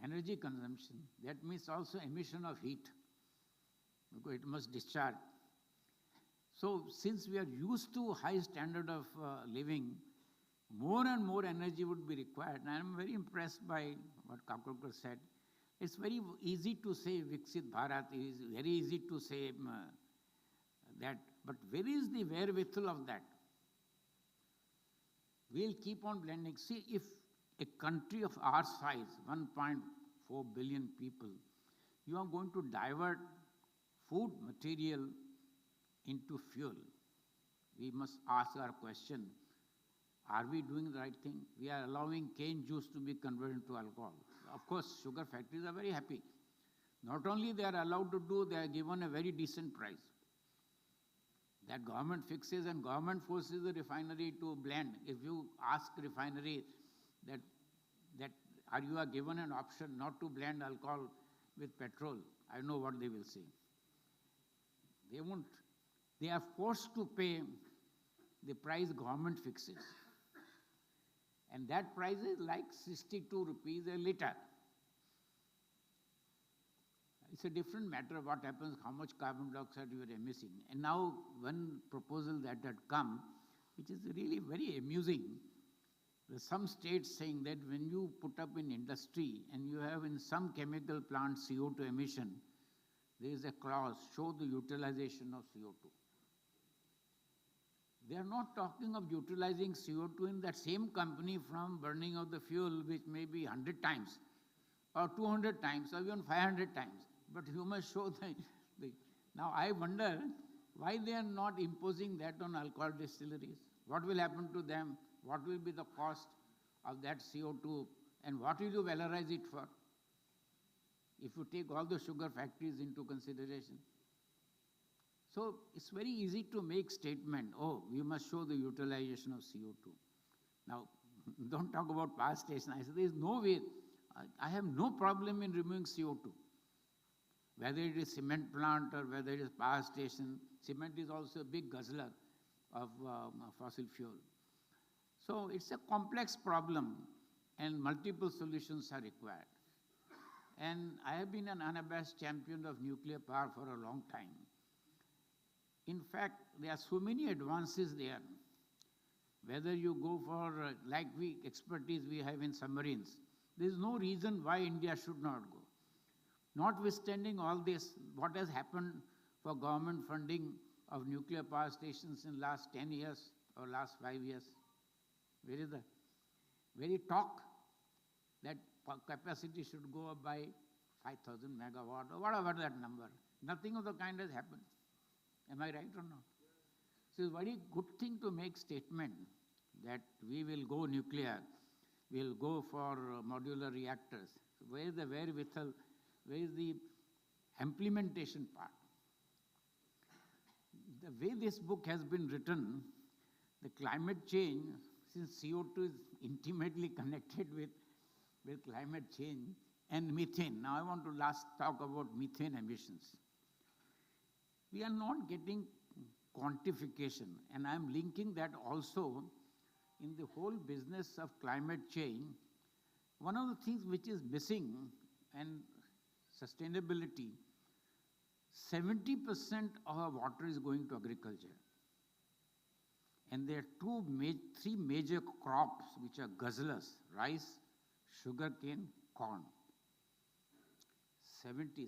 energy consumption, that means also emission of heat, because it must discharge. So since we are used to high standard of living, more and more energy would be required. And I'm very impressed by what Kakurkar said. It's very easy to say Viksit Bharat, it is very easy to say that, but where is the wherewithal of that? We'll keep on blending. See, if a country of our size, 1.4 billion people, you are going to divert food material into fuel, we must ask our question, are we doing the right thing? We are allowing cane juice to be converted into alcohol. Of course, sugar factories are very happy. Not only they are allowed to do, they are given a very decent price. That government fixes, and government forces the refinery to blend. If you ask refinery that you are given an option not to blend alcohol with petrol, I know what they will say. They won't. They are forced to pay the price government fixes. And that price is like 62 rupees a liter. It's a different matter what happens, how much carbon dioxide you are emitting. And now one proposal that had come, which is really very amusing. There are some states saying that when you put up in industry and you have in some chemical plant CO2 emission, there is a clause, show the utilization of CO2. They are not talking of utilizing CO2 in that same company from burning of the fuel, which may be 100 times, or 200 times, or even 500 times. But you must show the. Now I wonder why they are not imposing that on alcohol distilleries. What will happen to them? What will be the cost of that CO2? And what will you valorize it for? If you take all the sugar factories into consideration. So it's very easy to make statement, oh, we must show the utilization of CO2. Now, don't talk about power station. I said, there is no way. I have no problem in removing CO2. Whether it is cement plant or whether it is power station, cement is also a big guzzler of fossil fuel. So it's a complex problem and multiple solutions are required. And I have been an unabashed champion of nuclear power for a long time. In fact, there are so many advances there. Whether you go for, expertise we have in submarines, there is no reason why India should not go. Notwithstanding all this, what has happened for government funding of nuclear power stations in last 10 years or last 5 years? Where is the very talk that capacity should go up by 5,000 megawatt or whatever that number? Nothing of the kind has happened. Am I right or not? So it's a very good thing to make statement that we will go nuclear, we'll go for modular reactors. Where is the wherewithal, where is the implementation part? The way this book has been written, the climate change, since CO2 is intimately connected with climate change and methane. Now I want to last talk about methane emissions. We are not getting quantification, and I'm linking that also in the whole business of climate change. One of the things which is missing and sustainability, 70% of our water is going to agriculture. And there are three major crops which are guzzlers: rice, sugarcane, corn. 70.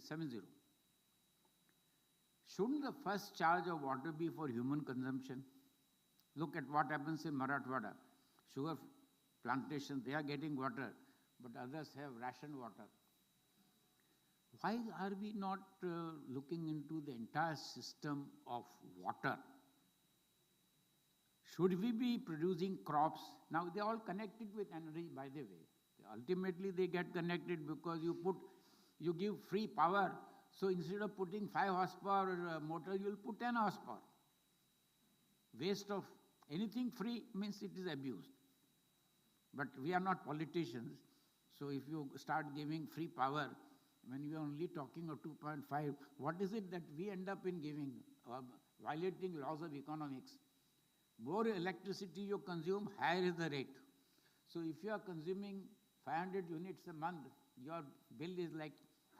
Shouldn't the first charge of water be for human consumption? Look at what happens in Marathwada. Sugar plantations, they are getting water, but others have rationed water. Why are we not looking into the entire system of water? Should we be producing crops? Now they are all connected with energy, by the way. Ultimately they get connected because you give free power. So instead of putting 5 horsepower motor, you will put 10 horsepower. Waste of anything free means it is abused. But we are not politicians. So if you start giving free power, when you are only talking of 2.5, what is it that we end up in giving? Violating laws of economics. More electricity you consume, higher is the rate. So if you are consuming 500 units a month, your bill is like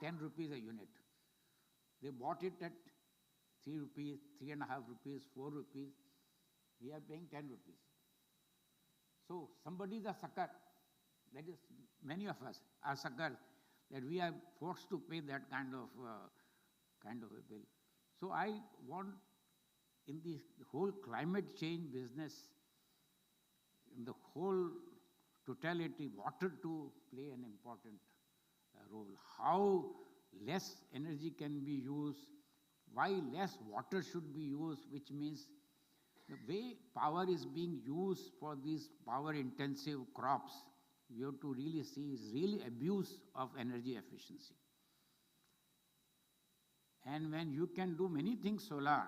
10 rupees a unit. They bought it at 3 rupees, 3.5 rupees, 4 rupees. We are paying 10 rupees. So somebody is a sucker. That is, many of us are suckers, that we are forced to pay that kind of a bill. So I want, in the whole climate change business, in the whole totality, water to play an important role. How less energy can be used, why less water should be used, which means the way power is being used for these power-intensive crops, we have to really see is really abuse of energy efficiency. And when you can do many things solar,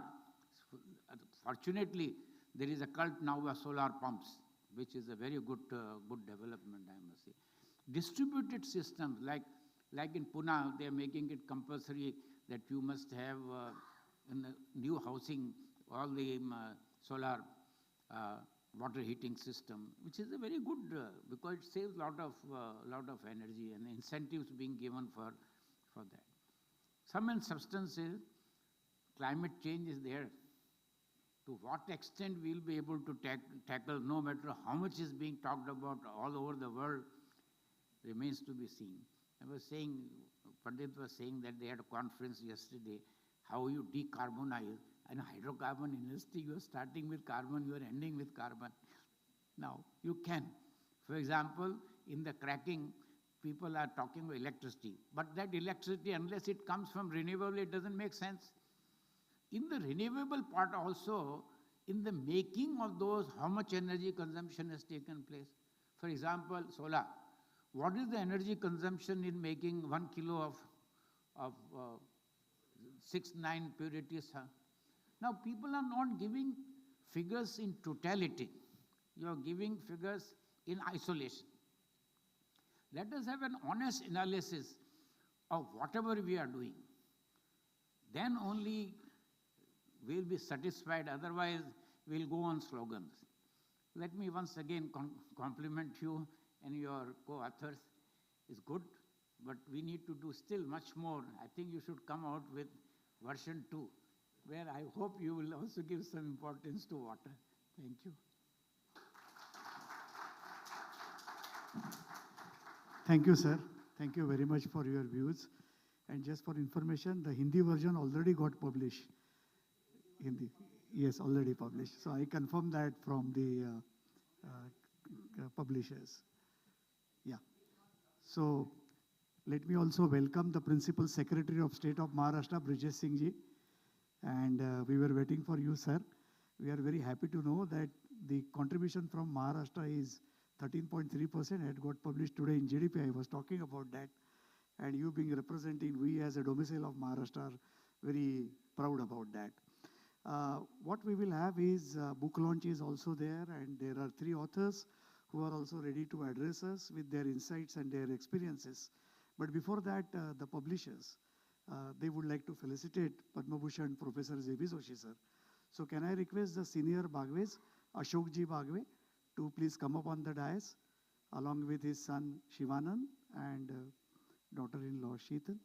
fortunately, there is a cult now of solar pumps, which is a very good development, I must say. Distributed systems, like in Pune, they are making it compulsory that you must have in the new housing all the solar water heating system, which is a very good because it saves lot of energy and incentives being given for that. Sum and substance is climate change is there. To what extent we will be able to tackle, no matter how much is being talked about all over the world, remains to be seen. I was saying, Pandit was saying that they had a conference yesterday, how you decarbonize. And hydrocarbon industry, you are starting with carbon, you are ending with carbon. Now, you can. For example, in the cracking, people are talking about electricity. But that electricity, unless it comes from renewable, it doesn't make sense. In the renewable part also, in the making of those, how much energy consumption has taken place? For example, solar. What is the energy consumption in making 1 kilo of 6-9 purities? Now, people are not giving figures in totality. You are giving figures in isolation. Let us have an honest analysis of whatever we are doing. Then only we'll be satisfied, otherwise we'll go on slogans. Let me once again compliment you and your co-authors. It's good, but we need to do still much more. I think you should come out with version 2, where I hope you will also give some importance to water. Thank you. Thank you, sir. Thank you very much for your views. And just for information, the Hindi version already got published. Hindi, yes, already published. So I confirm that from the publishers. Yeah. So let me also welcome the Principal Secretary of State of Maharashtra, Brijesh Singh ji. And we were waiting for you, sir. We are very happy to know that the contribution from Maharashtra is 13.3%. It got published today in GDP. I was talking about that. And you being representing, we as a domicile of Maharashtra are very proud about that. What we will have is book launch is also there, and there are 3 authors who are also ready to address us with their insights and their experiences. But before that, the publishers, they would like to felicitate Padma Bhushan Professor J.B. Joshi, sir. So can I request the senior Bagwes, Ashok Ji Bagwe, to please come up on the dais along with his son Shivanand and daughter-in-law Sheetal.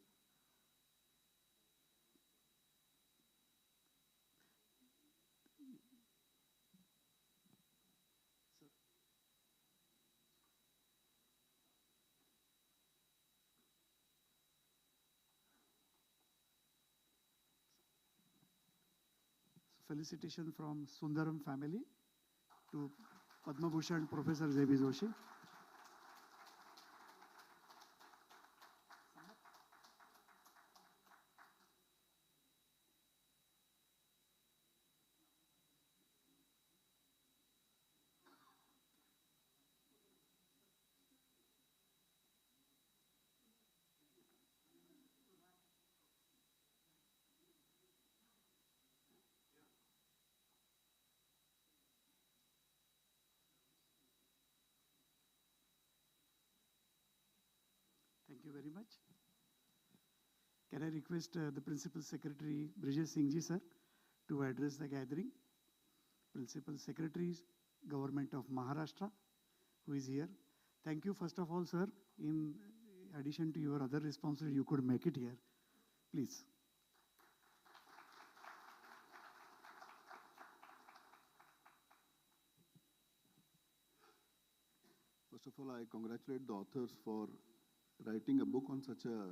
Felicitation from Sundaram family to Padma Bhushan Professor J.B. Joshi. Thank you very much. Can I request the Principal Secretary, Brijesh Singh ji, sir, to address the gathering? Principal Secretary, Government of Maharashtra, who is here. Thank you, first of all, sir. In addition to your other responsibilities, you could make it here. Please. First of all, I congratulate the authors for writing a book on such a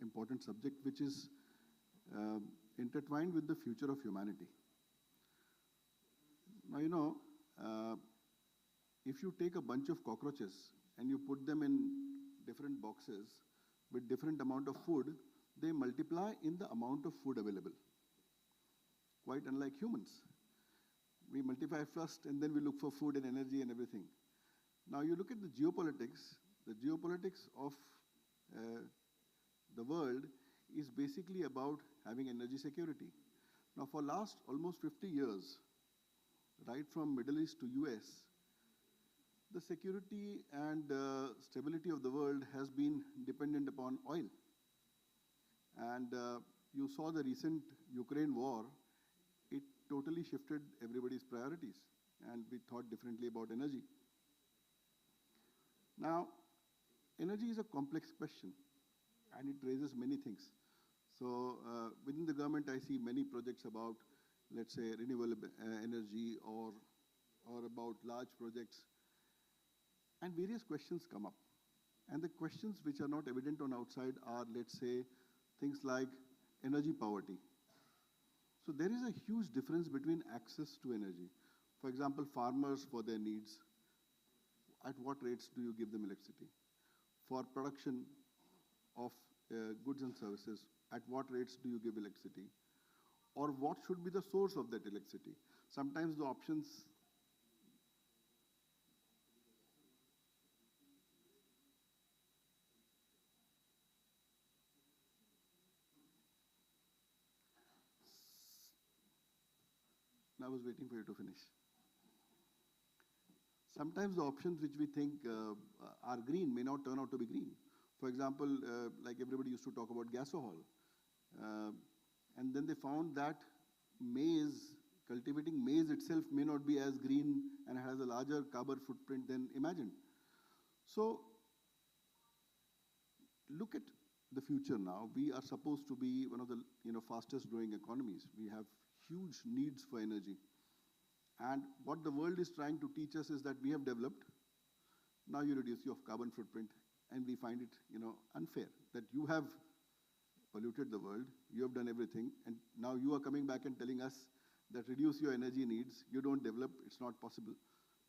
important subject, which is intertwined with the future of humanity. Now, you know, if you take a bunch of cockroaches and you put them in different boxes with different amount of food, they multiply in the amount of food available. Quite unlike humans. We multiply first and then we look for food and energy and everything. Now you look at the geopolitics of the world is basically about having energy security. Now for last almost 50 years, right from Middle East to US, the security and stability of the world has been dependent upon oil. And you saw the recent Ukraine war, it totally shifted everybody's priorities and we thought differently about energy. Now, energy is a complex question and it raises many things. So within the government, I see many projects about, let's say, renewable energy or about large projects. And various questions come up. And the questions which are not evident on outside are, let's say, things like energy poverty. So there is a huge difference between access to energy. For example, farmers for their needs, at what rates do you give them electricity? For production of goods and services, at what rates do you give electricity? Or what should be the source of that electricity? Sometimes the options I was waiting for you to finish. Sometimes the options which we think are green may not turn out to be green. For example, like everybody used to talk about gasohol. And then they found that cultivating maize itself may not be as green and has a larger carbon footprint than imagined. So look at the future now. We are supposed to be one of the fastest growing economies. We have huge needs for energy. And what the world is trying to teach us is that we have developed, now you reduce your carbon footprint, and we find it unfair that you have polluted the world, you have done everything, and now you are coming back and telling us that reduce your energy needs, you don't develop, it's not possible.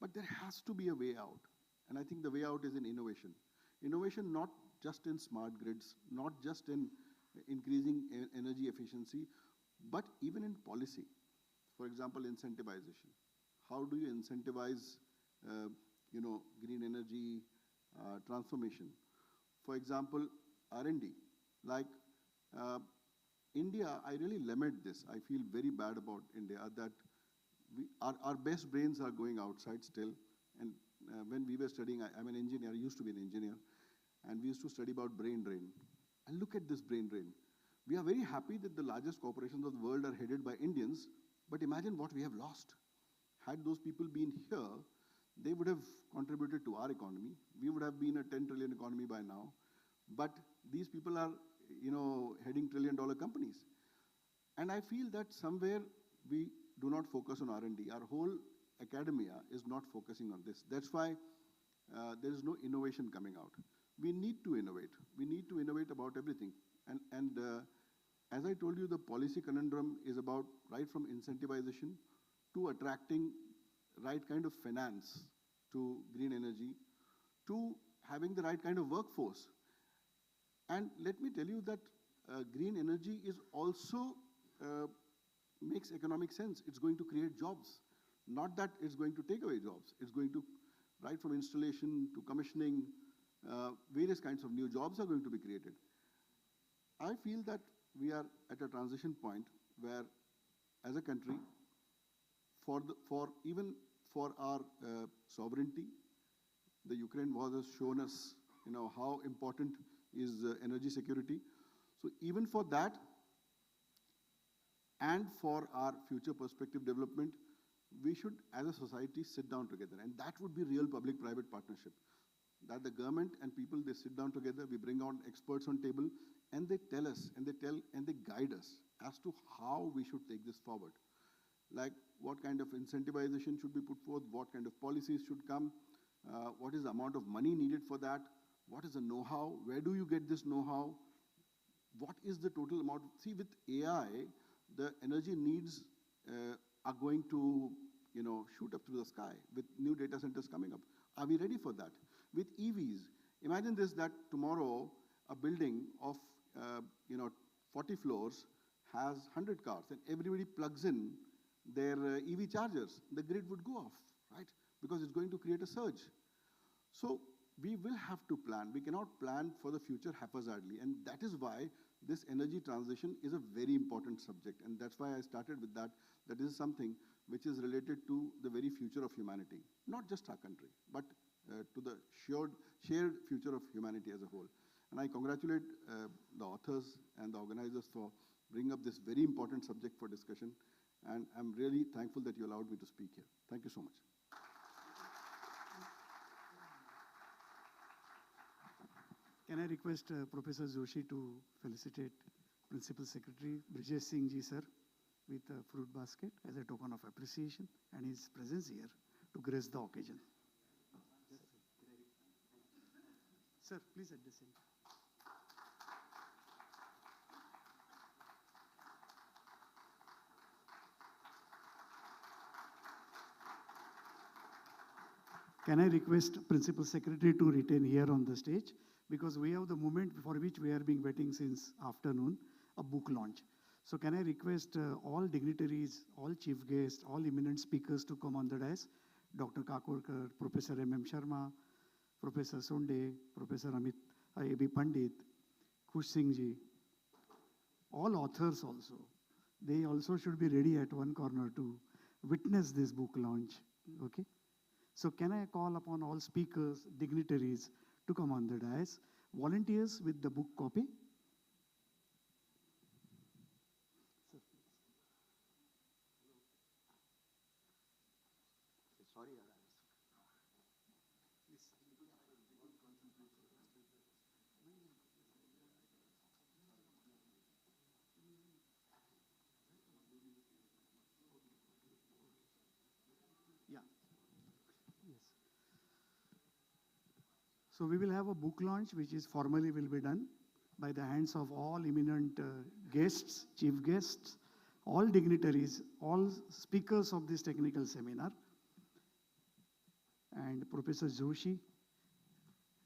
But there has to be a way out. And I think the way out is in innovation. Innovation not just in smart grids, not just in increasing energy efficiency, but even in policy. For example, incentivization. How do you incentivize, green energy transformation? For example, R&D. Like India, I really lament this. I feel very bad about India that our best brains are going outside still. And when we were studying, I'm an engineer, I used to be an engineer, and we used to study about brain drain. And look at this brain drain. We are very happy that the largest corporations of the world are headed by Indians, but imagine what we have lost. Had those people been here, they would have contributed to our economy. We would have been a 10 trillion economy by now. But these people are, heading trillion-dollar companies. And I feel that somewhere we do not focus on R&D. Our whole academia is not focusing on this. That's why there is no innovation coming out. We need to innovate. We need to innovate about everything. And as I told you, the policy conundrum is about right from incentivization to attracting right kind of finance to green energy, to having the right kind of workforce. And let me tell you that green energy is also makes economic sense. It's going to create jobs. Not that it's going to take away jobs. It's going to, right from installation to commissioning, various kinds of new jobs are going to be created. I feel that we are at a transition point where, as a country, even for our sovereignty, the Ukraine war has shown us, how important is energy security. So even for that, and for our future perspective development, we should, as a society, sit down together. And that would be real public-private partnership. That the government and people, they sit down together, we bring on experts on table, and they tell us, and they guide us as to how we should take this forward. Like what kind of incentivization should be put forth, what kind of policies should come, what is the amount of money needed for that, what is the know-how, where do you get this know-how, what is the total amount. See, with AI, the energy needs are going to, shoot up through the sky with new data centers coming up. Are we ready for that? With EVs, imagine this, that tomorrow a building of, 40 floors has 100 cars and everybody plugs in their EV chargers. The grid would go off, right? Because it's going to create a surge. So we will have to plan. We cannot plan for the future haphazardly. And that is why this energy transition is a very important subject. And that's why I started with that, that this is something which is related to the very future of humanity. Not just our country, but to the shared future of humanity as a whole. And I congratulate the authors and the organizers for bringing up this very important subject for discussion. And I'm really thankful that you allowed me to speak here. Thank you so much. Can I request Professor Joshi to felicitate Principal Secretary Brijesh Singh Ji, sir, with a fruit basket as a token of appreciation and his presence here to grace the occasion. Sir, please address him. Can I request Principal Secretary to retain here on the stage? Because we have the moment for which we have been waiting since afternoon, a book launch. So can I request all dignitaries, all chief guests, all eminent speakers to come on the dais? Dr. Kakorkar, Professor M.M. Sharma, Professor Sonde, Professor A.B. Pandit, Khush Singh Ji, all authors also. They also should be ready at one corner to witness this book launch, okay? So can I call upon all speakers, dignitaries to come on the dais, volunteers with the book copy? Sorry, Yeah. Yes. So we will have a book launch which is formally will be done by the hands of all eminent guests, chief guests, all dignitaries, all speakers of this technical seminar, and Professor Joshi,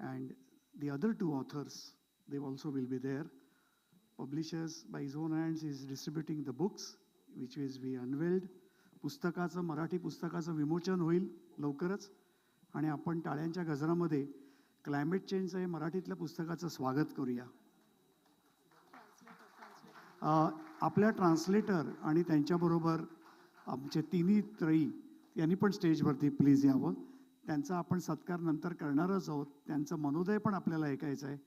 and the other two authors, they also will be there. Publishers, by his own hands, is distributing the books, which is we unveiled. पुस्तकाचं, मराठी पुस्तकाचं विमोचन होईल लवकरच. आणि आपण टाळ्यांच्या गजरामध्ये climate चेंजचं हे मराठीतल्या पुस्तकाचं स्वागत करूया. आपल्या ट्रान्सलेटर आणि त्यांच्याबरोबर आमचे तिन्ही त्रयी यांनी पण स्टेजवरती प्लीज यावं. त्यांचा आपण सत्कार नंतर करणारच आहोत. त्यांचं मनोदय पण आपल्याला ऐकायचं आहे.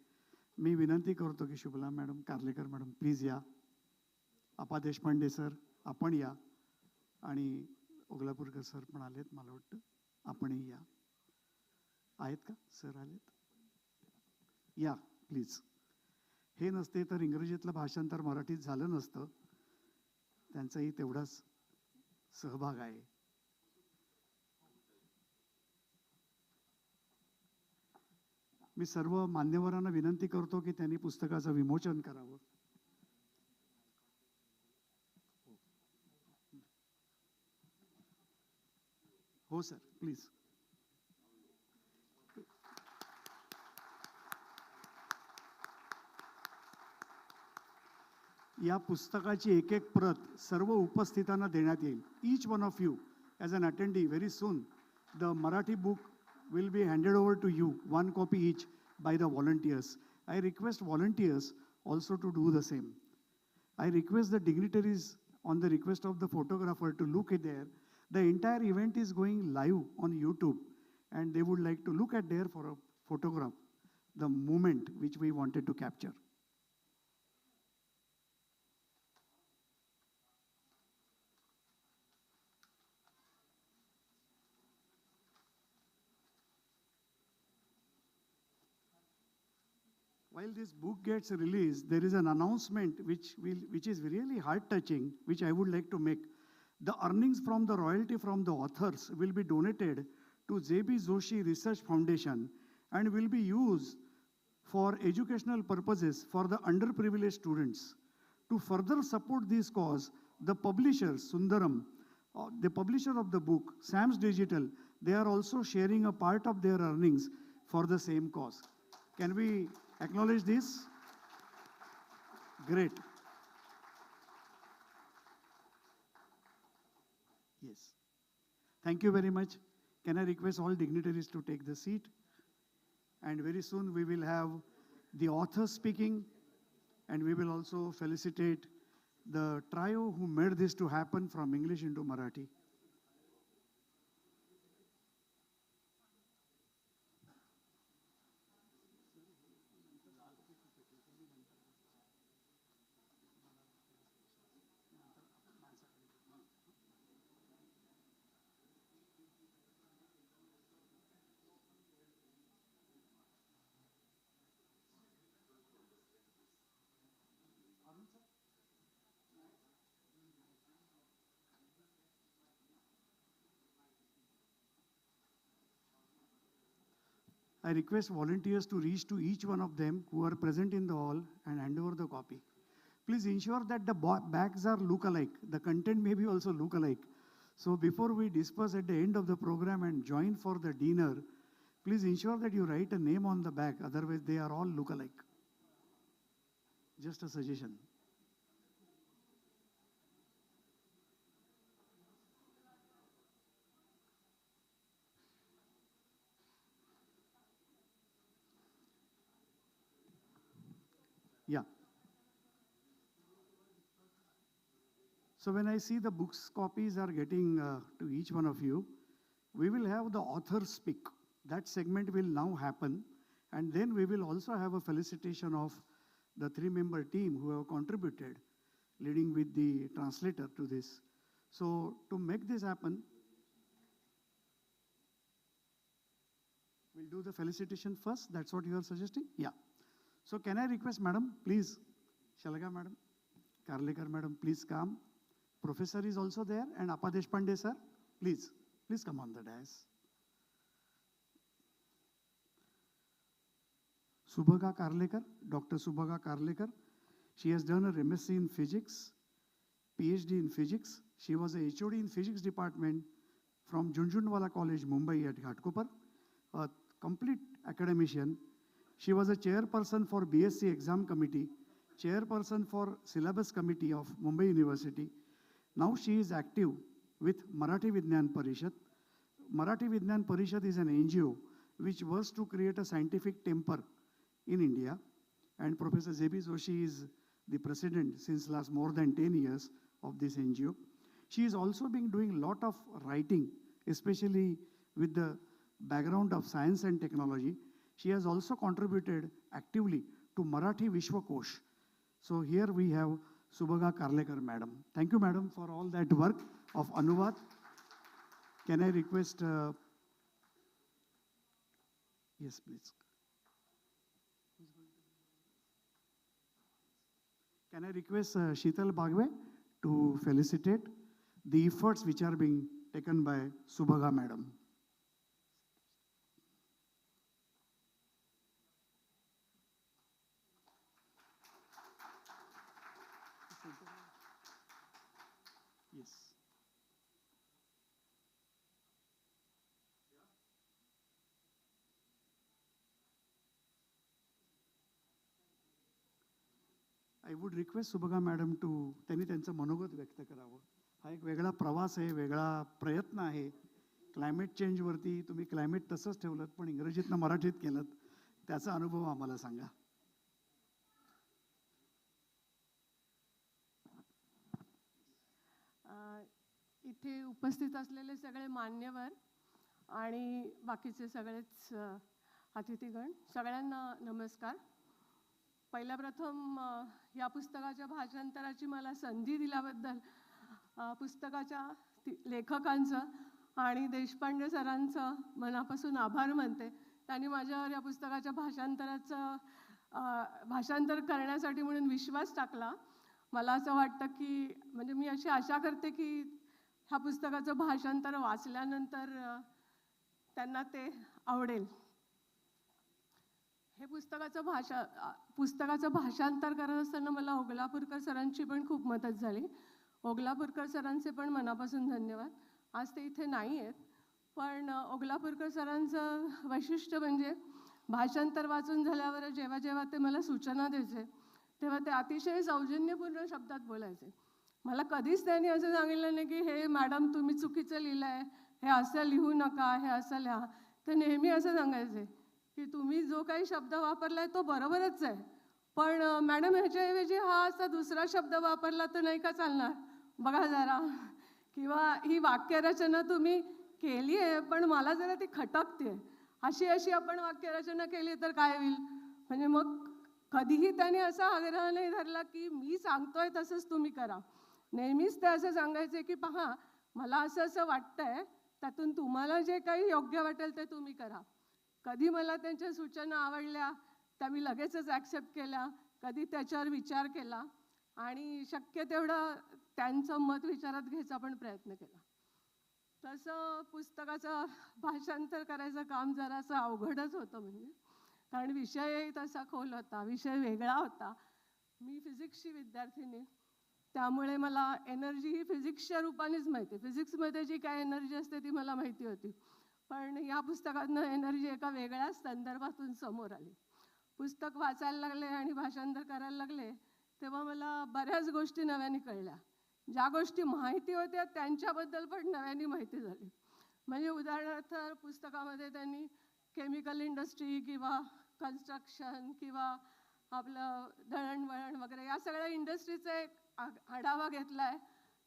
मी विनंती करतो की शुभला मॅडम, कारलेकर मॅडम प्लीज या. आपा देशपांडे सर आपण या. आणि ओगलापूरकर सर पण आलेत मला वाटतं. आपणही या. आहेत का सर? आलेत? या प्लीज. हे नसते तर इंग्रजीतलं भाषांतर मराठीत झालं नसतं. त्यांचाही तेवढाच सहभाग आहे. मी सर्व मान्यवरांना विनंती करतो की त्यांनी पुस्तकाचं विमोचन करावं. हो सर प्लीज. या पुस्तकाची एक एक प्रत सर्व उपस्थितांना देण्यात येईल. Each one of you as an attendee very soon the Marathi book will be handed over to you, one copy each by the volunteers. I request volunteers also to do the same. I request the dignitaries on the request of the photographer to look at there. The entire event is going live on YouTube and they would like to look at there for a photograph, the moment which we wanted to capture. While this book gets released, there is an announcement which is really heart-touching, which I would like to make. The earnings from the royalty from the authors will be donated to J.B. Joshi Research Foundation and will be used for educational purposes for the underprivileged students. To further support this cause, the publisher, Sundaram, the publisher of the book, Sam's Digital, they are also sharing a part of their earnings for the same cause. Can we acknowledge this? Great. Yes. Thank you very much. Can I request all dignitaries to take the seat? And very soon we will have the author speaking, and we will also felicitate the trio who made this to happen from English into Marathi. I request volunteers to reach to each one of them who are present in the hall and hand over the copy. Please ensure that the bags are look-alike. The content may be also look-alike. So before we disperse at the end of the program and join for the dinner, please ensure that you write a name on the bag. Otherwise, they are all look-alike. Just a suggestion. Yeah. So when I see the books copies are getting to each one of you, we will have the author speak. That segment will now happen. And then we will also have a felicitation of the three-member team who have contributed, leading with the translator to this. So to make this happen, we'll do the felicitation first. That's what you are suggesting? Yeah. So can I request, madam, please, Shalaga madam, Karlekar madam, please come. Professor is also there, and Appa Deshpande sir, please come on the dais. Subhaga Karlekar, Dr. Subhaga Karlekar. She has done her MSc in physics, PhD in physics. She was a HOD in physics department from Junjunwala College, Mumbai at Ghatkopar, a complete academician. She was a chairperson for BSc exam committee, chairperson for syllabus committee of Mumbai University. Now she is active with Marathi Vignan Parishad. Marathi Vignan Parishad is an NGO which works to create a scientific temper in India. And Professor J.B. Joshi is the president since last more than 10 years of this NGO. She is also been doing a lot of writing, especially with the background of science and technology. She has also contributed actively to Marathi Vishwakosh. So here we have Subhaga Karlekar, madam. Thank you, madam, for all that work of Anuvad. Can I request, yes, please. Can I request Sheetal Bagwe to felicitate the efforts which are being taken by Subhaga, madam. Yes. I would request Subhaga madam to त्यांनी त्यांचं मनोगत व्यक्त करावं. हा एक वेगळा प्रवास आहे, वेगळा प्रयत्न आहे. क्लायमेट चेंजवरती तुम्ही क्लायमेट तसंच ठेवलं पण इंग्रजीतनं मराठीत केलं, त्याचा अनुभव आम्हाला सांगा. इथे उपस्थित असलेले सगळे मान्यवर आणि बाकीचे सगळेच अतिथीगण, सगळ्यांना नमस्कार. पहिल्या प्रथम या पुस्तकाच्या भाषांतराची मला संधी दिल्याबद्दल पुस्तकाच्या लेखकांचं आणि देशपांडे सरांचं मनापासून आभार मानते. त्यांनी माझ्यावर या पुस्तकाच्या भाषांतर करण्यासाठी म्हणून विश्वास टाकला. मला असं वाटतं की म्हणजे मी अशी आशा करते की ह्या पुस्तकाचं भाषांतर वाचल्यानंतर त्यांना ते आवडेल. हे पुस्तकाचं भाषांतर करत असताना मला ओगलापूरकर सरांची पण खूप मदत झाली. ओगलापूरकर सरांचे पण मनापासून धन्यवाद. आज ते इथे नाही आहेत, पण ओगलापूरकर सरांचं वैशिष्ट्य म्हणजे भाषांतर वाचून झाल्यावर जेव्हा जेव्हा ते मला सूचना द्यायचे तेव्हा ते अतिशय सौजन्यपूर्ण शब्दात बोलायचे. मला कधीच त्यांनी असं सांगितलं नाही की हे मॅडम तुम्ही चुकीचं लिहिलं आहे, हे असं लिहू नका, हे असं लिहा. ते नेहमी असं सांगायचे की तुम्ही जो काही शब्द वापरला आहे तो बरोबरच आहे, पण मॅडम ह्याच्याऐवजी हा असा दुसरा शब्द वापरला तर नाही का चालणार, बघा जरा. किंवा ही वाक्यरचना तुम्ही केली आहे पण मला जरा ती खटकते, अशी आपण वाक्यरचना केली तर काय होईल. म्हणजे मग कधीही त्याने असा आग्रह नाही धरला की मी सांगतोय तसंच तुम्ही करा. नेहमीच ते असं सांगायचे की पहा मला असं वाटतंय, त्यातून तुम्हाला जे काही योग्य वाटेल ते तुम्ही करा. कधी मला त्यांच्या सूचना आवडल्या त्या मी लगेचच ॲक्सेप्ट केल्या, कधी त्याच्यावर विचार केला आणि शक्य तेवढं त्यांचं मत विचारात घ्यायचा पण प्रयत्न केला. तसं पुस्तकाचं भाषांतर करायचं काम जरासं अवघडच होतं, म्हणजे कारण विषयही तसा खोल होता, विषय वेगळा होता. मी फिजिक्सची विद्यार्थिनी, त्यामुळे मला एनर्जी ही फिजिक्सच्या रूपानेच माहिती. फिजिक्समध्ये जी काय एनर्जी असते ती मला माहिती होती, पण या पुस्तकातनं एनर्जी एका वेगळ्याच संदर्भातून समोर आली. पुस्तक वाचायला लागले आणि भाषांतर करायला लागले तेव्हा मला बऱ्याच गोष्टी नव्याने कळल्या. ज्या गोष्टी माहिती होत्या त्यांच्याबद्दल पण नव्याने माहिती झाली. म्हणजे उदाहरणार्थ पुस्तकामध्ये त्यांनी केमिकल इंडस्ट्री किंवा कन्स्ट्रक्शन किंवा आपलं दळणवळण वगैरे या सगळ्या इंडस्ट्रीचा एक आढावा घेतला आहे.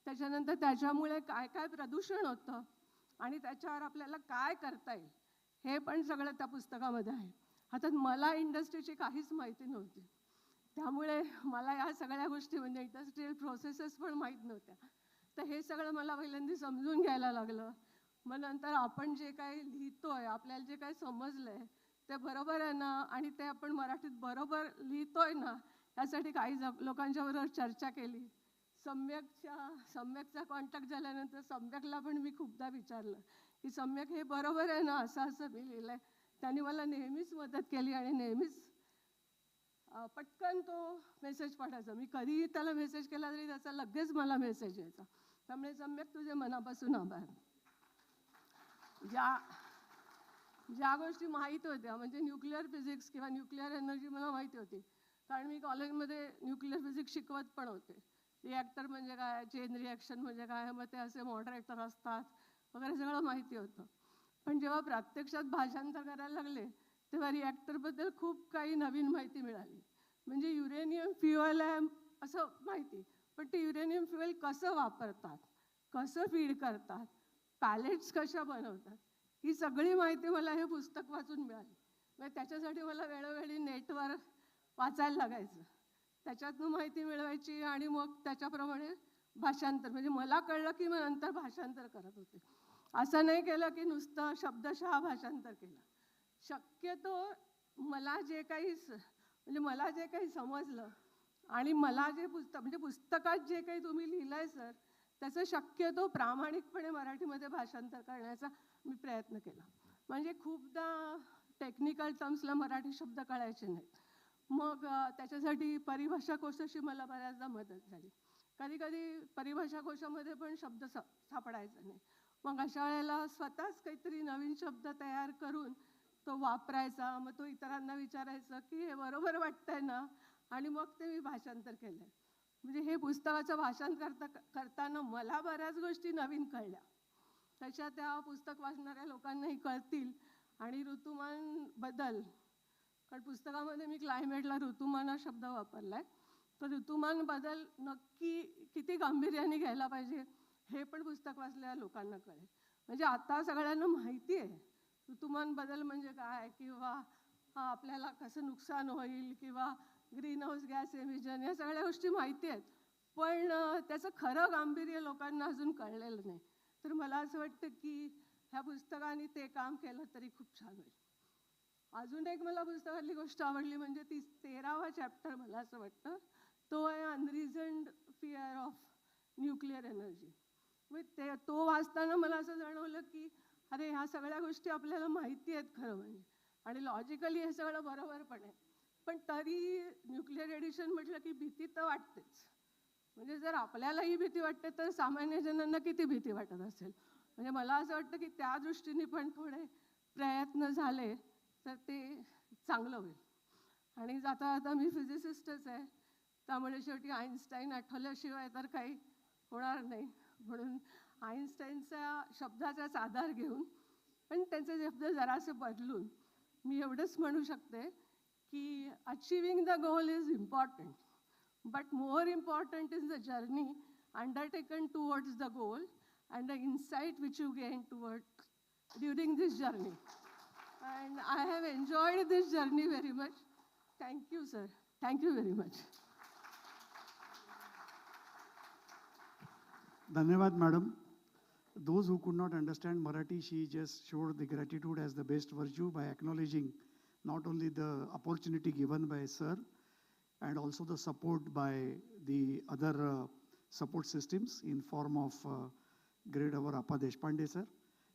त्याच्यानंतर त्याच्यामुळे काय काय प्रदूषण होतं आणि त्याच्यावर आपल्याला काय करता येईल हे पण सगळं त्या पुस्तकामध्ये आहे. आता मला इंडस्ट्रीची काहीच माहिती नव्हती, त्यामुळे मला या सगळ्या गोष्टी म्हणजे इंडस्ट्रियल प्रोसेसेस पण माहीत नव्हत्या. तर हे सगळं मला पहिल्यांदा समजून घ्यायला लागलं. मग नंतर आपण जे काही लिहितोय, आपल्याला जे काही समजलंय ते बरोबर आहे ना, आणि ते आपण मराठीत बरोबर लिहितोय ना, यासाठी काही लोकांच्याबरोबर चर्चा केली. सम्यकचा कॉन्टॅक्ट झाल्यानंतर सम्यकला पण मी खूपदा विचारलं की सम्यक हे बरोबर आहे ना, असं मी लिहिलंय. त्यांनी मला नेहमीच मदत केली आणि नेहमीच पटकन तो मेसेज पाठायचा. मी कधीही त्याला मेसेज केला तरी त्याचा लगेच मला मेसेज यायचा. त्यामुळे सम्यक तुझे मनापासून आभार. ज्या गोष्टी माहीत होत्या म्हणजे न्यूक्लिअर फिजिक्स किंवा न्यूक्लिअर एनर्जी मला माहिती होती, कारण मी कॉलेजमध्ये न्यूक्लिअर फिजिक्स शिकवत पण होते. रिॲक्टर म्हणजे काय, चेन रिॲक्शन म्हणजे काय, मग ते असे मॉडरेटर असतात वगैरे सगळं माहिती होतं. पण जेव्हा प्रत्यक्षात भाषांतर करायला लागले तेव्हा रिॲक्टरबद्दल खूप काही नवीन माहिती मिळाली. म्हणजे युरेनियम फ्युएल आहे असं माहिती, पण ते युरेनियम फ्युएल कसं वापरतात, कसं फीड करतात, पॅलेट्स कशा बनवतात, ही सगळी माहिती मला हे पुस्तक वाचून मिळाली. म्हणजे त्याच्यासाठी मला वेळोवेळी नेटवर वाचायला लागायचं, त्याच्यातनं माहिती मिळवायची आणि मग त्याच्याप्रमाणे भाषांतर, म्हणजे मला कळलं की मग नंतर भाषांतर करत होते. असं नाही केलं की नुसतं शब्दशः भाषांतर केलं. शक्यतो मला जे काही समजलं आणि मला जे म्हणजे पुस्तकात जे काही तुम्ही लिहिलंय सर, त्याचं शक्यतो प्रामाणिकपणे मराठीमध्ये भाषांतर करण्याचा मी प्रयत्न केला. म्हणजे खूपदा टेक्निकल टर्म्सला मराठी शब्द कळायचे नाहीत, मग त्याच्यासाठी परिभाषा कोशाशी मला बऱ्याचदा मदत झाली. कधी कधी परिभाषा कोशामध्ये पण शब्द सापडायचा नाही, मग अशा वेळेला स्वतःच काहीतरी नवीन शब्द तयार करून तो वापरायचा. मग तो इतरांना विचारायचं की हे बरोबर वाटतंय ना, आणि मग ते मी भाषांतर केलं. म्हणजे हे पुस्तकाचं भाषांतर करताना मला बऱ्याच गोष्टी नवीन कळल्या, त्याच्या त्या पुस्तक वाचणाऱ्या लोकांनाही कळतील. आणि ऋतुमान बदल, कारण पुस्तकामध्ये मी क्लायमेटला ऋतुमान हा शब्द वापरला आहे, तर ऋतुमान बदल नक्की किती गांभीर्याने घ्यायला पाहिजे हे पण पुस्तक वाचलेल्या लोकांना कळेल. म्हणजे आता सगळ्यांना माहिती आहे ऋतुमान बदल म्हणजे काय, किंवा आपल्याला कसं नुकसान होईल, किंवा ग्रीन हाऊस गॅस एमिशन, या सगळ्या गोष्टी माहिती आहेत, पण त्याचं खरं गांभीर्य लोकांना अजून कळलेलं नाही. तर मला असं वाटतं की ह्या पुस्तकाने ते काम केलं तरी खूप छान होईल. अजून एक मला पुस्तकातली गोष्ट आवडली म्हणजे 13वा चॅप्टर मला असं वाटतं, तो आहे अनरिझन्ड फिअर ऑफ न्यूक्लिअर एनर्जी. मग तो वाचताना मला असं जाणवलं की अरे ह्या सगळ्या गोष्टी आपल्याला माहिती आहेत खरं म्हणजे, आणि लॉजिकली हे सगळं बरोबर पण आहे, पण तरी न्यूक्लिअर एडिशन म्हटलं की भीती तर वाटतेच. म्हणजे जर आपल्यालाही भीती वाटते तर सामान्य जणांना किती भीती वाटत असेल. म्हणजे मला असं वाटतं की त्या दृष्टीने पण थोडे प्रयत्न झाले तर ते चांगलं होईल. आणि आता मी फिजिसिस्टच आहे, त्यामुळे शेवटी आईन्स्टाईन आठवल्याशिवाय तर काही होणार नाही. म्हणून आईन्स्टाईनच्या शब्दाचाच आधार घेऊन पण त्यांचे शब्द जरासे बदलून मी एवढंच म्हणू शकते की achieving the goal is important, but more important is the journey undertaken towards the goal and the insight which you gain during this journey. And I have enjoyed this journey very much. Thank you, sir. Thank you very much. Dhanyavad, madam. Those who could not understand Marathi, she just showed the gratitude as the best virtue by acknowledging not only the opportunity given by sir, and also the support by the other support systems in form of grade our Appa Deshpande sir,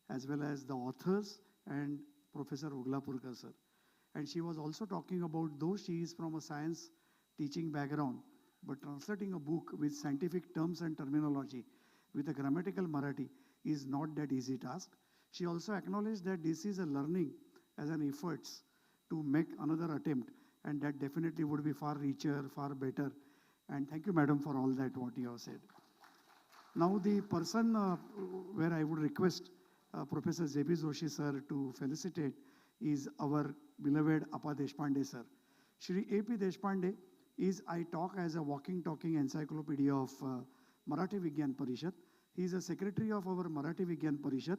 as well as the authors and Professor Oglapurkar sir. And she was also talking about, though she is from a science teaching background, but translating a book with scientific terms and terminology with a grammatical Marathi is not that easy task. She also acknowledged that this is a learning as an efforts to make another attempt, and that definitely would be far richer, far better. And thank you, madam, for all that what you have said. Now the person where I would request Professor J.B. Joshi sir to felicitate is our beloved Appa Deshpande sir. Shri A.P. Deshpande is, I talk as a walking, talking encyclopedia of Marathi Vigyan Parishad. He is a secretary of our Marathi Vigyan Parishad.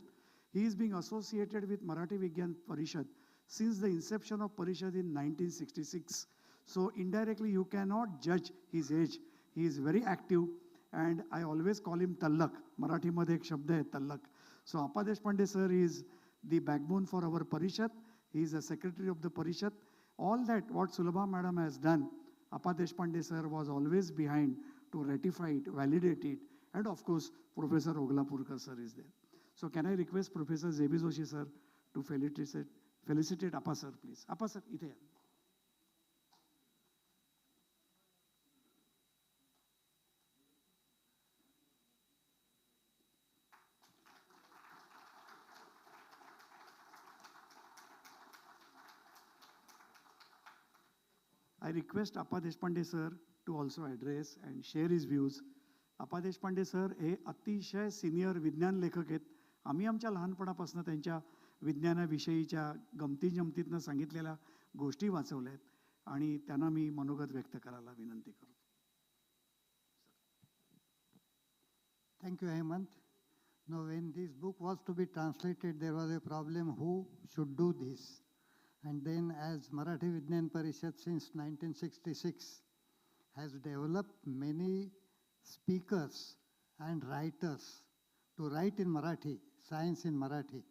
He is being associated with Marathi Vigyan Parishad since the inception of Parishad in 1966. So indirectly you cannot judge his age. He is very active, and I always call him Tallak. Marathi madhe ek shabd hai Tallak. So Appa Deshpande sir is the backbone for our Parishad. He is a secretary of the Parishad. All that what Sulabha madam has done, Appa Deshpande sir was always behind to ratify it, validate it, and of course Professor Oglapurkar sir is there. So can I request Professor J.B. Joshi sir to felicitate Appa sir, please. Appa sir, ithe ya. I request Appa Deshpande sir to also address and share his views. Appa Deshpande sir हे अतिशय senior विज्ञान लेखक आहेत. आम्ही आमच्या लहानपणापासून त्यांच्या विज्ञानाविषयीच्या गमती जमतीतनं सांगितलेल्या गोष्टी वाचवल्या आहेत आणि त्यांना मी मनोगत व्यक्त करायला विनंती करतो. Thank you, Hemant. Now, when this book was to be translated, there was a problem who should do this. And then, as Marathi Vignan Parishad since 1966 has developed many speakers and writers to write in Marathi, science in Marathi.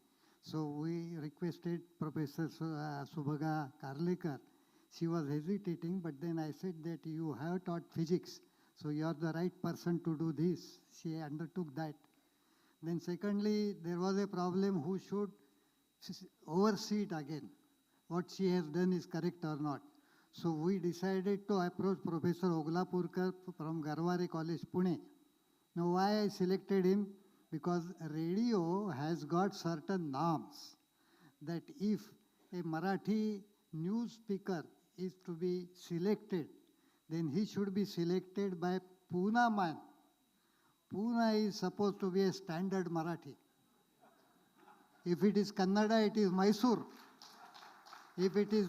So we requested Professor Subhaga Karlekar. She was hesitating, but then I said that you have taught physics, so you are the right person to do this. She undertook that. Then secondly, there was a problem who should oversee it again. What she has done is correct or not. So we decided to approach Professor Oglapurkar from Garware College, Pune. Now why I selected him? Because radio has got certain norms that if a Marathi news speaker is to be selected, then he should be selected by Pune man. Pune is supposed to be a standard Marathi. If it is Kannada, it is Mysore. If it is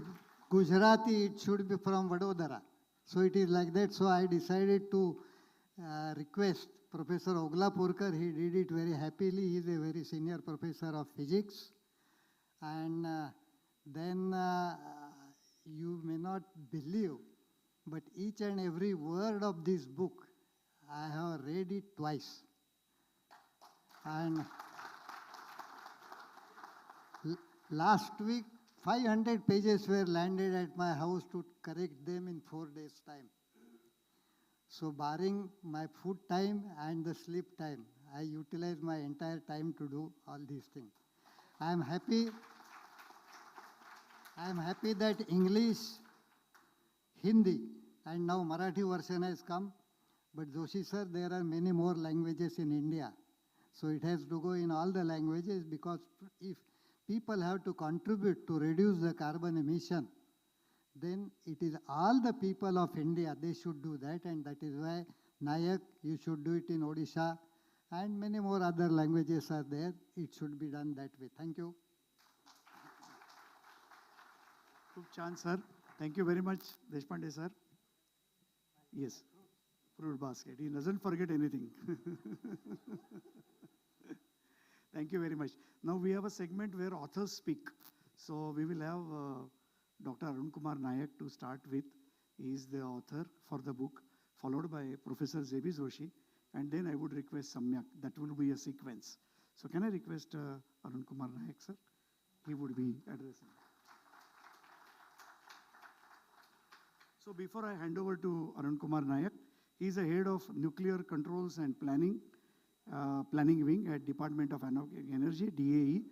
Gujarati, it should be from Vadodara. So it is like that. So I decided to request Professor Oglapurkar. He did it very happily. He is a very senior professor of physics. And then you may not believe, but each and every word of this book, I have read it twice. And last week, 500 pages were landed at my house to correct them in 4 days' time. So barring my food time and the sleep time, I utilize my entire time to do all these things. I am happy that English, Hindi, and now Marathi version has come. But Joshi sir, there are many more languages in India. So it has to go in all the languages, because if people have to contribute to reduce the carbon emission, then it is all the people of India, they should do that. And that is why Nayak, you should do it in Odisha, and many more other languages are there. It should be done that way. Thank you. खूप छान sir. Thank you very much, Deshpande sir. Yes, fruit basket. He doesn't forget anything. Thank you very much. Now we have a segment where authors speak. So we will have Dr. Arun Kumar Nayak to start with. He is the author for the book, followed by Professor Zebi Joshi, and then I would request Samyak. That will be a sequence. So can I request Arun Kumar Nayak, sir? He would be addressing. So before I hand over to Arun Kumar Nayak, he is the head of Nuclear Controls and Planning Wing at Department of Energy, DAE.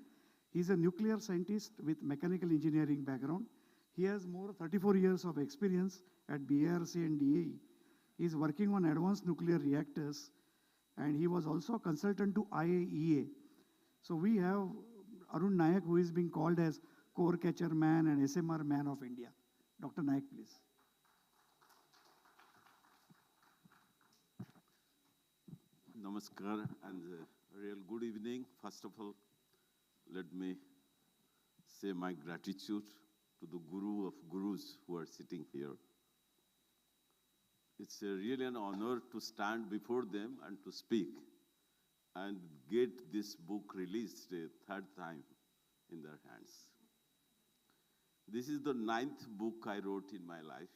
He is a nuclear scientist with mechanical engineering background. He has more 34 years of experience at BARC and DAE. He is working on advanced nuclear reactors, and he was also a consultant to IAEA. So we have Arun Nayak, who is being called as Core Catcher Man and SMR Man of India. Dr. Nayak, please. Namaskar and a real good evening. First of all, let me say my gratitude to the Guru of Gurus who are sitting here. It's really an honor to stand before them and to speak and get this book released a third time in their hands. This is the 9th book I wrote in my life.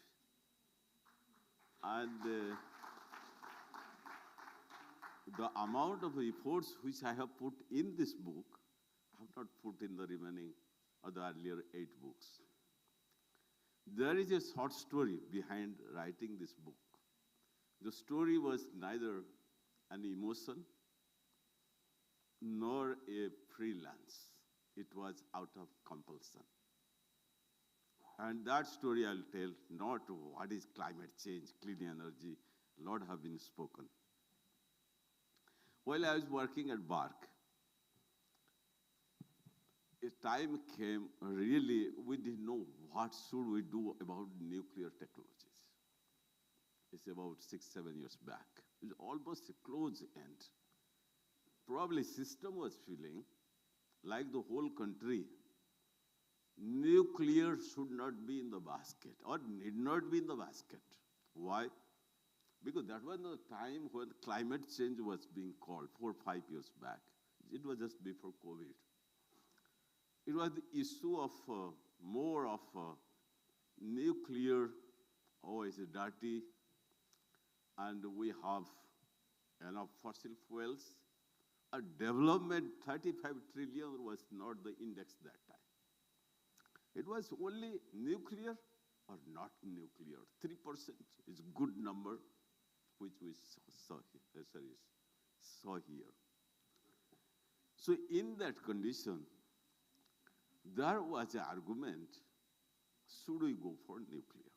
And the amount of efforts which I have put in this book, I have not put in the remaining or the earlier 8 books. There is a short story behind writing this book. The story was neither an emotion nor a freelance. It was out of compulsion. And that story I'll tell, not what is climate change, clean energy, Lord have been spoken. While I was working at BARC, a time came, really, we didn't know what should we do about nuclear technologies. It's about 6-7 years back. It's almost a close end. Probably system was feeling like the whole country, nuclear should not be in the basket or need not be in the basket. Why? Because that was the time when climate change was being called 4 or 5 years back. It was just before COVID. It was the issue of more of nuclear, oh, it's dirty, and we have enough fossil fuels. A development, 35 trillion was not the index that time. It was only nuclear or not nuclear. 3% is good number, which we saw here. So in that condition, there was an argument, should we go for nuclear?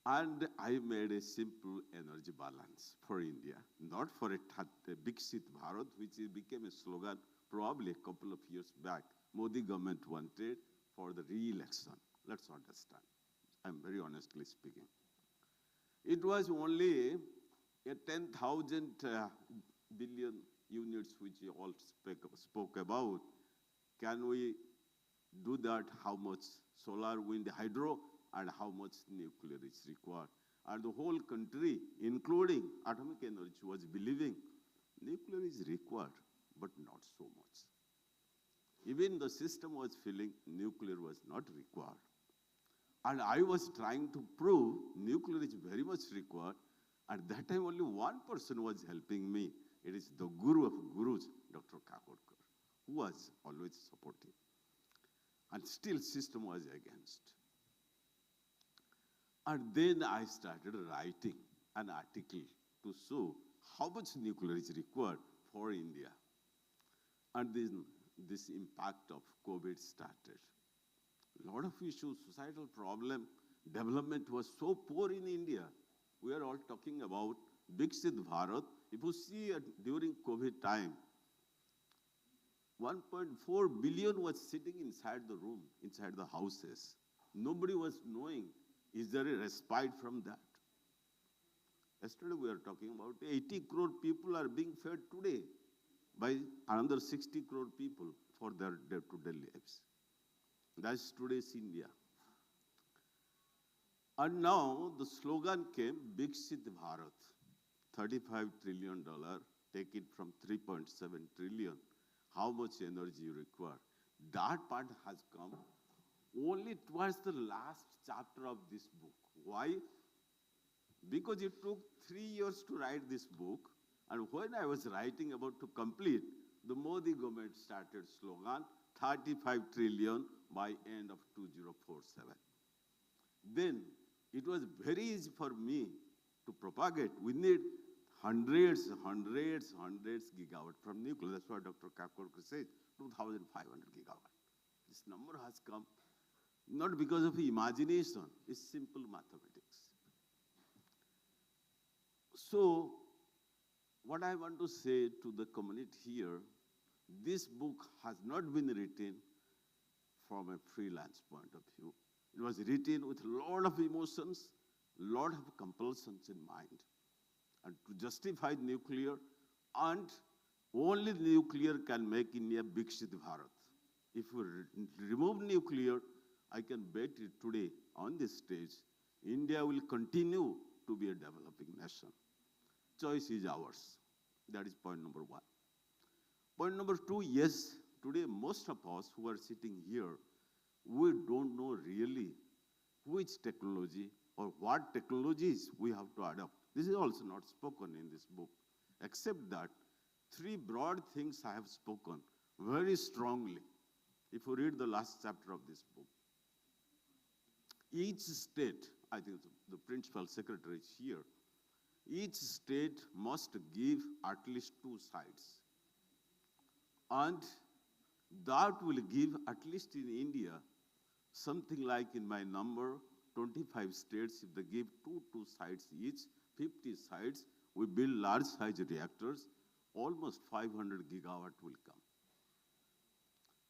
And I made a simple energy balance for India, not for a Viksit Bharat, which became a slogan probably a couple of years back. Modi government wanted for the re-election. Let's understand. I'm very honestly speaking. It was only a 10,000 billion units which you all spoke about. Can we do that? How much solar, wind, hydro, and how much nuclear is required? And the whole country, including atomic energy, was believing nuclear is required, but not so much. Even the system was feeling nuclear was not required. And I was trying to prove nuclear is very much required. At that time, only one person was helping me. It is the guru of gurus, Dr. Kakodkar, who was always supportive. And still system was against. And then I started writing an article to show how much nuclear is required for India. And then this impact of COVID started. A lot of issues, societal problem, development was so poor in India. We are all talking about Viksit Bharat. If you see during COVID time, 1.4 billion was sitting inside the room, inside the houses. Nobody was knowing, is there a respite from that? Yesterday we were talking about 80 crore people are being fed today by another 60 crore people for their day-to-day lives. That's today's India. And now the slogan came, Viksit Bharat, $35 trillion, take it from 3.7 trillion. How much energy you require? That part has come only towards the last chapter of this book. Why? Because it took 3 years to write this book, and when I was writing about to complete, the Modi government started slogan, 35 trillion by end of 2047. Then it was very easy for me to propagate. We need hundreds gigawatt from nuclear. That's what Dr. Kakodkar says, 2,500 gigawatt. This number has come not because of imagination, it's simple mathematics. So, what I want to say to the community here, this book has not been written from a freelance point of view. It was written with a lot of emotions, a lot of compulsions in mind. And to justify nuclear, and only nuclear can make India Viksit Bharat. If we remove nuclear, I can bet it today on this stage, India will continue to be a developing nation. Choice is ours. That is point number one. Point number two, yes, today most of us who are sitting here, we don't know really which technology or what technologies we have to adopt. This is also not spoken in this book, except that three broad things I have spoken very strongly. If you read the last chapter of this book, each state, I think the principal secretary is here, each state must give at least 2 sites. And that will give, at least in India, something like in my number, 25 states, if they give 2 sites each, 50 sites, we build large size reactors, almost 500 gigawatt will come.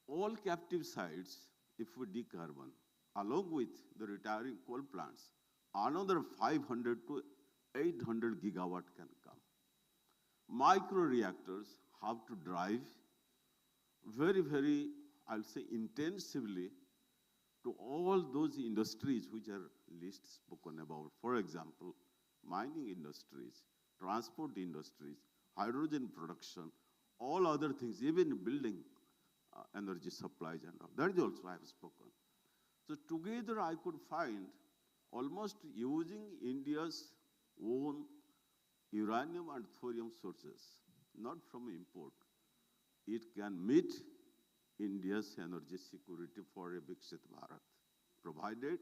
all captive sites, if we decarbon, along with the retiring coal plants, another 500 to 800 gigawatt can come. Microreactors have to drive very, I'll say, intensively to all those industries which are least spoken about. For example, mining industries, transport industries, hydrogen production, all other things, even building energy supplies and all. That is also I have spoken. So together I could find almost using India's own uranium and thorium sources, not from import. It can meet India's energy security for a Viksit Bharat, provided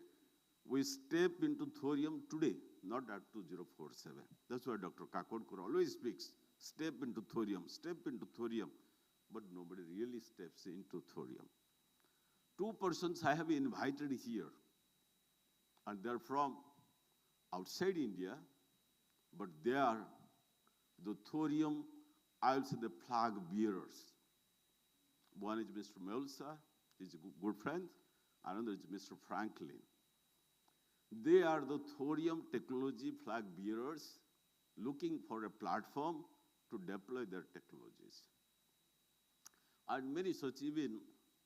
we step into thorium today, not at 2047. That's why Dr. Kakodkar always speaks, step into thorium, but nobody really steps into thorium. Two persons I have invited here, and they're from outside India, but they are the thorium, I'll say the flag bearers. One is Mr. Melsa, he's a good friend. Another is Mr. Franklin. They are the thorium technology flag bearers looking for a platform to deploy their technologies. And many such, even,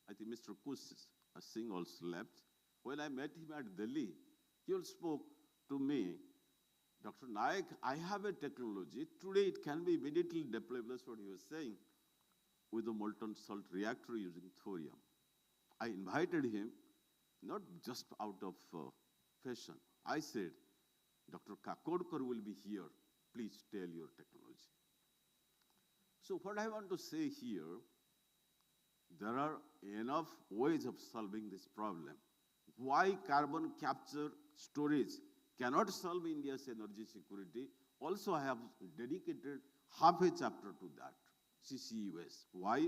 I think Mr. Kush Singh also left. When I met him at Delhi, he also spoke to me, Dr. Nayak, I have a technology. Today it can be immediately deployed. That's what he was saying, with a molten salt reactor using thorium. I invited him, not just out of fashion. I said, Dr. Kakodkar will be here. Please tell your technology. So what I want to say here, there are enough ways of solving this problem. Why carbon capture storage cannot solve India's energy security? Also, I have dedicated half a chapter to that. CCUS. Why?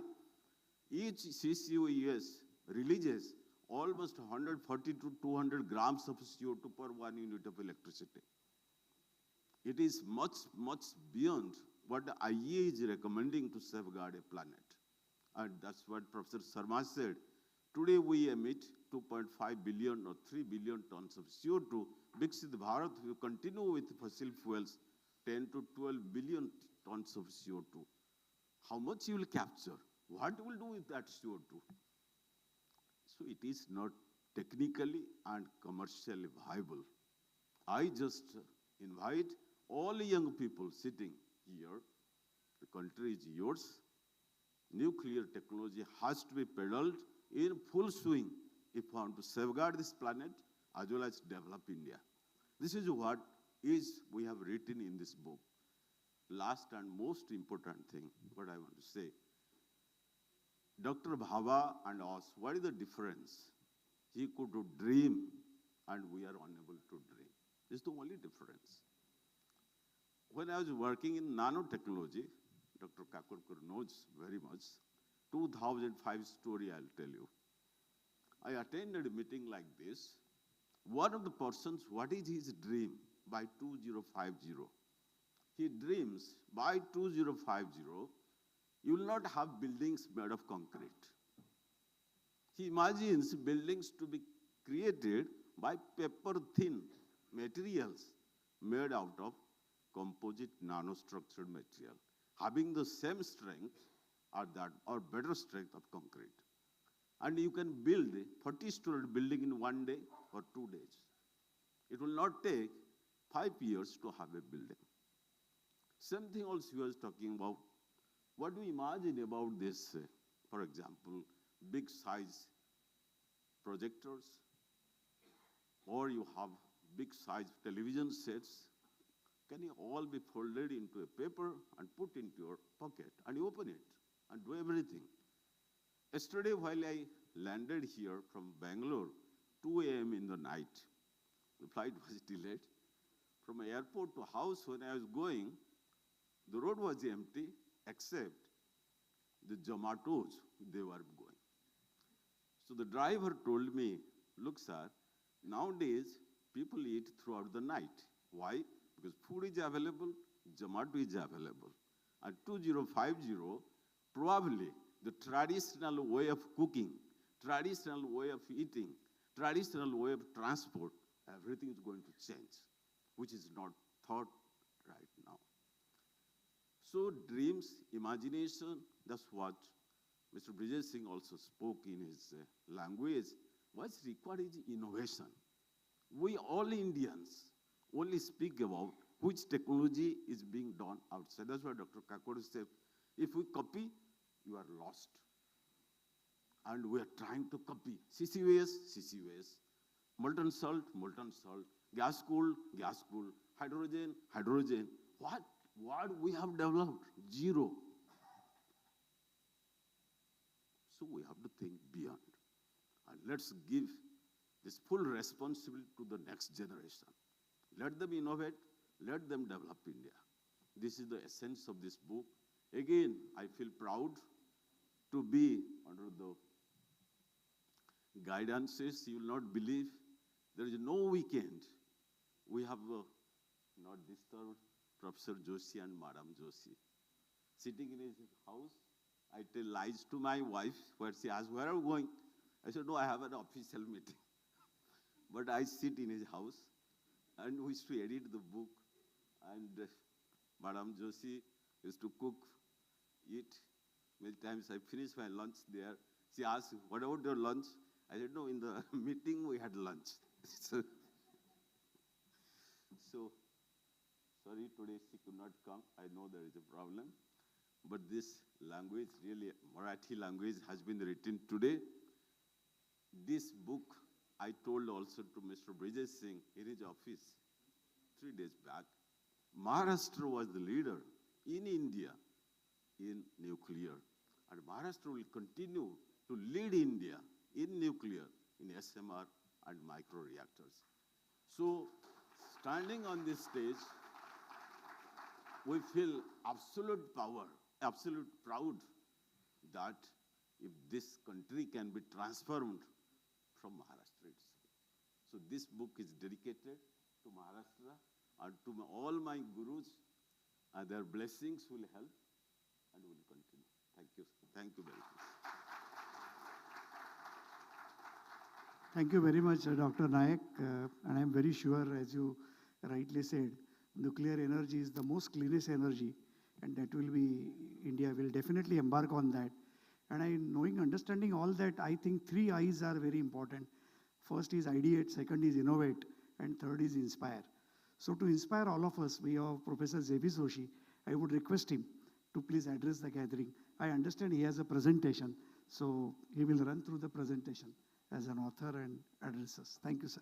Each CCUS releases almost 140 to 200 grams of CO2 per 1 unit of electricity. It is much beyond what the IEA is recommending to safeguard a planet. And that's what Professor Sharma said. Today we emit 2.5 billion or 3 billion tons of CO2. Viksit Bharat will continue with fossil fuels, 10 to 12 billion tons of CO2. How much you will capture? What you will do with that CO2? So it is not technically and commercially viable. I just invite all young people sitting here, the country is yours. Nuclear technology has to be peddled in full swing if we want to safeguard this planet as well as develop India. This is what we have written in this book. Last and most important thing, what I want to say, Dr. Bhabha and us, what is the difference? He could dream and we are unable to dream. This is the only difference. When I was working in nanotechnology, Dr. Kakodkar knows very much, 2005 story I'll tell you. I attended a meeting like this. One of the persons, what is his dream by 2050? He dreams by 2050, you will not have buildings made of concrete. He imagines buildings to be created by paper-thin materials made out of composite nanostructured material, having the same strength or better strength of concrete. And you can build a 40-story building in 1 day or 2 days. It will not take 5 years to have a building. Same thing also he was talking about. What do you imagine about this, for example, big size projectors, or you have big size television sets? Can you all be folded into a paper and put into your pocket, and you open it and do everything? Yesterday, while I landed here from Bangalore, 2 a.m. in the night, the flight was delayed. From airport to house, when I was going, the road was empty except the Zomatos, they were going. So the driver told me, look sir, nowadays people eat throughout the night. Why? Because food is available, Zomato is available. At 2050, probably the traditional way of cooking, traditional way of eating, traditional way of transport, everything is going to change, which is not thought right now. So dreams, imagination, that's what Mr. Brijay Singh also spoke in his language. What's required is innovation. We all Indians only speak about which technology is being done outside. That's why Dr. Kakod said, if we copy, you are lost. And we are trying to copy CCUS, molten salt, gas cooled, hydrogen. What we have developed? Zero. So we have to think beyond. And let's give this full responsibility to the next generation. Let them innovate, let them develop India. This is the essence of this book. Again, I feel proud to be under the guidances. You will not believe, there is no weekend. We have not disturbed Professor Joshi and Madam Joshi. Sitting in his house, I tell lies to my wife, where she asks, where are you going? I said, no, I have an official meeting. But I sit in his house and we used to edit the book. And Madam Joshi used to cook, eat. Many times I finish my lunch there. She asked, what about your lunch? I said, no, in the meeting we had lunch. So, sorry, today she could not come. I know there is a problem. But this language, really, Marathi language has been written today. This book, I told also to Mr. Brijay Singh in his office 3 days back. Maharashtra was the leader in India in nuclear. And Maharashtra will continue to lead India in nuclear, in SMR and microreactors. So, standing on this stage, we feel absolute power, absolute proud that if this country can be transformed from Maharashtra itself. So this book is dedicated to Maharashtra and to all my gurus, and their blessings will help and will continue. Thank you. Thank you very much. Thank you very much, Dr. Nayak. And I'm very sure, as you rightly said, nuclear energy is the most cleanest energy, and that will be, India will definitely embark on that. And understanding all that, I think 3 I's are very important. First is ideate, second is innovate, and third is inspire. So to inspire all of us, we have Professor Joshi. I would request him to please address the gathering. I understand he has a presentation, so he will run through the presentation as an author and address us. Thank you, sir.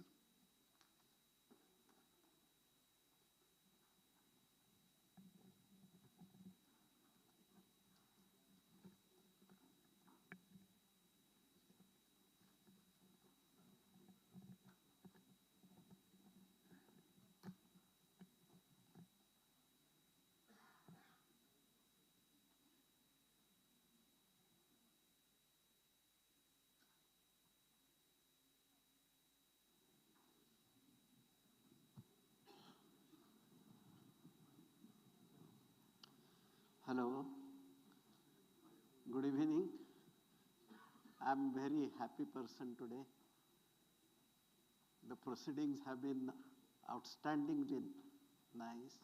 Hello, good evening. I'm very happy person today. The proceedings have been outstandingly nice.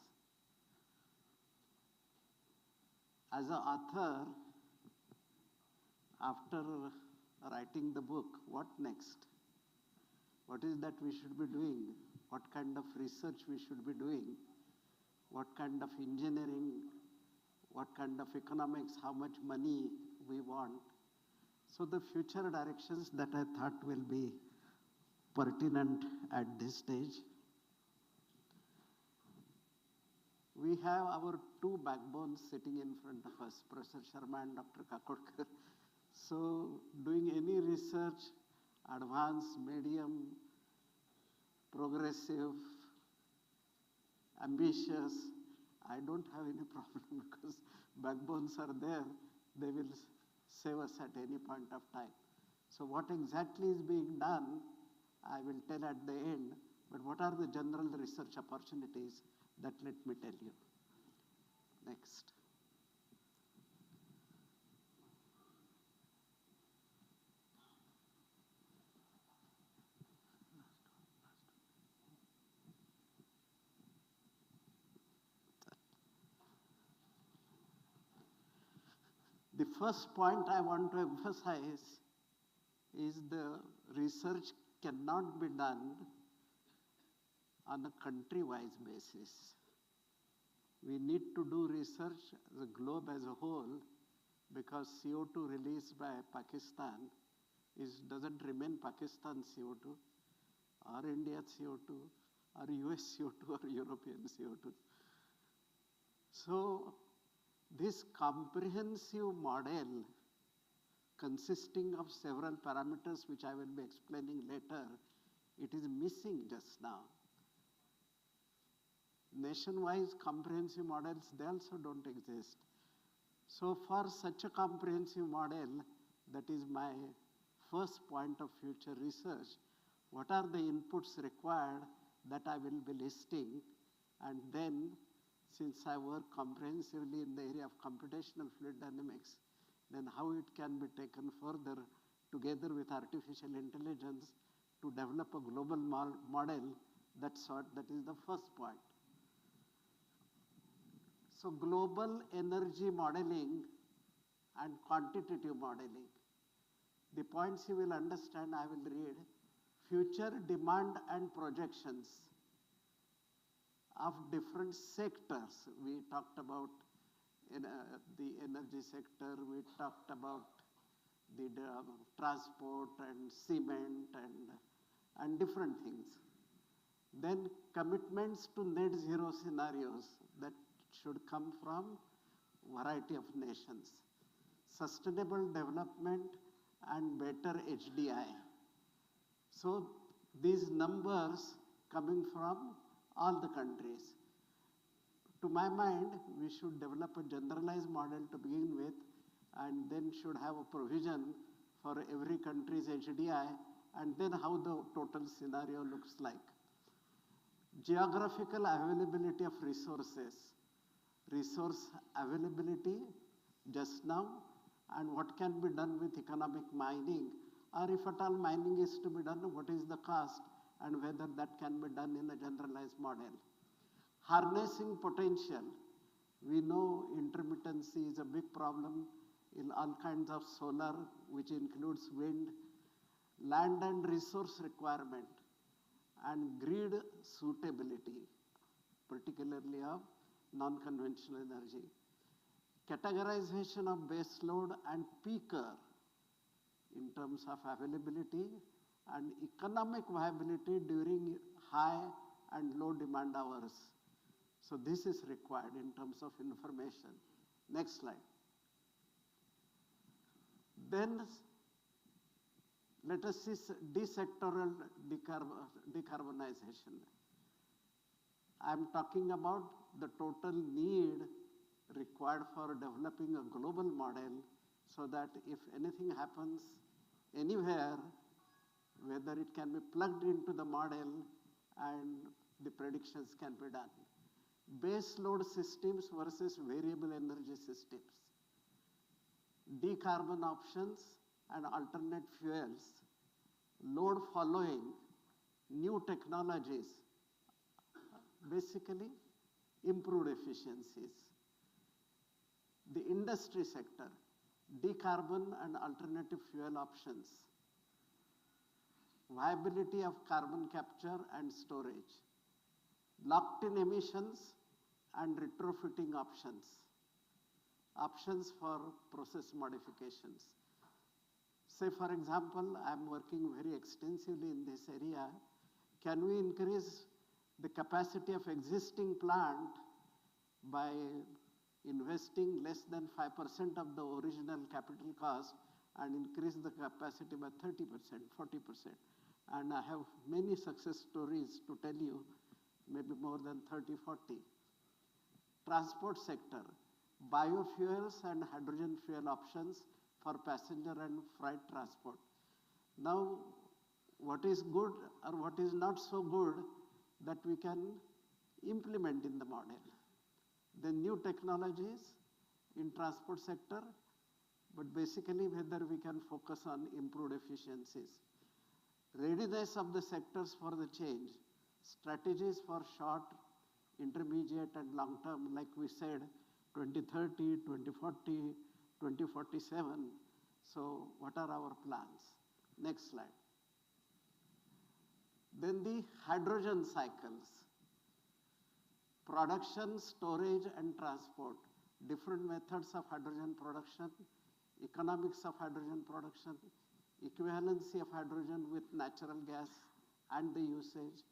As an author, after writing the book, what next? What is that we should be doing? What kind of research we should be doing? What kind of engineering? What kind of economics, how much money we want. So the future directions that I thought will be pertinent at this stage. We have our 2 backbones sitting in front of us, Professor Sharma and Dr. Kakodkar. So doing any research, advanced, medium, progressive, ambitious, I don't have any problem because backbones are there. They will save us at any point of time. So what exactly is being done, I will tell at the end. But what are the general research opportunities? That let me tell you. Next. The first point I want to emphasize is the research cannot be done on a country-wise basis. We need to do research the globe as a whole, because CO2 released by Pakistan doesn't remain Pakistan CO2 or India CO2 or US CO2 or European CO2. So this comprehensive model consisting of several parameters which I will be explaining later, it is missing just now. Nation-wise comprehensive models, they also don't exist. So for such a comprehensive model, that is my first point of future research, what are the inputs required that I will be listing, and then since I work comprehensively in the area of computational fluid dynamics, then how it can be taken further together with artificial intelligence to develop a global model. That is the first point. So global energy modeling and quantitative modeling. The points you will understand, I will read. Future demand and projections of different sectors. We talked about the energy sector, we talked about the transport and cement and different things. Then commitments to net zero scenarios that should come from variety of nations. Sustainable development and better HDI. So these numbers coming from all the countries. To my mind, we should develop a generalized model to begin with, and then should have a provision for every country's HDI, and then how the total scenario looks like. Geographical availability of resources. Resource availability just now, and what can be done with economic mining, or if at all mining is to be done, what is the cost, and whether that can be done in a generalized model. Harnessing potential. We know intermittency is a big problem in all kinds of solar, which includes wind, land and resource requirement, and grid suitability, particularly of non-conventional energy. Categorization of base load and peaker in terms of availability and economic viability during high and low demand hours. So this is required in terms of information. Next slide. Then let us see desectoral decarbonization. I am talking about the total need required for developing a global model, so that if anything happens anywhere, whether it can be plugged into the model and the predictions can be done. Base load systems versus variable energy systems. Decarbon options and alternate fuels. Load following, new technologies, basically improved efficiencies. The industry sector, decarbon and alternative fuel options. Viability of carbon capture and storage. Locked-in emissions and retrofitting options. Options for process modifications. Say, for example, I'm working very extensively in this area. Can we increase the capacity of existing plant by investing less than 5% of the original capital cost and increase the capacity by 30%, 40%? And I have many success stories to tell you, maybe more than 30, 40. Transport sector, biofuels and hydrogen fuel options for passenger and freight transport. Now, what is good or what is not so good that we can implement in the model. The new technologies in transport sector, but basically whether we can focus on improved efficiencies. Readiness of the sectors for the change, strategies for short, intermediate and long term, like we said, 2030, 2040, 2047. So what are our plans? Next slide. Then the hydrogen cycles. Production, storage, and transport. Different methods of hydrogen production, economics of hydrogen production, equivalency of hydrogen with natural gas and the usage,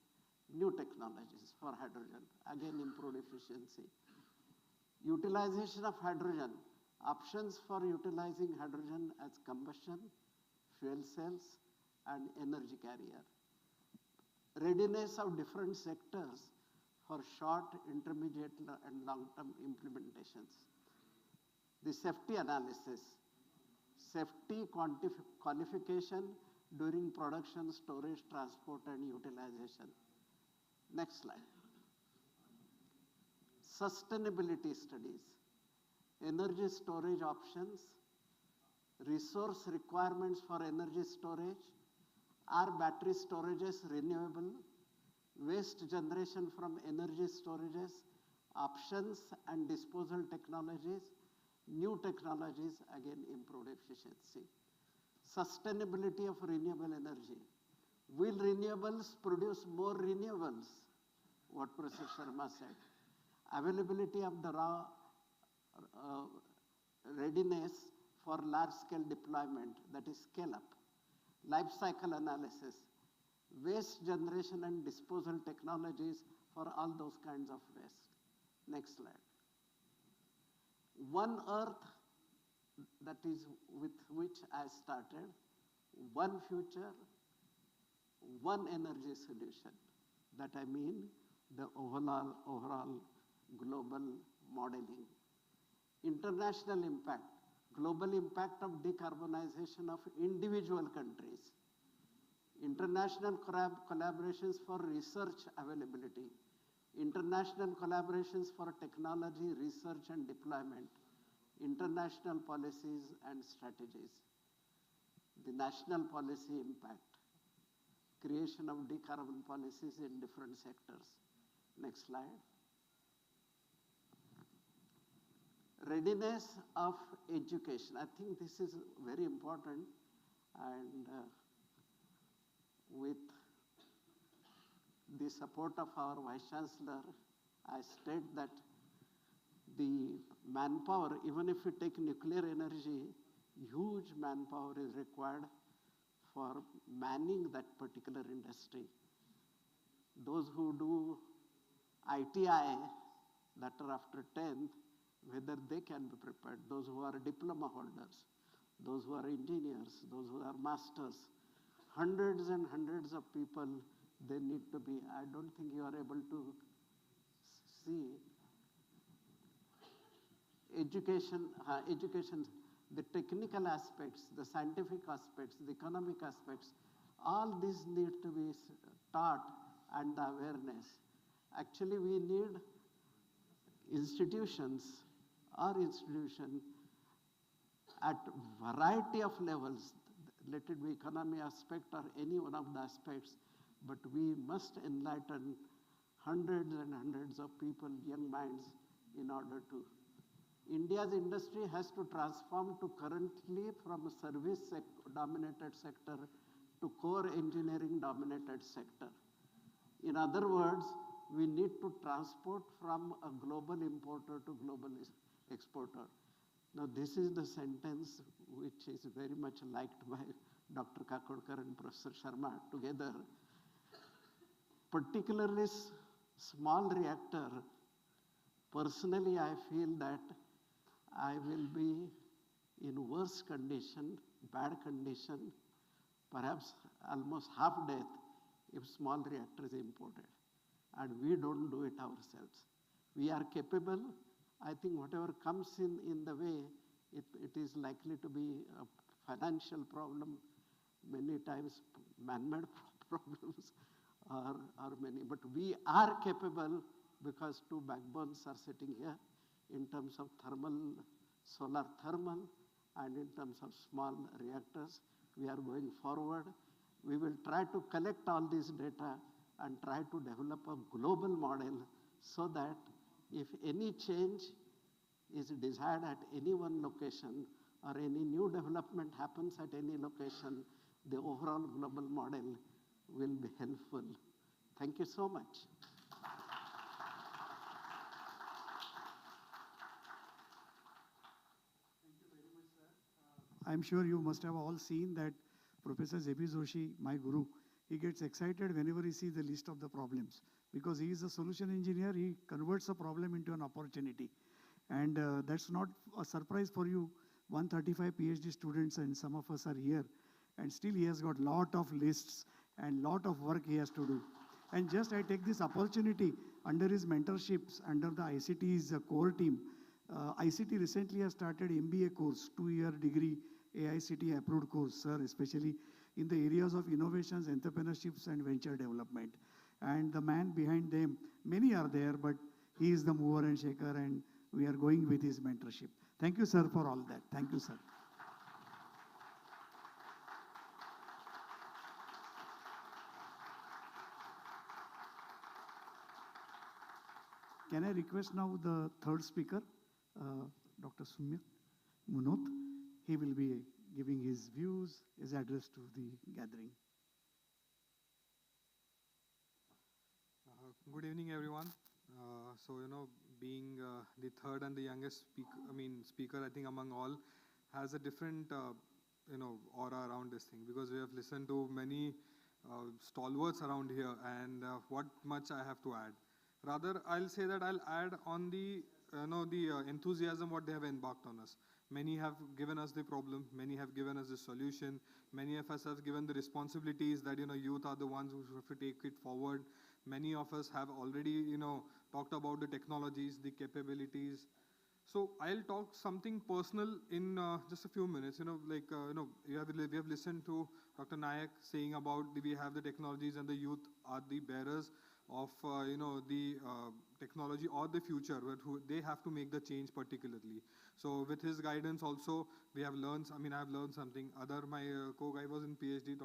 new technologies for hydrogen, again improved efficiency. Utilization of hydrogen, options for utilizing hydrogen as combustion, fuel cells, and energy carrier. Readiness of different sectors for short, intermediate, and long-term implementations. The safety analysis, safety qualification during production, storage, transport, and utilization. Next slide. Sustainability studies, energy storage options, resource requirements for energy storage, are battery storages renewable, waste generation from energy storages, options and disposal technologies, new technologies, again improved efficiency. Sustainability of renewable energy. Will renewables produce more renewables? What Professor Sharma said. Availability of the raw readiness for large-scale deployment, that is scale-up. Life cycle analysis. Waste generation and disposal technologies for all those kinds of waste. Next slide. One Earth, that is with which I started, one future, one energy solution. That I mean the overall global modeling. International impact, global impact of decarbonization of individual countries. International collaborations for research availability, international collaborations for technology, research and deployment, international policies and strategies, the national policy impact, creation of decarbon policies in different sectors. Next slide. Readiness of education. I think this is very important, and with the support of our Vice Chancellor, I state that the manpower, even if we take nuclear energy, huge manpower is required for manning that particular industry. Those who do ITI, that are after 10th, whether they can be prepared, those who are diploma holders, those who are engineers, those who are masters, hundreds and hundreds of people, they need to be, I don't think you are able to see, education, the technical aspects, the scientific aspects, the economic aspects, all these need to be taught, and the awareness. Actually, we need institutions, our institution, at variety of levels, let it be economy aspect or any one of the aspects, but we must enlighten hundreds and hundreds of people, young minds, in order to. India's industry has to transform to currently from a service-dominated sector to core engineering-dominated sector. In other words, we need to transport from a global importer to global exporter. Now, this is the sentence which is very much liked by Dr. Kakodkar and Professor Sharma together. Particularly small reactor, personally I feel that I will be in worse condition, bad condition, perhaps almost half death if small reactor is imported. And we don't do it ourselves. We are capable. I think whatever comes in the way, it is likely to be a financial problem, many times man-made problems are many. But we are capable because two backbones are sitting here in terms of thermal, solar thermal, and in terms of small reactors. We are going forward. We will try to collect all this data and try to develop a global model so that if any change is desired at any one location or any new development happens at any location, the overall global model will be helpful. Thank you so much. I'm sure you must have all seen that Professor J.B. Joshi, my guru, he gets excited whenever he sees the list of the problems because he is a solution engineer. He converts a problem into an opportunity. And that's not a surprise for you. 135 PhD students and some of us are here. And still he has got lot of lists and lot of work he has to do. And just I take this opportunity under his mentorships, under the ICT's core team. ICT recently has started MBA course, 2-year degree, AICT approved course, sir, especially in the areas of innovations, entrepreneurships, and venture development. And the man behind them, many are there, but he is the mover and shaker, and we are going with his mentorship. Thank you, sir, for all that. Thank you, sir. Can I request now the third speaker, Dr. Munot? He will be giving his views, his address to the gathering. Good evening, everyone. Being the third and the youngest speaker, I think among all, has a different, aura around this thing because we have listened to many stalwarts around here, and what much I have to add. Rather, I'll say that I'll add on the enthusiasm what they have embarked on us. Many have given us the problem, many have given us the solution, many of us have given the responsibilities that, youth are the ones who have to take it forward. Many of us have already, talked about the technologies, the capabilities. So I'll talk something personal in just a few minutes. We have listened to Dr. Nayak saying about we have the technologies and the youth are the bearers of the technology or the future, but they have to make the change particularly. So with his guidance also, we have learned, I have learned something. My co-guy was in PhD,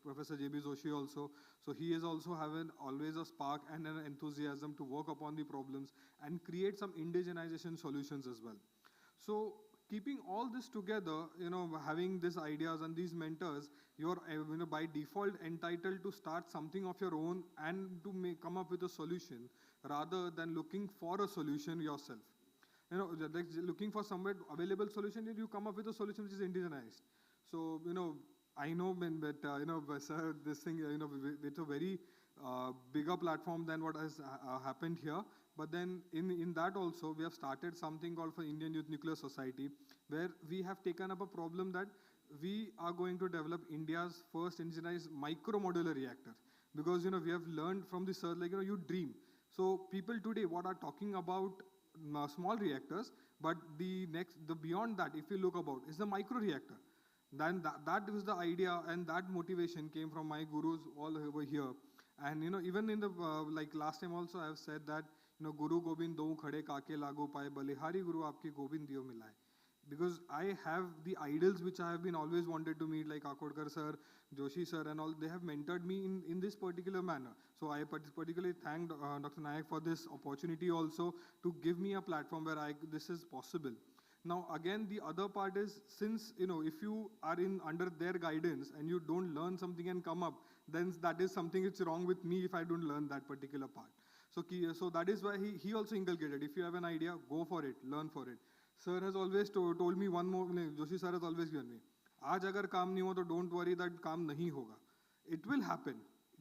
Professor J.B. Joshi also. So he is also having always a spark and an enthusiasm to work upon the problems and create some indigenization solutions as well. So keeping all this together, having these ideas and these mentors, you're by default entitled to start something of your own and to come up with a solution rather than looking for a solution yourself. Like looking for somewhere available solution, you come up with a solution which is indigenized. So, I know, but sir, this thing, it's a very bigger platform than what has happened here. But then in that also, we have started something called for Indian Youth Nuclear Society, where we have taken up a problem that we are going to develop India's first indigenized micro-modular reactor. Because, we have learned from the sir, you dream. So people today, what are talking about small reactors, but the beyond that, if you look about, is the micro-reactor. Then that was the idea, and that motivation came from my gurus all over here. And, even in the, last time also, I have said that, Guru Gobind do khade kaake lagu paye, balihari Guru aapki Gobind diyo milai. Because I have the idols which I have been always wanted to meet, like Kakodkar sir, Joshi sir, and all. They have mentored me in this particular manner. So I particularly thank Dr. Nayak for this opportunity also to give me a platform where this is possible. Now, again, the other part is, since, if you are under their guidance and you don't learn something and come up, then that is something that's wrong with me if I don't learn that particular part. So that is why he also inculcated, if you have an idea, go for it, learn for it. Sir has always told me one more, Joshi sir has always given me, aaj agar kaam nahi ho to don't worry that kaam nahi hoga. It will happen.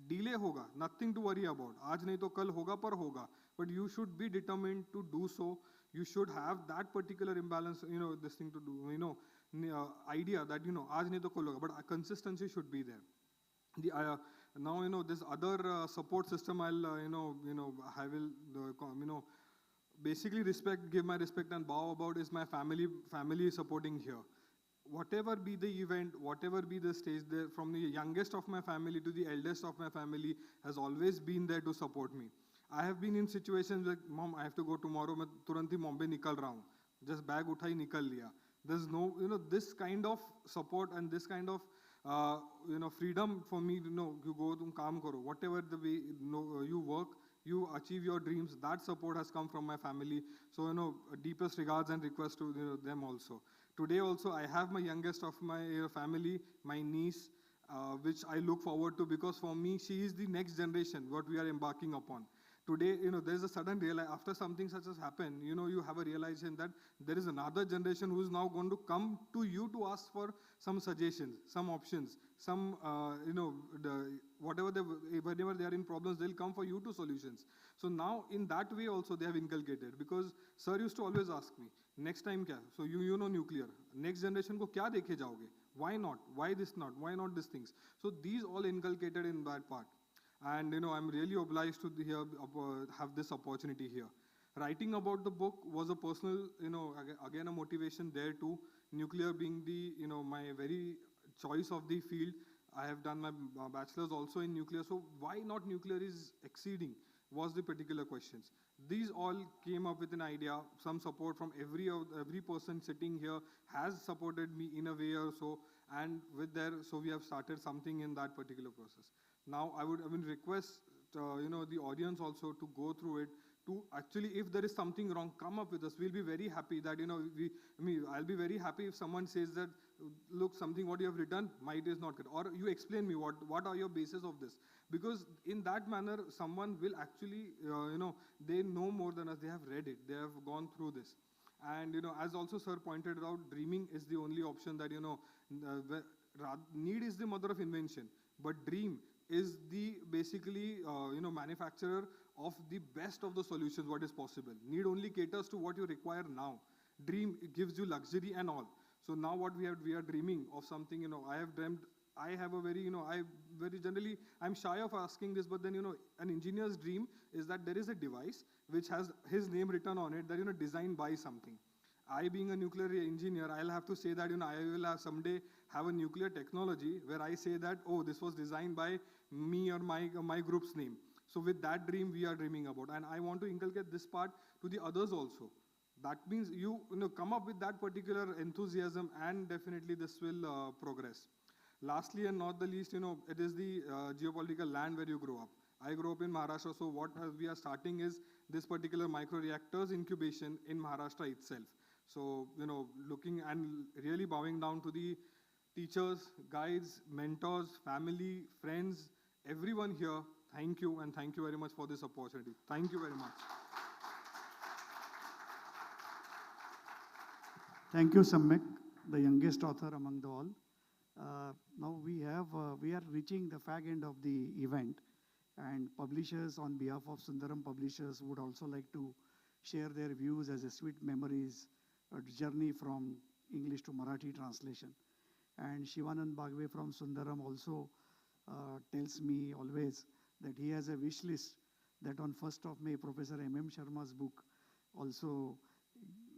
Delay hoga, nothing to worry about. Aaj nahi to kal hoga par hoga. But you should be determined to do so. You should have that particular imbalance, this thing to do, idea that, aaj nahi to kal hoga. But consistency should be there. Now, this other support system, I will, basically give my respect and bow about is my family supporting here. Whatever be the event, whatever be the stage, from the youngest of my family to the eldest of my family has always been there to support me. I have been in situations like, Mom, I have to go tomorrow, main turant hi Bombay nikal raha hu. Just bag uthai nikal liya. There's no, this kind of support and this kind of, freedom for me, you go, tum kaam karo. Whatever the way, you work, you achieve your dreams. That support has come from my family. So, deepest regards and requests to them also. Today also, I have my youngest of my family, my niece, which I look forward to, because for me, she is the next generation, what we are embarking upon. Today, there's a sudden realization, after something such as happened, you have a realization that there is another generation who is now going to come to you to ask for some suggestions, some options, some, whenever they are in problems, they'll come for you to solutions. So now, in that way also, they have inculcated, because sir used to always ask me, next time kya? So you know nuclear. Next generation ko kya dekhe jaoge? Why not? Why this not? Why not these things? So these all inculcated in that part. And I'm really obliged to have this opportunity here. Writing about the book was a personal, again a motivation there too. Nuclear being the, my very choice of the field. I have done my bachelor's also in nuclear. So why not nuclear is exceeding was the particular questions. These all came up with an idea. Some support from every person sitting here has supported me in a way or so. And so we have started something in that particular process. Now, I would request, the audience also to go through it, to actually, if there is something wrong, come up with us. We'll be very happy that, I'll be very happy if someone says that, look, something what you have written, might is not good. Or you explain me what are your basis of this. Because in that manner, someone will actually, they know more than us. They have read it. They have gone through this. And, as also sir pointed out, dreaming is the only option that, need is the mother of invention. But dream is the basically, manufacturer of the best of the solutions, what is possible. Need only caters to what you require now. Dream, it gives you luxury and all. So now what we are dreaming of something, I have dreamt, I have a very, I'm shy of asking this, but then, an engineer's dream is that there is a device which has his name written on it, that, designed by something. I, being a nuclear engineer, I'll have to say that, I will have someday have a nuclear technology where I say that, oh, this was designed by me or my group's name. So with that dream, we are dreaming about. And I want to inculcate this part to the others also. That means you come up with that particular enthusiasm, and definitely this will progress. Lastly and not the least, it is the geopolitical land where you grow up. I grew up in Maharashtra, so what we are starting is this particular microreactors incubation in Maharashtra itself. So, looking and really bowing down to the teachers, guides, mentors, family, friends, everyone here, thank you, and thank you very much for this opportunity. Thank you very much. Thank you, Samyak, the youngest author among the all. Now we are reaching the fag end of the event, and publishers, on behalf of Sundaram Publishers, would also like to share their views as a sweet memories, a journey from English to Marathi translation. And Shivanand Bagwe from Sundaram also tells me always that he has a wish list that on 1st of May, Professor M.M. Sharma's book also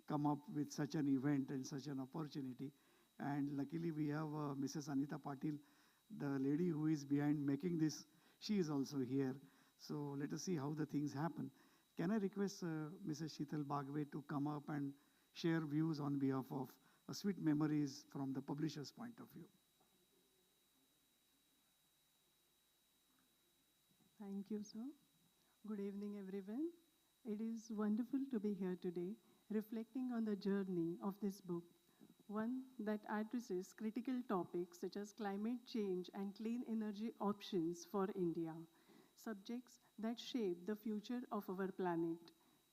come up with such an event and such an opportunity. And luckily we have Mrs. Anita Patil, the lady who is behind making this. She is also here. So let us see how the things happen. Can I request Mrs. Sheetal Bagwe to come up and share views on behalf of sweet memories from the publisher's point of view? Thank you, sir. Good evening, everyone. It is wonderful to be here today, reflecting on the journey of this book, one that addresses critical topics such as climate change and clean energy options for India, subjects that shape the future of our planet.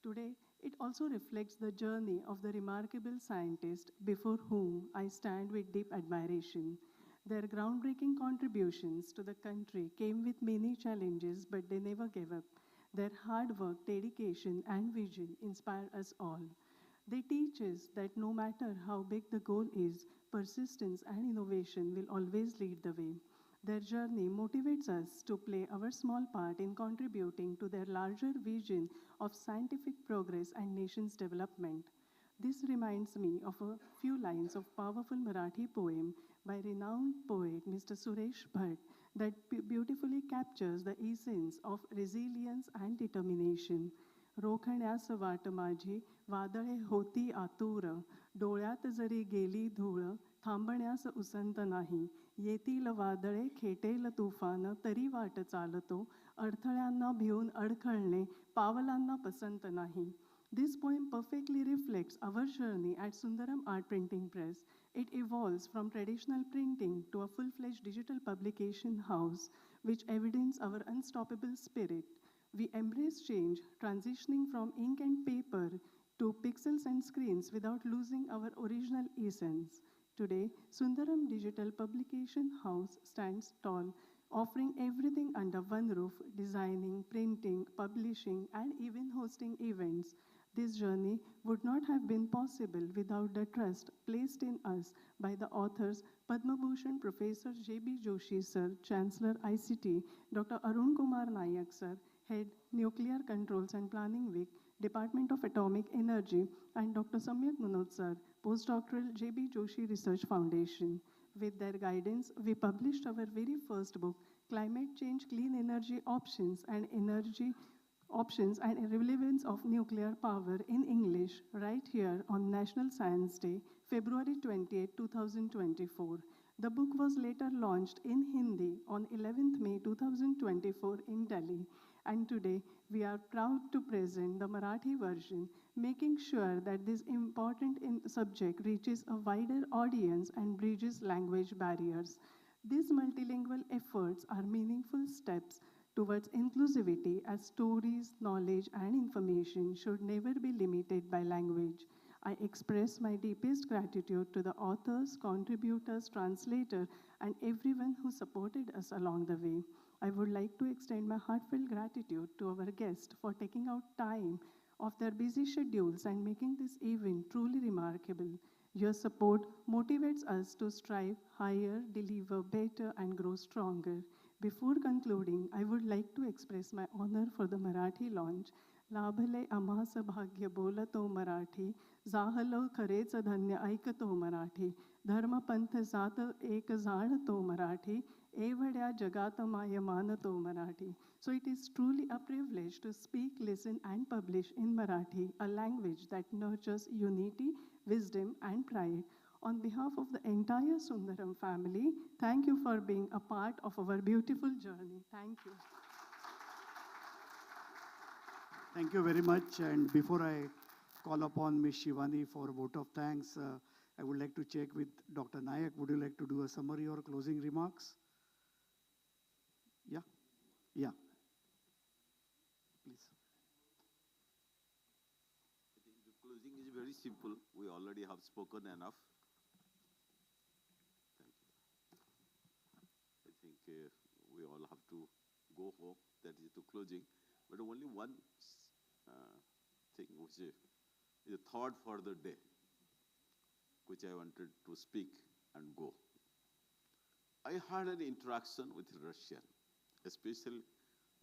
Today, it also reflects the journey of the remarkable scientists before whom I stand with deep admiration. Their groundbreaking contributions to the country came with many challenges, but they never gave up. Their hard work, dedication, and vision inspire us all. They teach us that no matter how big the goal is, persistence and innovation will always lead the way. Their journey motivates us to play our small part in contributing to their larger vision of scientific progress and nation's development. This reminds me of a few lines of powerful Marathi poem by renowned poet Mr. Suresh Bhatt that beautifully captures the essence of resilience and determination. रोखण्यास वाट माझी वादळे होती आतुर डोळ्यात जरी गेली धूळ थांबण्यास उसंत नाही. येतील वादळे, खेटेल तुफान, तरी वाट चालतो. अडथळ्यांना भिवून अडखळणे पावलांना पसंत नाही. This poem perfectly reflects our journey at Sundaram Art Printing Press. It evolves from traditional printing to a full-fledged digital publication house, which evidence our unstoppable spirit. We embrace change, transitioning from ink and paper to pixels and screens without losing our original essence. Today, Sundaram Digital Publication House stands tall, offering everything under one roof: designing, printing, publishing, and even hosting events. This journey would not have been possible without the trust placed in us by the authors Padma Bhushan Professor J.B. Joshi Sir, Chancellor ICT, Dr. Arun Kumar Nayak Sir, Head Nuclear Controls and Planning Wing, Department of Atomic Energy, and Dr. Samyak Munot Sir, Postdoctoral J.B. Joshi Research Foundation. With their guidance, we published our very first book, Climate Change, Clean Energy Options and Relevance of Nuclear Power, in English, right here on National Science Day, February 28, 2024. The book was later launched in Hindi on 11th May 2024 in Delhi. And today, we are proud to present the Marathi version, making sure that this important subject reaches a wider audience and bridges language barriers. These multilingual efforts are meaningful steps towards inclusivity, as stories, knowledge, and information should never be limited by language. I express my deepest gratitude to the authors, contributors, translators, and everyone who supported us along the way. I would like to extend my heartfelt gratitude to our guests for taking out time of their busy schedules and making this event truly remarkable. Your support motivates us to strive higher, deliver better, and grow stronger. Before concluding, I would like to express my honor for the Marathi launch. लाभले आम्हास भाग्य बोलतो मराठी, जाहलो खरेच धन्य ऐकतो मराठी, धर्म पंथ जात एक जाणतो मराठी, एवढ्या जगात माय मानतो Marathi. So it is truly a privilege to speak, listen, and publish in Marathi, a language that nurtures unity, wisdom, and pride. On behalf of the entire Sundaram family, thank you for being a part of our beautiful journey. Thank you. Thank you very much. And before I call upon Ms. Shivani for a vote of thanks, I would like to check with Dr. Nayak. Would you like to do a summary or closing remarks? Yeah? Yeah. Please. I think the closing is very simple. We already have spoken enough. Thank you. I think we all have to go home. That is the closing. But only one thing which is a thought for the day, which I wanted to speak and go. I had an interaction with Russia, especially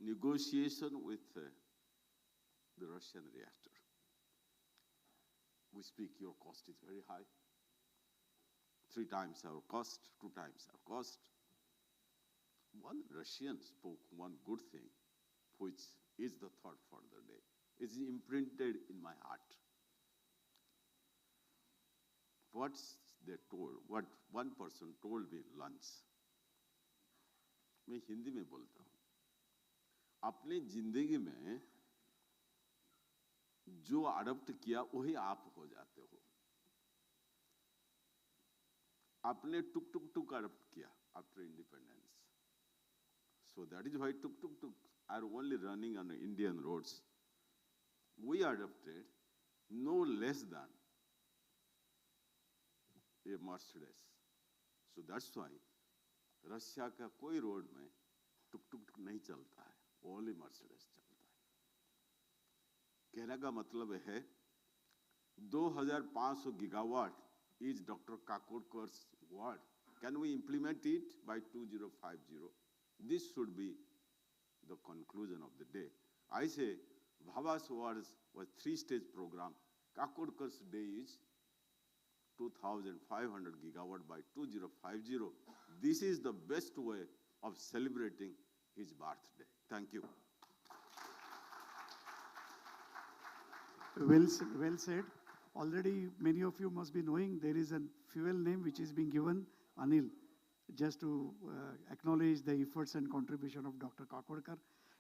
negotiation with the Russian reactor. We speak your cost is very high. 3 times our cost, 2 times our cost. One Russian spoke one good thing, which is the thought for the day. It's imprinted in my heart. What they told, what one person told me lunch. मैं हिंदी में बोलता हूँ. अपनी जिंदगी में जो adopt किया वही आप हो जाते हो. आपने टुक टुक टुक अडॉप्ट किया after independence. So that is why tuk tuk tuk are only running on Indian roads. We adopted no less than a Mercedes. So that's why Russia का कोई रोड में टुक टुक टुक नहीं चलता है, ओनली मर्सिडीज चलता है. कहने का मतलब है 2500 gigawatt is Dr. Kakodkar's word. Can we implement it by 2050? This should be the conclusion of the day. I say Bhaba's words was 3-stage program. Kakodkar's day is 2,500 gigawatt by 2050. This is the best way of celebrating his birthday. Thank you. Well said. Already many of you must be knowing there is a fuel name which is being given, Anil, just to acknowledge the efforts and contribution of Dr. Kakodkar.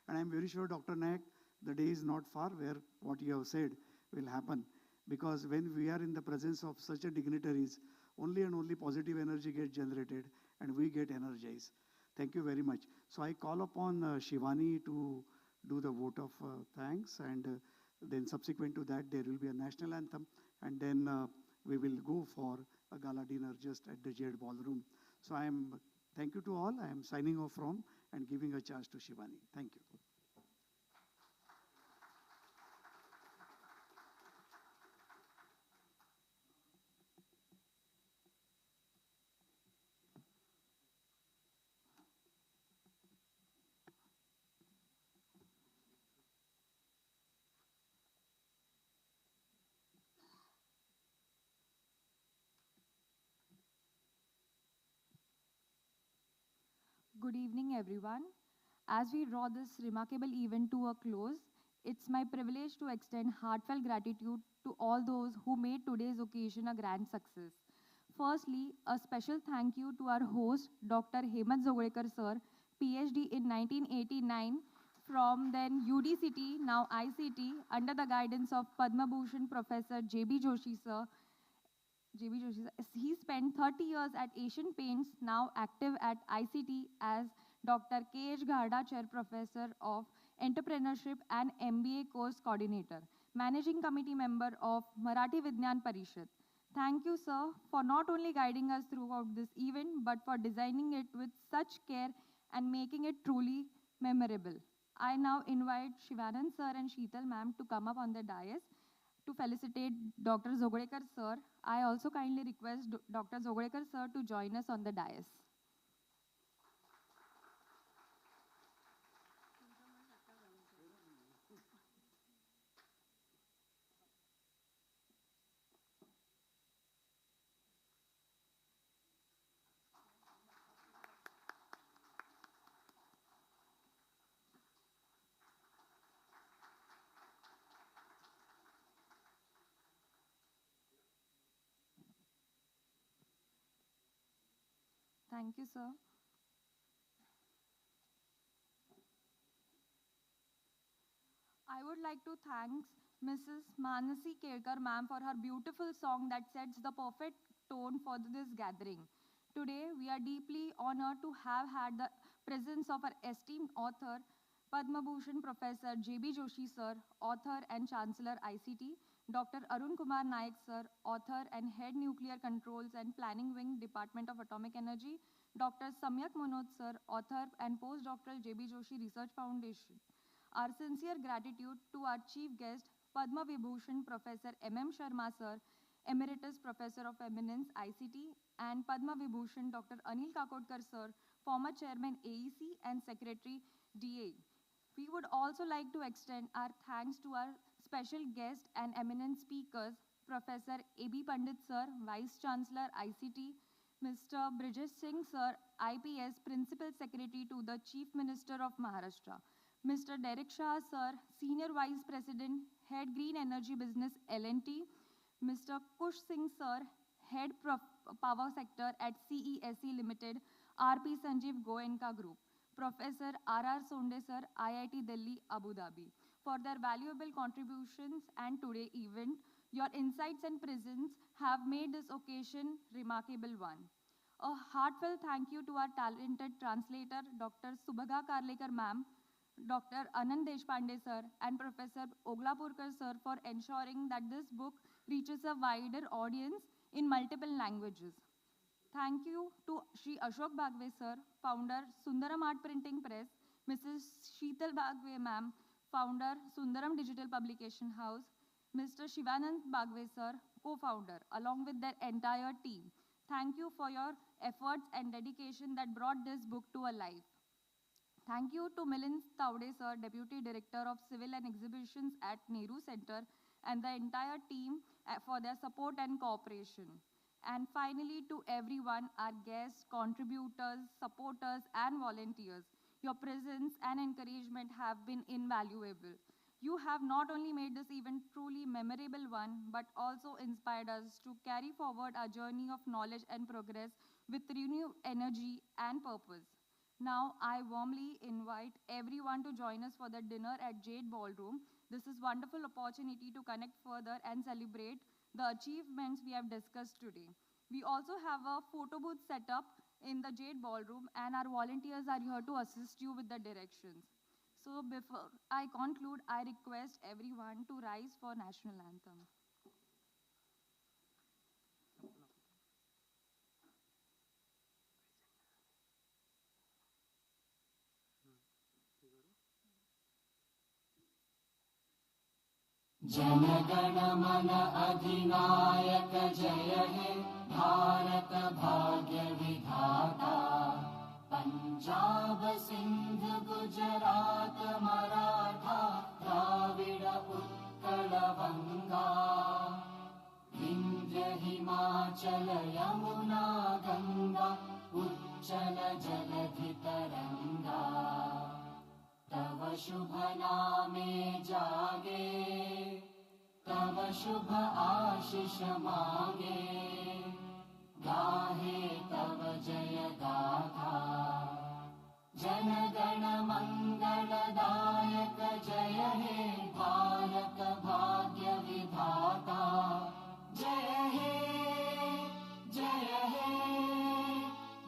And I'm very sure, Dr. Nayak, the day is not far where what you have said will happen. Because when we are in the presence of such a dignitaries, only and only positive energy gets generated and we get energized. Thank you very much. So I call upon Shivani to do the vote of thanks, and then subsequent to that there will be a national anthem, and then we will go for a gala dinner just at the Jade Ballroom. So thank you to all. I am signing off from and giving a charge to Shivani. Thank you. Good evening, everyone. As we draw this remarkable event to a close, it's my privilege to extend heartfelt gratitude to all those who made today's occasion a grand success. Firstly, a special thank you to our host, Dr. Hemant Zogrekar sir, PhD in 1989 from then UDCT, now ICT, under the guidance of Padma Bhushan Professor J.B. Joshi sir. He spent 30 years at Asian Paints, now active at ICT as Dr. K.H. Gharda Chair Professor of Entrepreneurship and MBA Course Coordinator, Managing Committee Member of Marathi Vidyan Parishad. Thank you, sir, for not only guiding us throughout this event, but for designing it with such care and making it truly memorable. I now invite Shivanand sir and Sheetal ma'am to come up on the dais to felicitate Dr. Zogrekar sir. I also kindly request Dr. Zogrekar sir to join us on the dais. Thank you, sir. I would like to thank Mrs. Manasi Kelkar ma'am for her beautiful song that sets the perfect tone for this gathering. Today, we are deeply honored to have had the presence of our esteemed author, Padma Bhushan Professor J.B. Joshi sir, author and Chancellor ICT, Dr. Arun Kumar Nayak sir, author and Head Nuclear Controls and Planning Wing, Department of Atomic Energy, Dr. Samyak Munot sir, author and postdoctoral J.B. Joshi Research Foundation. Our sincere gratitude to our chief guest, Padma Vibhushan Professor M.M. Sharma sir, Emeritus Professor of Eminence ICT, and Padma Vibhushan Dr. Anil Kakodkar sir, former Chairman AEC and Secretary DA. We would also like to extend our thanks to our special guest and eminent speakers, Professor A.B. Pandit sir, Vice Chancellor ICT, Mr. Brijesh Singh sir, IPS Principal Secretary to the Chief Minister of Maharashtra, Mr. Derek Shah sir, Senior Vice President, Head Green Energy Business L&T, Mr. Kush Singh sir, Head Power Sector at CESE Limited, RP Sanjeev Goenka Group, Professor R.R. Sonde sir, IIT Delhi, Abu Dhabi, for their valuable contributions and today event. Your insights and presence have made this occasion remarkable one. A heartfelt thank you to our talented translator, Dr. Subhaga Karlekar ma'am, Dr. Anand Deshpande sir, and Professor Oglapurkar sir for ensuring that this book reaches a wider audience in multiple languages. Thank you to Shri Ashok Bagwe sir, founder Sundaram Art Printing Press, Mrs. Sheetal Bagwe ma'am, founder Sundaram Digital Publication House, Mr. Shivanand Bagwe sir, co-founder, along with their entire team. Thank you for your efforts and dedication that brought this book to a life. Thank you to Milind Taude sir, Deputy Director of Civil and Exhibitions at Nehru Center, and the entire team for their support and cooperation. And finally, to everyone, our guests, contributors, supporters, and volunteers, your presence and encouragement have been invaluable. You have not only made this event truly memorable one, but also inspired us to carry forward our journey of knowledge and progress with renewed energy and purpose. Now, I warmly invite everyone to join us for the dinner at Jade Ballroom. This is wonderful opportunity to connect further and celebrate the achievements we have discussed today. We also have a photo booth set up in the Jade Ballroom, and our volunteers are here to assist you with the directions. So before I conclude, I request everyone to rise for national anthem. जनगण मन अधिनायक जय हे भारत भाग्य विधाता पंजाब सिंध गुजरात मराठा द्राविड उत्कल बंगा विंध्य हिमाचल यमुना गंगा उच्चल जलधि तरंगा तव शुभ नामे जागे तव शुभ आशीष मांगे गाहे तव जय गाथा जन गण मंगलदायक जय हे भारत भाग्य विधाता जय हे जय हे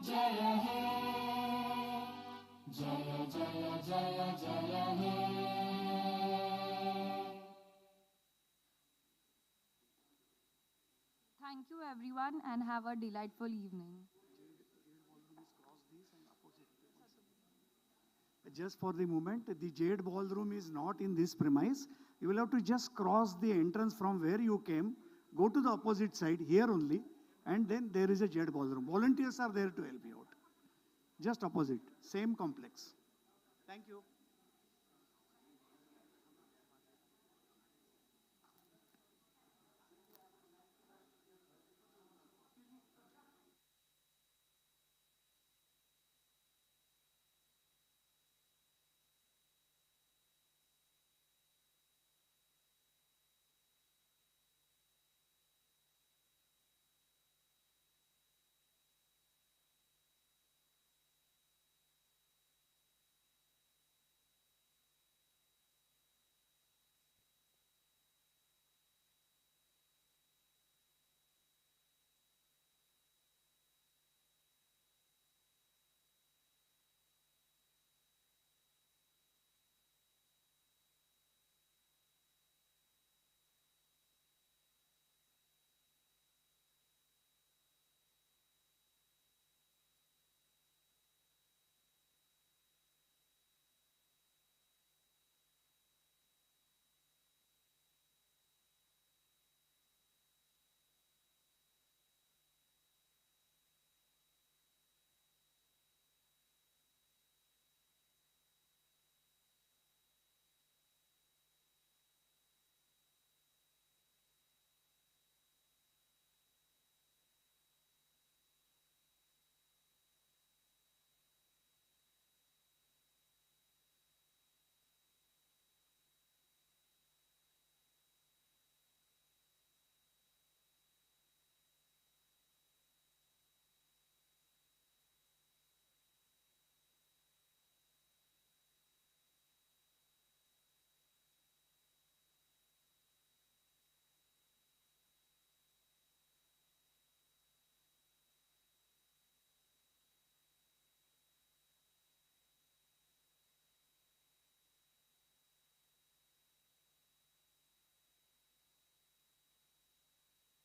जय हे जय जय जय जय हे Thank you everyone and have a delightful evening. Just for the moment, the Jade Ballroom is not in this premise. You will have to just cross the entrance from where you came, go to the opposite side, here only, and then there is a Jade Ballroom. Volunteers are there to help you out. Just opposite, same complex. Thank you.